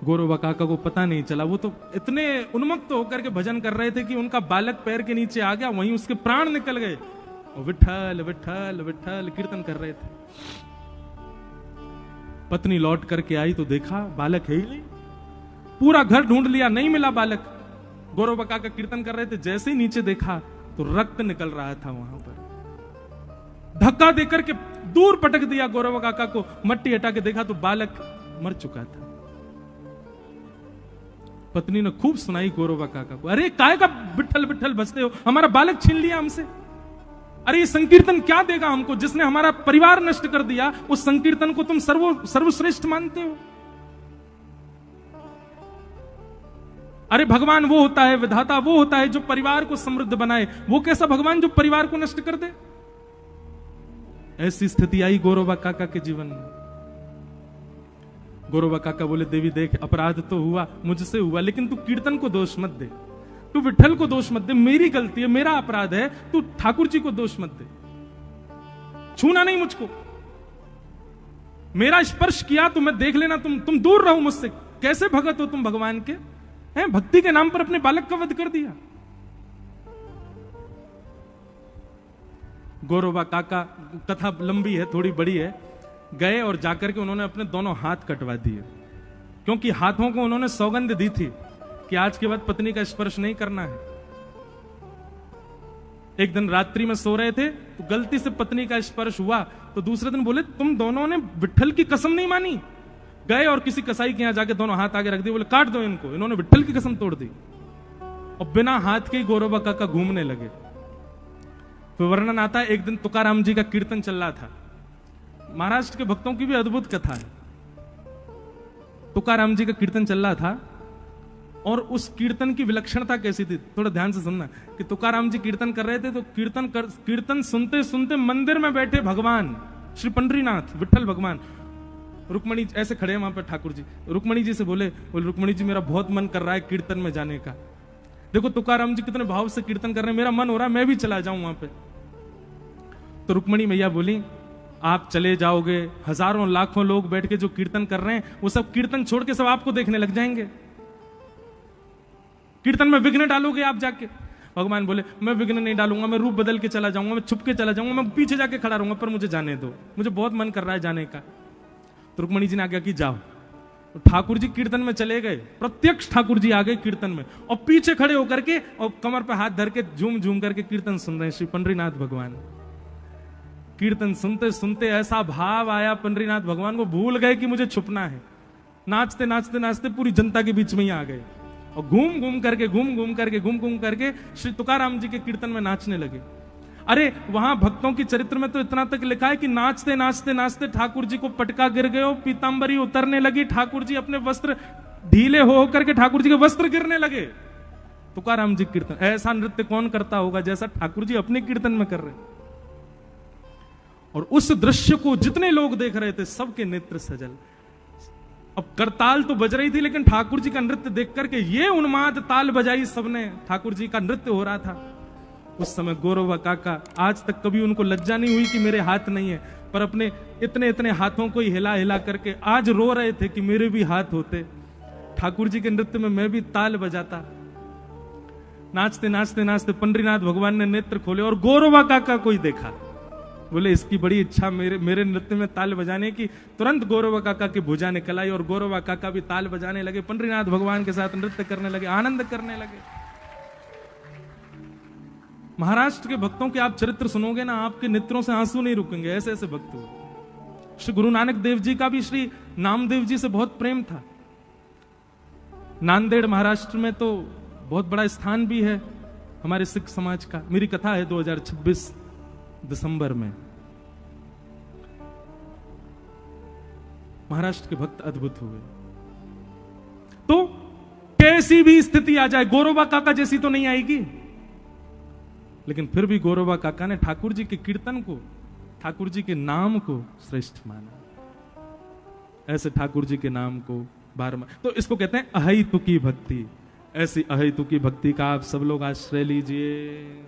गौरवा काका को पता नहीं चला, वो तो इतने उन्मत्त होकर के भजन कर रहे थे कि उनका बालक पैर के नीचे आ गया, वहीं उसके प्राण निकल गए। और विठल विठल विठल कीर्तन कर रहे थे। पत्नी लौट करके आई तो देखा बालक है ही नहीं। पूरा घर ढूंढ लिया, नहीं मिला बालक। गौरवा काका कीर्तन कर रहे थे, जैसे ही नीचे देखा तो रक्त निकल रहा था वहां पर। धक्का देकर के दूर पटक दिया गौरव काका को, मट्टी हटा के देखा तो बालक मर चुका था। पत्नी ने खूब सुनाई गौरव काका को, अरे काय का बिठल बिठल बजते हो, हमारा बालक छीन लिया हमसे। अरे ये संकीर्तन क्या देगा हमको, जिसने हमारा परिवार नष्ट कर दिया, उस संकीर्तन को तुम सर्वश्रेष्ठ मानते हो। अरे भगवान वो होता है, विधाता वो होता है जो परिवार को समृद्ध बनाए, वो कैसा भगवान जो परिवार को नष्ट कर दे। ऐसी स्थिति आई गौरवा काका के जीवन में। गौरवा काका बोले, देवी देख अपराध तो हुआ, मुझसे हुआ, लेकिन तू कीर्तन को दोष मत दे, तू विठल को दोष मत दे, मेरी गलती है, मेरा अपराध है, तू ठाकुर जी को दोष मत दे। छूना नहीं मुझको, मेरा स्पर्श किया तो मैं देख लेना, तुम दूर रहो मुझसे। कैसे भगत हो तुम भगवान के, हैं? भक्ति के नाम पर अपने बालक का वध कर दिया। गौरवा काका, कथा लंबी है, थोड़ी बड़ी है, गए और जाकर के उन्होंने अपने दोनों हाथ कटवा दिए, क्योंकि हाथों को उन्होंने सौगंध दी थी कि आज के बाद पत्नी का स्पर्श नहीं करना है। एक दिन रात्रि में सो रहे थे तो गलती से पत्नी का स्पर्श हुआ, तो दूसरे दिन बोले तुम दोनों ने विठल की कसम नहीं मानी। गए और किसी कसाई के यहां जाके दोनों हाथ आगे रख दिए, बोले काट दो इनको। इन्होंने विठल की कसम तोड़ दी और बिना हाथ के गौरवा काका घूमने लगे। तो वर्णन आता है, एक दिन तुकाराम जी का कीर्तन चल रहा था। महाराष्ट्र के भक्तों की भी अद्भुत कथा है। तुकाराम जी का कीर्तन चल रहा था और उस कीर्तन की विलक्षणता कैसी थी, थोड़ा ध्यान से सुनना। कि तुकाराम जी कीर्तन कर रहे थे तो कीर्तन सुनते सुनते मंदिर में बैठे भगवान श्री पंडरीनाथ विठल भगवान, रुक्मणी ऐसे खड़े हैं वहां पर ठाकुर जी, रुक्मणी जी से बोले रुक्मणी जी मेरा बहुत मन कर रहा है कीर्तन में जाने का। देखो तुकाराम जी कितने भाव से कीर्तन कर रहे हैं, मेरा मन हो रहा है मैं भी चला जाऊं वहां पे। तो रुक्मणी मैया बोली आप चले जाओगे, हजारों लाखों लोग बैठ के जो कीर्तन कर रहे हैं वो सब कीर्तन छोड़ के सब आपको देखने लग जाएंगे, कीर्तन में विघ्न डालोगे आप जाके। भगवान बोले मैं विघ्न नहीं डालूंगा, मैं रूप बदल के चला जाऊंगा, मैं छुप के चला जाऊंगा, मैं पीछे जाके खड़ा रहूंगा, पर मुझे जाने दो, मुझे बहुत मन कर रहा है जाने का। तो रुक्मणी जी ने आज्ञा की जाओ। तो ठाकुर जी कीर्तन में चले गए, प्रत्यक्ष ठाकुर जी आ गए कीर्तन में और पीछे खड़े होकर के और कमर पे हाथ धर के झूम झूम करके कीर्तन सुन रहे हैं श्री पंडरीनाथ भगवान। कीर्तन सुनते सुनते ऐसा भाव आया, पंडरीनाथ भगवान को भूल गए कि मुझे छुपना है। नाचते नाचते नाचते पूरी जनता के बीच में ही आ गए और घूम घूम करके श्री तुकाराम जी के कीर्तन में नाचने लगे। अरे वहां भक्तों की चरित्र में तो इतना तक लिखा है कि नाचते नाचते नाचते ठाकुर जी को पटका गिर गए, पीतांबरी उतरने लगी, ठाकुर जी अपने वस्त्र ढीले हो करके ठाकुर जी के वस्त्र गिरने लगे। तुकाराम जी कीर्तन, ऐसा नृत्य कौन करता होगा जैसा ठाकुर जी अपने कीर्तन में कर रहे। और उस दृश्य को जितने लोग देख रहे थे सबके नेत्र सजल। अब करताल तो बज रही थी, लेकिन ठाकुर जी का नृत्य देख करके ये उन्माद ताल बजाई सबने, ठाकुर जी का नृत्य हो रहा था। उस समय गौरव काका, आज तक कभी उनको लज्जा नहीं हुई कि मेरे हाथ नहीं है, पर अपने इतने इतने हाथों को ही हिला हिला करके आज रो रहे थे कि मेरे भी हाथ होते, ठाकुर जी के नृत्य में मैं भी ताल बजाता। नाचते नाचते नाचते पंडरीनाथ भगवान ने नेत्र खोले और गौरवा काका को ही देखा। बोले इसकी बड़ी इच्छा मेरे नृत्य में ताल बजाने की। तुरंत गौरवा काका की भुजा निकल आई और गौरवा काका भी ताल बजाने लगे, पंडरीनाथ भगवान के साथ नृत्य करने लगे, आनंद करने लगे। महाराष्ट्र के भक्तों के आप चरित्र सुनोगे ना, आपके नेत्रों से आंसू नहीं रुकेंगे, ऐसे ऐसे भक्त हुए। श्री गुरु नानक देव जी का भी श्री नामदेव जी से बहुत प्रेम था। नांदेड़ महाराष्ट्र में तो बहुत बड़ा स्थान भी है हमारे सिख समाज का। मेरी कथा है 2026 दिसंबर में। महाराष्ट्र के भक्त अद्भुत हुए। तो कैसी भी स्थिति आ जाए, गौरवा काका जैसी तो नहीं आएगी, लेकिन फिर भी गौरवा काका ने ठाकुर जी के कीर्तन को, ठाकुर जी के नाम को श्रेष्ठ माना। ऐसे ठाकुर जी के नाम को बार बार, तो इसको कहते हैं अहैतुकी भक्ति। ऐसी अहैतुकी भक्ति का आप सब लोग आश्रय लीजिए।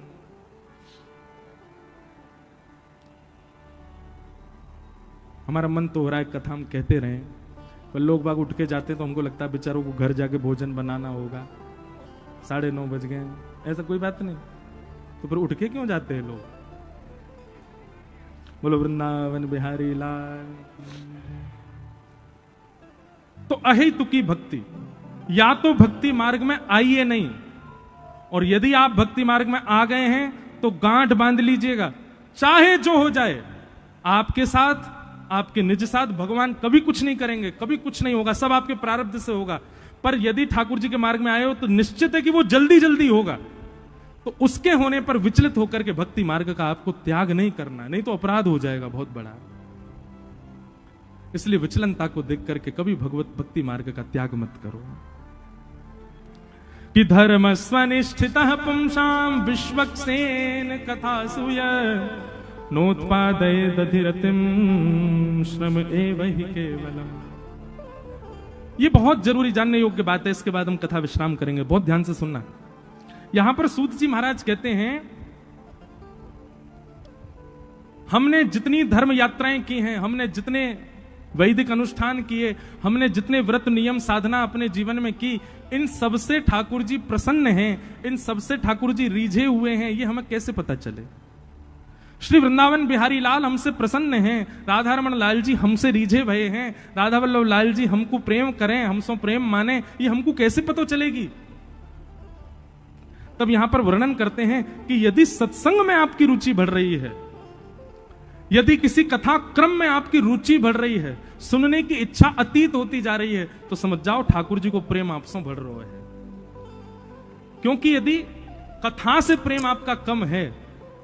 हमारा मन तो हो रहा है कथा हम कहते रहें, पर लोग बाग उठ के जाते तो हमको लगता है बेचारों को घर जाके भोजन बनाना होगा, 9:30 बज गए। ऐसा कोई बात नहीं, तो फिर उठ के क्यों जाते हैं लोग? बोलो वृंदावन बिहारी लाल। तो अहेतुकी भक्ति, या तो भक्ति मार्ग में आइए नहीं, और यदि आप भक्ति मार्ग में आ गए हैं तो गांठ बांध लीजिएगा, चाहे जो हो जाए आपके साथ, आपके निज साथ भगवान कभी कुछ नहीं करेंगे, कभी कुछ नहीं होगा, सब आपके प्रारब्ध से होगा। पर यदि ठाकुर जी के मार्ग में आए हो तो निश्चित है कि वो जल्दी जल्दी होगा। तो उसके होने पर विचलित होकर के भक्ति मार्ग का आपको त्याग नहीं करना, नहीं तो अपराध हो जाएगा बहुत बड़ा। इसलिए विचलनता को देख करके कभी भगवत भक्ति मार्ग का त्याग मत करो। कि धर्म स्वनिष्ठितः पुंसाम विश्वक्सेन कथा सूय नोत्पादये दधिरतिम श्रम एव हि केवलम। ये बहुत जरूरी जानने योग्य बात है, इसके बाद हम कथा विश्राम करेंगे, बहुत ध्यान से सुनना। यहां पर सूत जी महाराज कहते हैं, हमने जितनी धर्म यात्राएं की हैं, हमने जितने वैदिक अनुष्ठान किए, हमने जितने व्रत नियम साधना अपने जीवन में की, इन सबसे ठाकुर जी प्रसन्न हैं, इन सबसे ठाकुर जी रीझे हुए हैं, ये हमें कैसे पता चले? श्री वृंदावन बिहारी लाल हमसे प्रसन्न हैं, राधा रमण लाल जी हमसे रीझे भये हैं, राधा वल्लभ लाल जी हमको प्रेम करें, हमसे प्रेम माने, ये हमको कैसे पता चलेगी? तब यहां पर वर्णन करते हैं कि यदि सत्संग में आपकी रुचि बढ़ रही है, यदि किसी कथा क्रम में आपकी रुचि बढ़ रही है, सुनने की इच्छा अतीत होती जा रही है, तो समझ जाओ ठाकुर जी को प्रेम आपसे बढ़ रहा है। क्योंकि यदि कथा से प्रेम आपका कम है,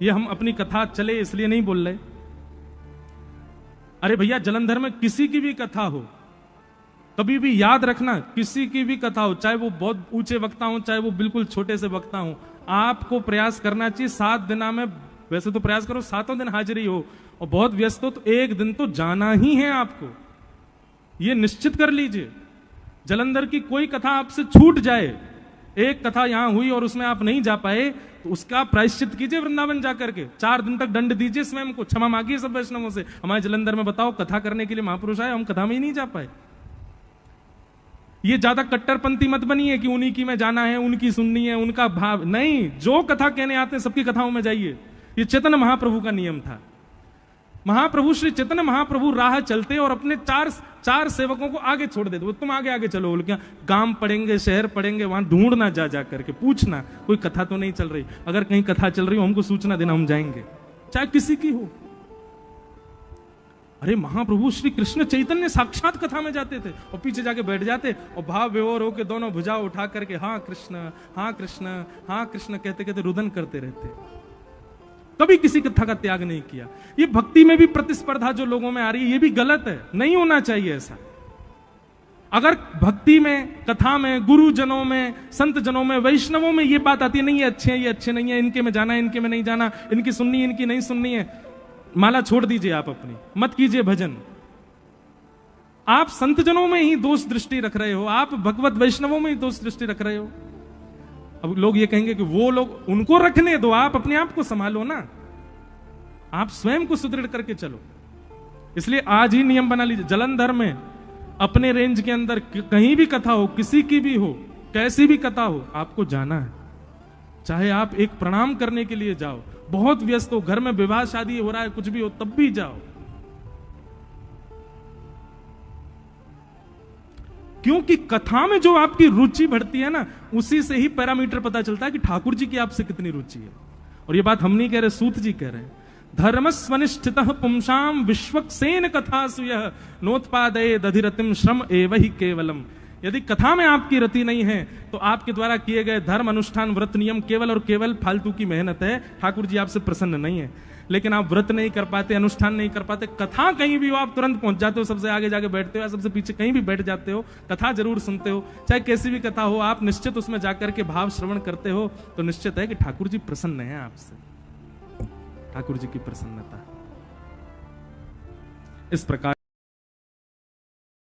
ये हम अपनी कथा चले इसलिए नहीं बोल रहे, अरे भैया जलंधर में किसी की भी कथा हो, कभी भी याद रखना, किसी की भी कथा हो, चाहे वो बहुत ऊंचे वक्ता हो, चाहे वो बिल्कुल छोटे से वक्ता हो, आपको प्रयास करना चाहिए 7 दिन में, वैसे तो प्रयास करो 7 दिन हाजिरी हो, और बहुत व्यस्त हो तो 1 दिन तो जाना ही है आपको, ये निश्चित कर लीजिए। जलंधर की कोई कथा आपसे छूट जाए, एक कथा यहां हुई और उसमें आप नहीं जा पाए, तो उसका प्रायश्चित कीजिए वृंदावन जाकर के, 4 दिन तक दंड दीजिए स्वयं को, क्षमा मांगिए सब वैष्णवों से। हमारे जलंधर में बताओ कथा करने के लिए महापुरुष आए, हम कथा में ही नहीं जा पाए। ये ज्यादा कट्टरपंथी मत बनिए कि उन्हीं की में जाना है, उनकी सुननी है, उनका भाव नहीं, जो कथा कहने आते हैं सबकी कथाओं में जाइए। ये चैतन्य महाप्रभु का नियम था। महाप्रभु श्री चैतन्य महाप्रभु राह चलते और अपने चार सेवकों को आगे छोड़ देते, तुम आगे आगे चलो, बोल क्या गांव पड़ेंगे, शहर पड़ेंगे, वहां ढूंढना जा करके पूछना कोई कथा तो नहीं चल रही, अगर कहीं कथा चल रही हो हमको सूचना देना, हम जाएंगे, चाहे किसी की हो। अरे महाप्रभु श्री कृष्ण चैतन्य साक्षात कथा में जाते थे और पीछे जाके बैठ जाते और भाव विभोर होकर दोनों भुजा उठा करके हाँ कृष्ण हाँ कृष्ण हाँ कृष्ण कहते कहते रुदन करते रहते, कभी किसी कथा का त्याग नहीं किया। ये भक्ति में भी प्रतिस्पर्धा जो लोगों में आ रही है, ये भी गलत है, नहीं होना चाहिए ऐसा। अगर भक्ति में, कथा में, गुरुजनों में, संत जनों में, वैष्णवों में ये बात आती है, नहीं ये अच्छे हैं, ये अच्छे नहीं है, इनके में जाना है, इनके में नहीं जाना, इनकी सुननी है, इनकी नहीं सुननी है, माला छोड़ दीजिए, आप अपनी मत कीजिए भजन। आप संतजनों में ही दोष दृष्टि रख रहे हो, आप भगवत वैष्णवों में ही दोष दृष्टि रख रहे हो। अब लोग ये कहेंगे कि वो लोग, उनको रखने दो, आप अपने आप को संभालो ना, आप स्वयं को सुदृढ़ करके चलो। इसलिए आज ही नियम बना लीजिए, जलंधर में अपने रेंज के अंदर कहीं भी कथा हो, किसी की भी हो, कैसी भी कथा हो, आपको जाना है। चाहे आप एक प्रणाम करने के लिए जाओ, बहुत व्यस्त हो, घर में विवाह शादी हो रहा है, कुछ भी हो, तब भी जाओ। क्योंकि कथा में जो आपकी रुचि बढ़ती है ना, उसी से ही पैरामीटर पता चलता है कि ठाकुर जी की आपसे कितनी रुचि है। और ये बात हम नहीं कह रहे, सूत जी कह रहे हैं। धर्मस्वनिष्ठितः पुंसाम विश्वक्सेन कथासु यः नोत्पादये दधिरतिम श्रम एव हि केवलम। यदि कथा में आपकी रति नहीं है तो आपके द्वारा किए गए धर्म, अनुष्ठान, व्रत, नियम केवल और केवल फालतू की मेहनत है। ठाकुर जी आपसे प्रसन्न नहीं है। लेकिन आप व्रत नहीं कर पाते, अनुष्ठान नहीं कर पाते, कथा कहीं भी हो आप तुरंत पहुंच जाते हो, सबसे आगे जाके बैठते हो या सबसे पीछे कहीं भी बैठ जाते हो, कथा जरूर सुनते हो, चाहे कैसी भी कथा हो, आप निश्चित उसमें जाकर के भाव श्रवण करते हो, तो निश्चित है कि ठाकुर जी प्रसन्न है आपसे। ठाकुर जी की प्रसन्नता इस प्रकार